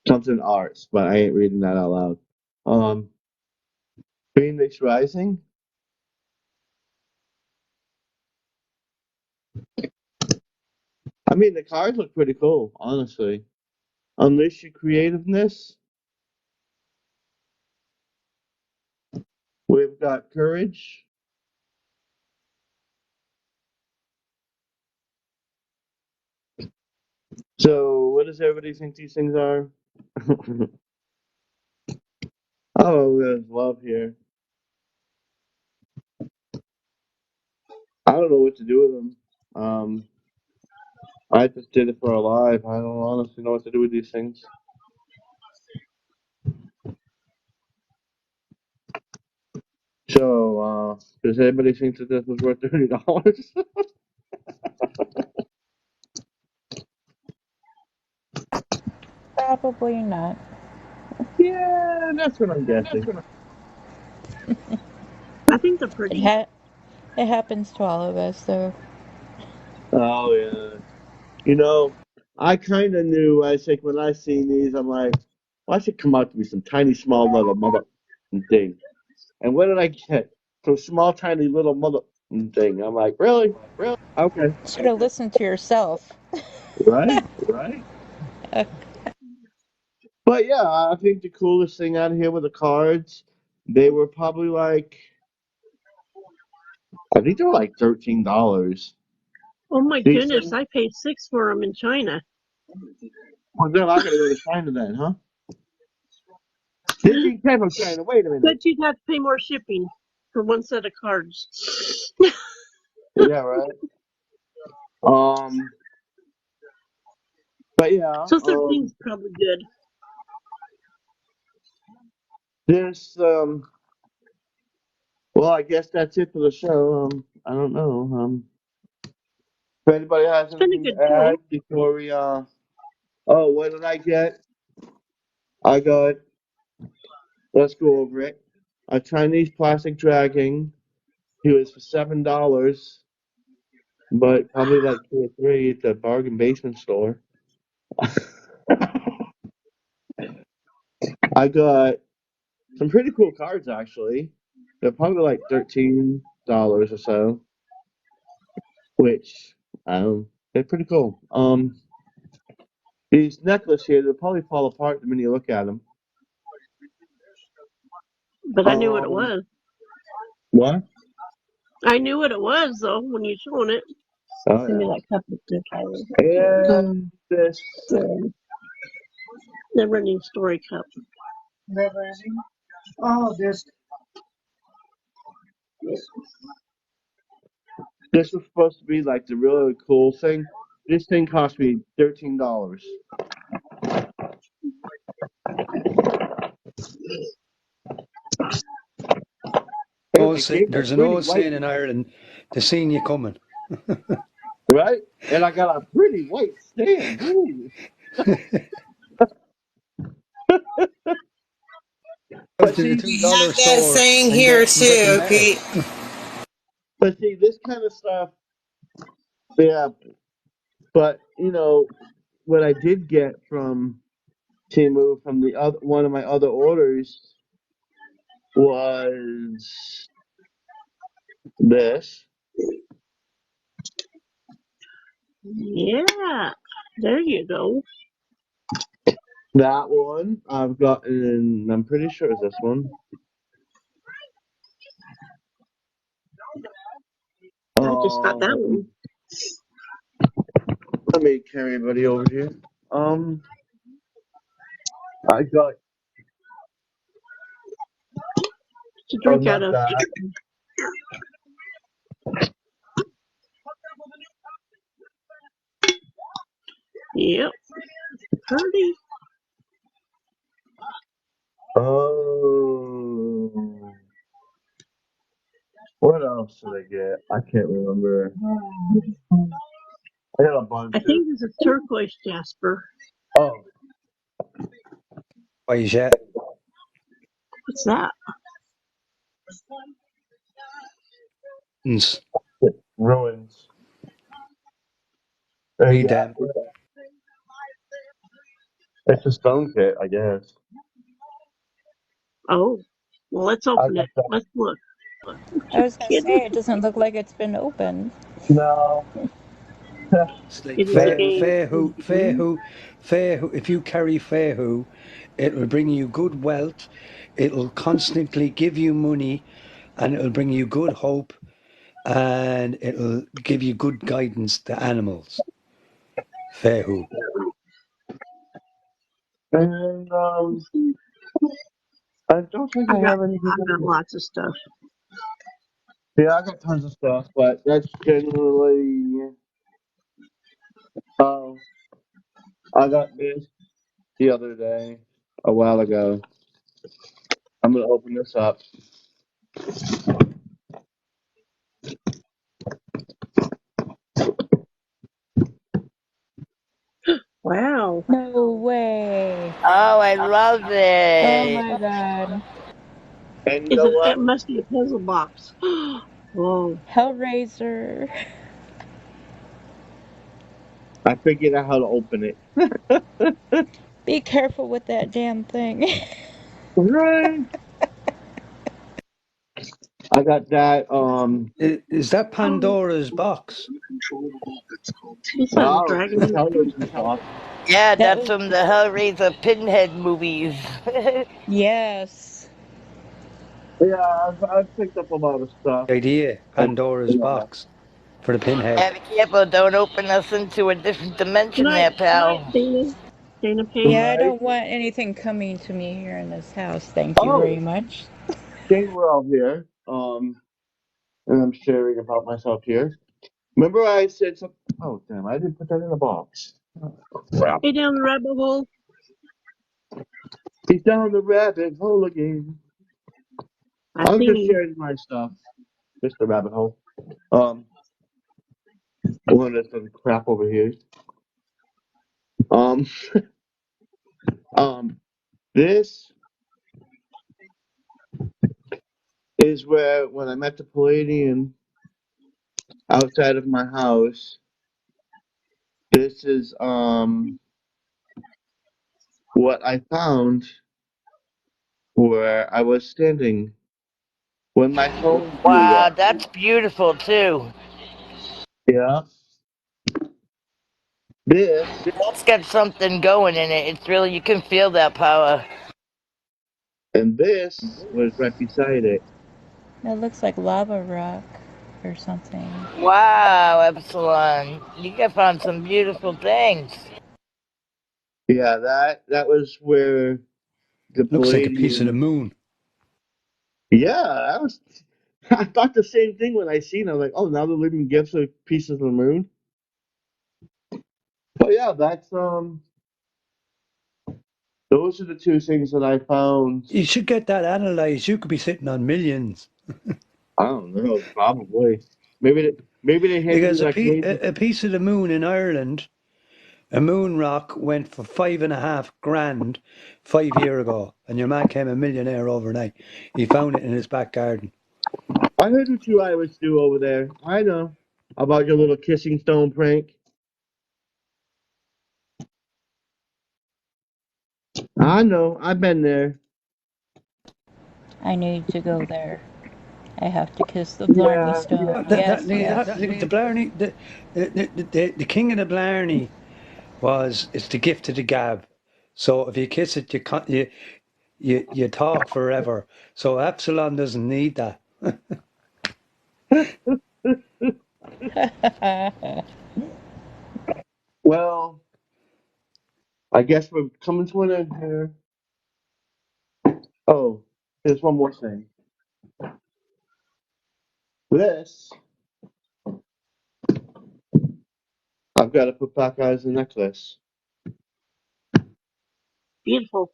something arts, but I ain't reading that out loud. Um Phoenix Rising. I mean the cards look pretty cool, honestly. Unleash your creativeness. We've got courage. So what does everybody think these things are? Oh, there's love here. I don't know what to do with them. I just did it for a live. I don't honestly know what to do with these things. So, does anybody think that this was worth $30? Probably not. Yeah, that's what I'm guessing. I think they're It pretty. ha- it happens to all of us, though. Oh yeah. You know, I kind of knew. I think when I seen these, I'm like, well, I should come out to be some tiny, small little mother thing. And what did I get? Some small, tiny little mother thing. I'm like, really? Okay, Should have listened to yourself. right. Uh, But yeah, I think the coolest thing out here with the cards, they were probably like, I think they were like $13. Oh my These goodness, things. I paid $6 for them in China. Well, then I gotta go to China then, huh? This ain't came from China. Wait a minute. But you'd have to pay more shipping for one set of cards. Yeah, right. Um, but yeah, So 13's probably good. there's well, I guess that's it for the show. I don't know. If anybody has It's been a anything good to show. add before we oh, what did I get? I got Let's go over it. A Chinese plastic dragon. He was for $7, but probably like 2 or 3 at the bargain basement store. I got some pretty cool cards actually. They're probably like $13 or so, which they're pretty cool. These necklace here, they'll probably fall apart the minute you look at them. But I knew what it was. What? I knew what it was though when you showed it. Oh Send me yeah. that cup up there, Tyler. And this. The running story cup. Oh, this. This was supposed to be like the really cool thing. This thing cost me $13. And it gave a There's an pretty old white, saying in Ireland, "The seen you coming." right? And I got a pretty white stand. Ooh. Go But to the see, $2 That store saying and here get them too, better. Pete. this kind of stuff, yeah. But what I did get from Timu from the other one of my other orders was this. Yeah. There you go. That one I've gotten. I'm pretty sure it's this one. I just got that one. Let me carry everybody over here. I got. To Oh, drink out not of. that. Yep. Pretty. Oh. What else did I get? I can't remember. I got a bunch I of. think this is turquoise, Jasper. Oh, Why is that? What's that? ruins. Read Yeah, them. it's a stone kit, I guess. Oh. Well, let's I open got it. that. Let's look. I You was gonna kidding? say it doesn't look like it's been opened. No. It's like It is a And game. Fairhu. If you carry Fairhu, it will bring you good wealth. It'll constantly give you money, and it'll bring you good hope, and it'll give you good guidance to animals. Fairhu. and I don't think I have anything I've got else. lots of stuff. Yeah, I got tons of stuff, but that's generally. Oh, I got this the other day, a while ago. I'm gonna open this up. Wow. No way. Oh, I love Oh it. my god. And you know It what? must be a puzzle box. Whoa. Hellraiser. I figured out how to open it. Be careful with that damn thing. Right. I got that. Is that Pandora's box? This has a Oh, dragon. television shop. Yeah, That that's was, from the Hellraiser Pinhead movies. yes. Yeah, I've picked up a lot of stuff. Idea. Oh, Pandora's yeah. box for the pinhead. Yeah, be careful, don't open us into a different Good dimension night, there, pal. Dana. Dana Payne. Yeah, I Right. don't want anything coming to me here in this house. Thank you Oh, very much. Jane, we're all here. And I'm sharing about myself here. Remember I said something? Oh, damn, I didn't put that in the box. Oh, crap. Hey, down the rabbit hole. He's down the rabbit hole again. I've I'm seen just him. sharing my stuff. Just the rabbit hole. Um, one of some crap over here. Um, this is where when I met the Palladian outside of my house. This is what I found where I was standing when my phone blew Wow, up. that's beautiful too. Yeah. This That's got something going in it. It's really, you can feel that power. and this was right beside it. It looks like lava rock or something. Wow, Epsilon, you have found some beautiful things. Yeah, that was where the Looks like a piece of the Palladium. moon. Yeah, that was. I thought the same thing when I seen it. I was like, oh, now they're leaving gifts of pieces of the moon. But yeah, that's those are the two things that I found. You should get that analyzed. You could be sitting on millions. I don't know, probably. Maybe they handed me Because that case. a piece of the moon in Ireland, a moon rock went for 5.5 grand 5 years ago, and your man came a millionaire overnight. He found it in his back garden. I heard what you Irish do over there. I know about your little kissing stone prank. I know. I've been there. I need to go there. I have to kiss the Blarney Yeah, Stone. That, Yes, yes. the Blarney, the king of the Blarney it's the gift of the gab. So if you kiss it, you talk forever. So Epsilon doesn't need that. well, I guess we're coming to an end here. Oh, there's one more thing. This, I've got to put back as a necklace. Beautiful.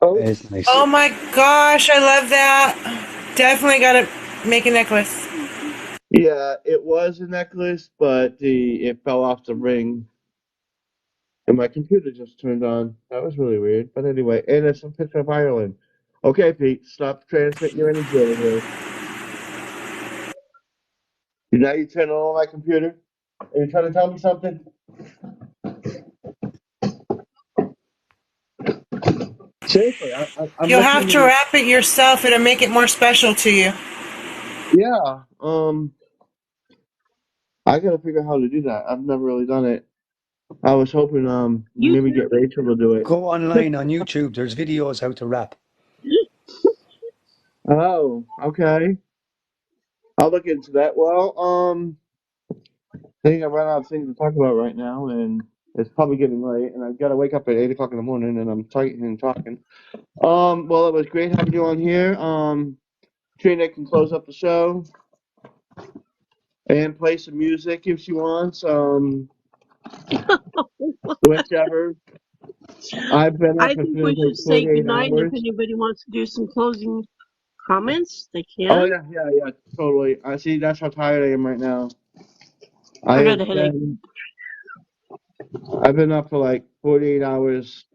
Oh, It's nice. Oh my gosh, I love that. Definitely gotta make a necklace. yeah, it was a necklace, but it fell off the ring, and my computer just turned on. That was really weird. But anyway, and it's a picture of Ireland. Okay, Pete, stop transmitting your energy over here. Now you turn on my computer. Are you trying to tell me something? Seriously, I'm You'll have looking to at it. wrap it yourself. It'll make it more special to you. Yeah, I gotta figure out how to do that. I've never really done it. I was hoping maybe YouTube. get Rachel to do it. Go online on YouTube. There's videos how to rap. Oh, okay. I'll look into that. Well, I think I've run out of things to talk about right now, and it's probably getting late, and I've got to wake up at 8 o'clock in the morning, and I'm tight and talking. Well, it was great having you on here. Trina can close up the show and play some music if she wants. Whichever. I've been I up, it think feels we like should say 48 goodnight, and if hours. anybody wants to do some closing comments, they Oh, can. yeah, totally. I see, that's how tired I am right now. I I got a have headache. I've been up for like 48 hours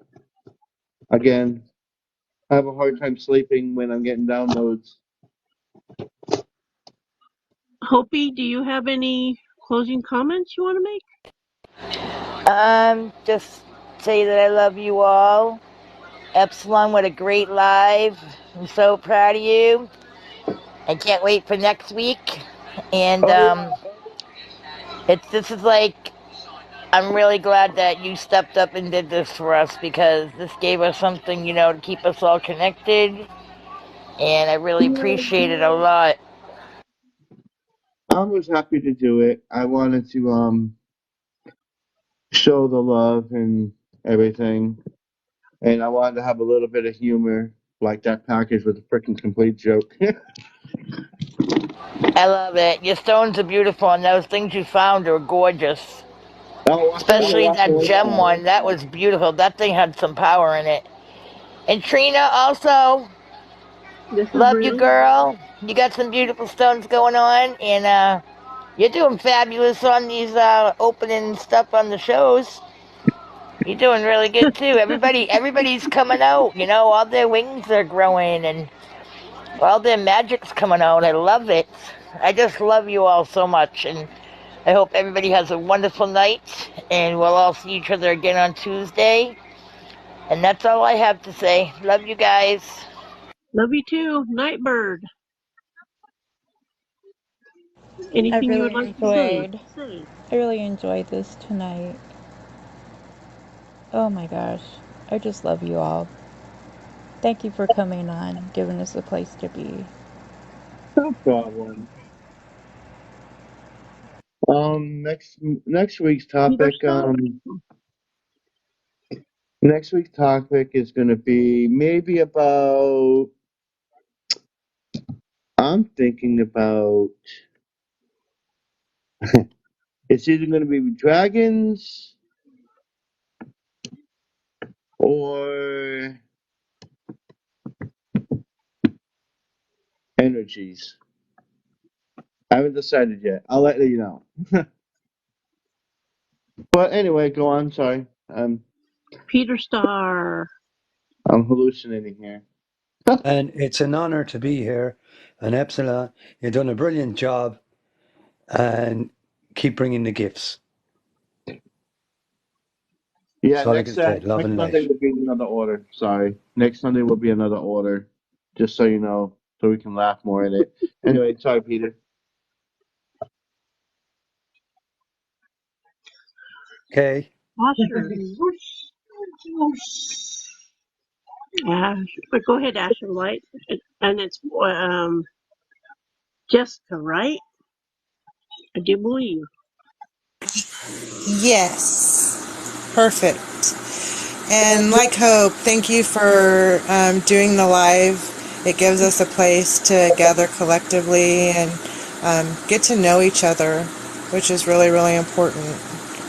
again. I have a hard time sleeping when I'm getting downloads. Hopi, do you have any closing comments you want to make? Just say that I love you all. Epsilon, what a great live. I'm so proud of you. I can't wait for next week. And Oh, yeah. this is like, I'm really glad that you stepped up and did this for us, because this gave us something, to keep us all connected. And I really appreciate it a lot. I was happy to do it. I wanted to show the love and everything. And I wanted to have a little bit of humor, like that package with a freaking complete joke. I love it. Your stones are beautiful, and those things you found are gorgeous. Oh, I'll send you a Especially lot that more gem stuff. one. That was beautiful. That thing had some power in it. And Trina, also, This is love you, real. girl. You got some beautiful stones going on, and you're doing fabulous on these opening stuff on the shows. You're doing really good too. Everybody's coming out. All their wings are growing, and All their magic's coming out. I love it. I just love you all so much, and I hope everybody has a wonderful night, and we'll all see each other again on Tuesday. And that's all I have to say. Love you guys. Love you too, Nightbird. I Anything you would really like to say? enjoyed. I really enjoyed this tonight. Oh my gosh. I just love you all. Thank you for coming on, giving us a place to be. No problem. Next week's Peter topic. Star? Next week's topic is going to be maybe about. I'm thinking about. It's either going to be dragons or energies. I haven't decided yet. I'll let you know. But anyway, go on. Sorry, Peter Star. I'm hallucinating here. And it's an honor to be here. And Epsilon, you've done a brilliant job, and keep bringing the gifts. Yeah, That's all I can say. Love next and Sunday light. will be another order. Sorry, next Sunday will be another order. Just so you know, so we can laugh more in it. Anyway, sorry, Peter. Okay. Asher. But go ahead, Asher Light. And it's Jessica, right? I do believe. Yes, perfect. And like Hope, thank you for doing the live. It gives us a place to gather collectively and get to know each other, which is really, really important.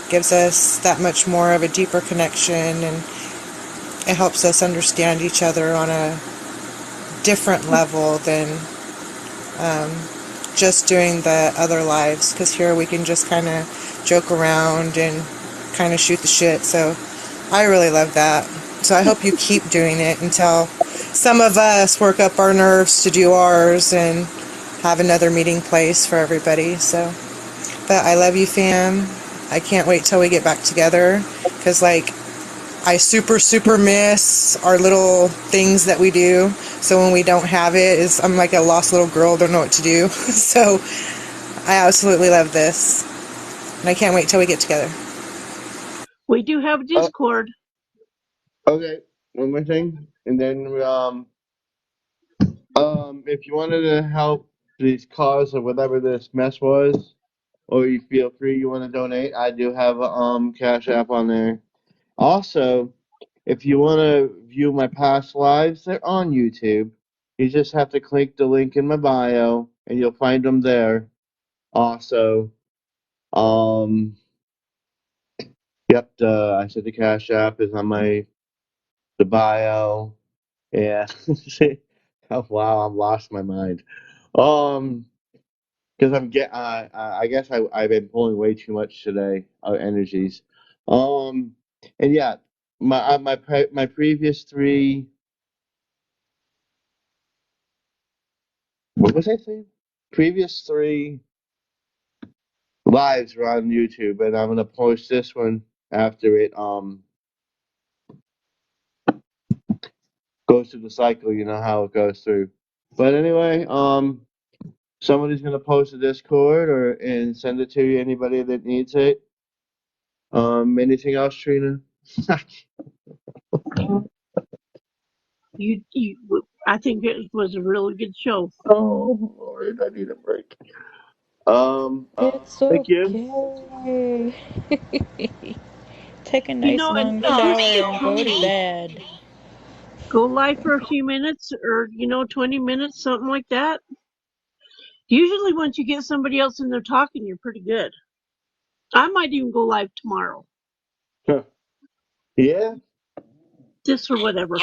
Gives us that much more of a deeper connection, and it helps us understand each other on a different level than just doing the other lives, because here we can just kind of joke around and kind of shoot the shit. So I really love that. So I hope you keep doing it until some of us work up our nerves to do ours and have another meeting place for everybody. So, but I love you, fam. I can't wait till we get back together, because like I super miss our little things that we do. So when we don't have it, I'm like a lost little girl, don't know what to do. So I absolutely love this, and I can't wait till we get together. We do have Discord. Okay, one more thing, and then if you wanted to help these cause or whatever this mess was, or you feel free you want to donate, I do have a Cash App on there. Also, if you want to view my past lives, they're on YouTube. You just have to click the link in my bio, and you'll find them there. Also, yep, I said the Cash App is on the bio. Yeah. Oh, wow, I'm lost my mind. Because I guess I've been pulling way too much today, energies. Um, and yeah, my previous three. What was I saying? Previous three lives were on YouTube, and I'm gonna post this one after it goes through the cycle. You know how it goes through. But anyway, somebody's gonna post a Discord and send it to you. Anybody that needs it. Anything else, Trina? I think it was a really good show. Oh Lord, I need a break. It's Thank you. okay. Take a You nice know, long and just shower and go to hey, bed. go live for a few minutes, or 20 minutes, something like that. Usually, once you get somebody else in there talking, you're pretty good. I might even go live tomorrow, Huh. Yeah, just for whatever.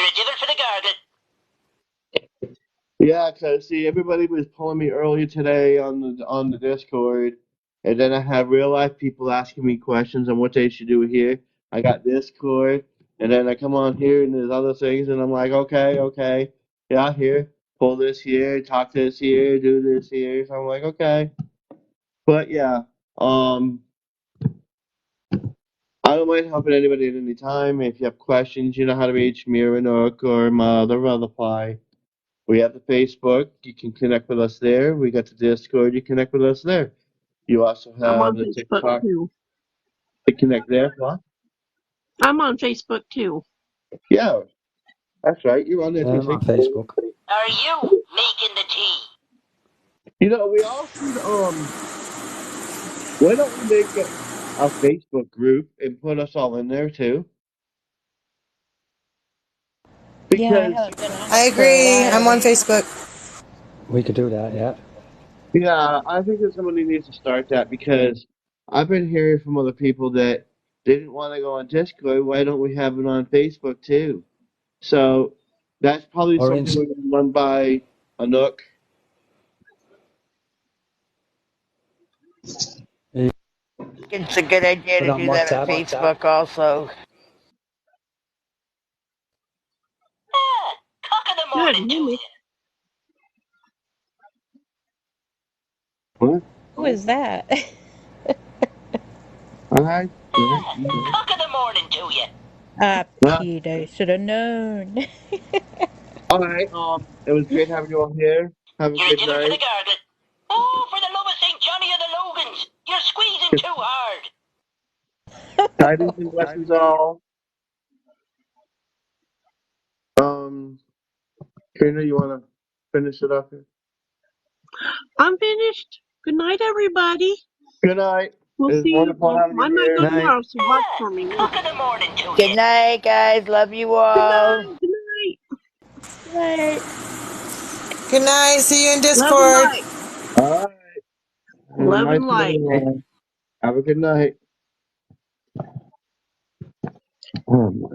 yeah. Cause see, everybody was pulling me earlier today on the Discord, and then I have real life people asking me questions on what they should do here. I got Discord, and then I come on here and there's other things, and I'm like, okay, yeah, here. pull this here, talk this here, do this here. So I'm like, okay. But yeah, I don't mind helping anybody at any time. If you have questions, you know how to reach me or Nook or Mother Rutherfly. We have the Facebook. You can connect with us there. We got the Discord. You connect with us there. You also I'm have on the Facebook TikTok too. to connect there. What? I'm on Facebook too. Yeah, that's right. You're on there too. I'm See? on Facebook. Are you making the tea? You know, we all should why don't we make a Facebook group and put us all in there too? Yeah, I Because haven't been on I it for a agree. I'm on while. Facebook. We could do that, yeah. yeah, I think that somebody needs to start that because I've been hearing from other people that they didn't want to go on Discord. Why don't we have it on Facebook too? So that's probably Or something we're going to run by a Nook. It's a good idea put to on do that on WhatsApp. Facebook also. Cock of the Good, morning to hear me. you. What? Who is that? All right. Cock of the morning to you. Ah, Well, Pete, I should have known. all right. It was great having you all here. Have a You're good still for night. the gargle. Oh, for the love of St. Johnny of the Logans. You're squeezing too hard. Tidings and blessings all. Trina, you want to finish it up here? I'm finished. Good night, everybody. Good night. We'll It was see you. wonderful Well, having you I might go here. Night. tomorrow, so watch for me. Cock of the morning to you. Good night, guys. Love you Good all. night. Good night. Right. Good night. See you in Love and Discord. light. All right. Love Nice and to light. everyone. Have a good night. Oh, my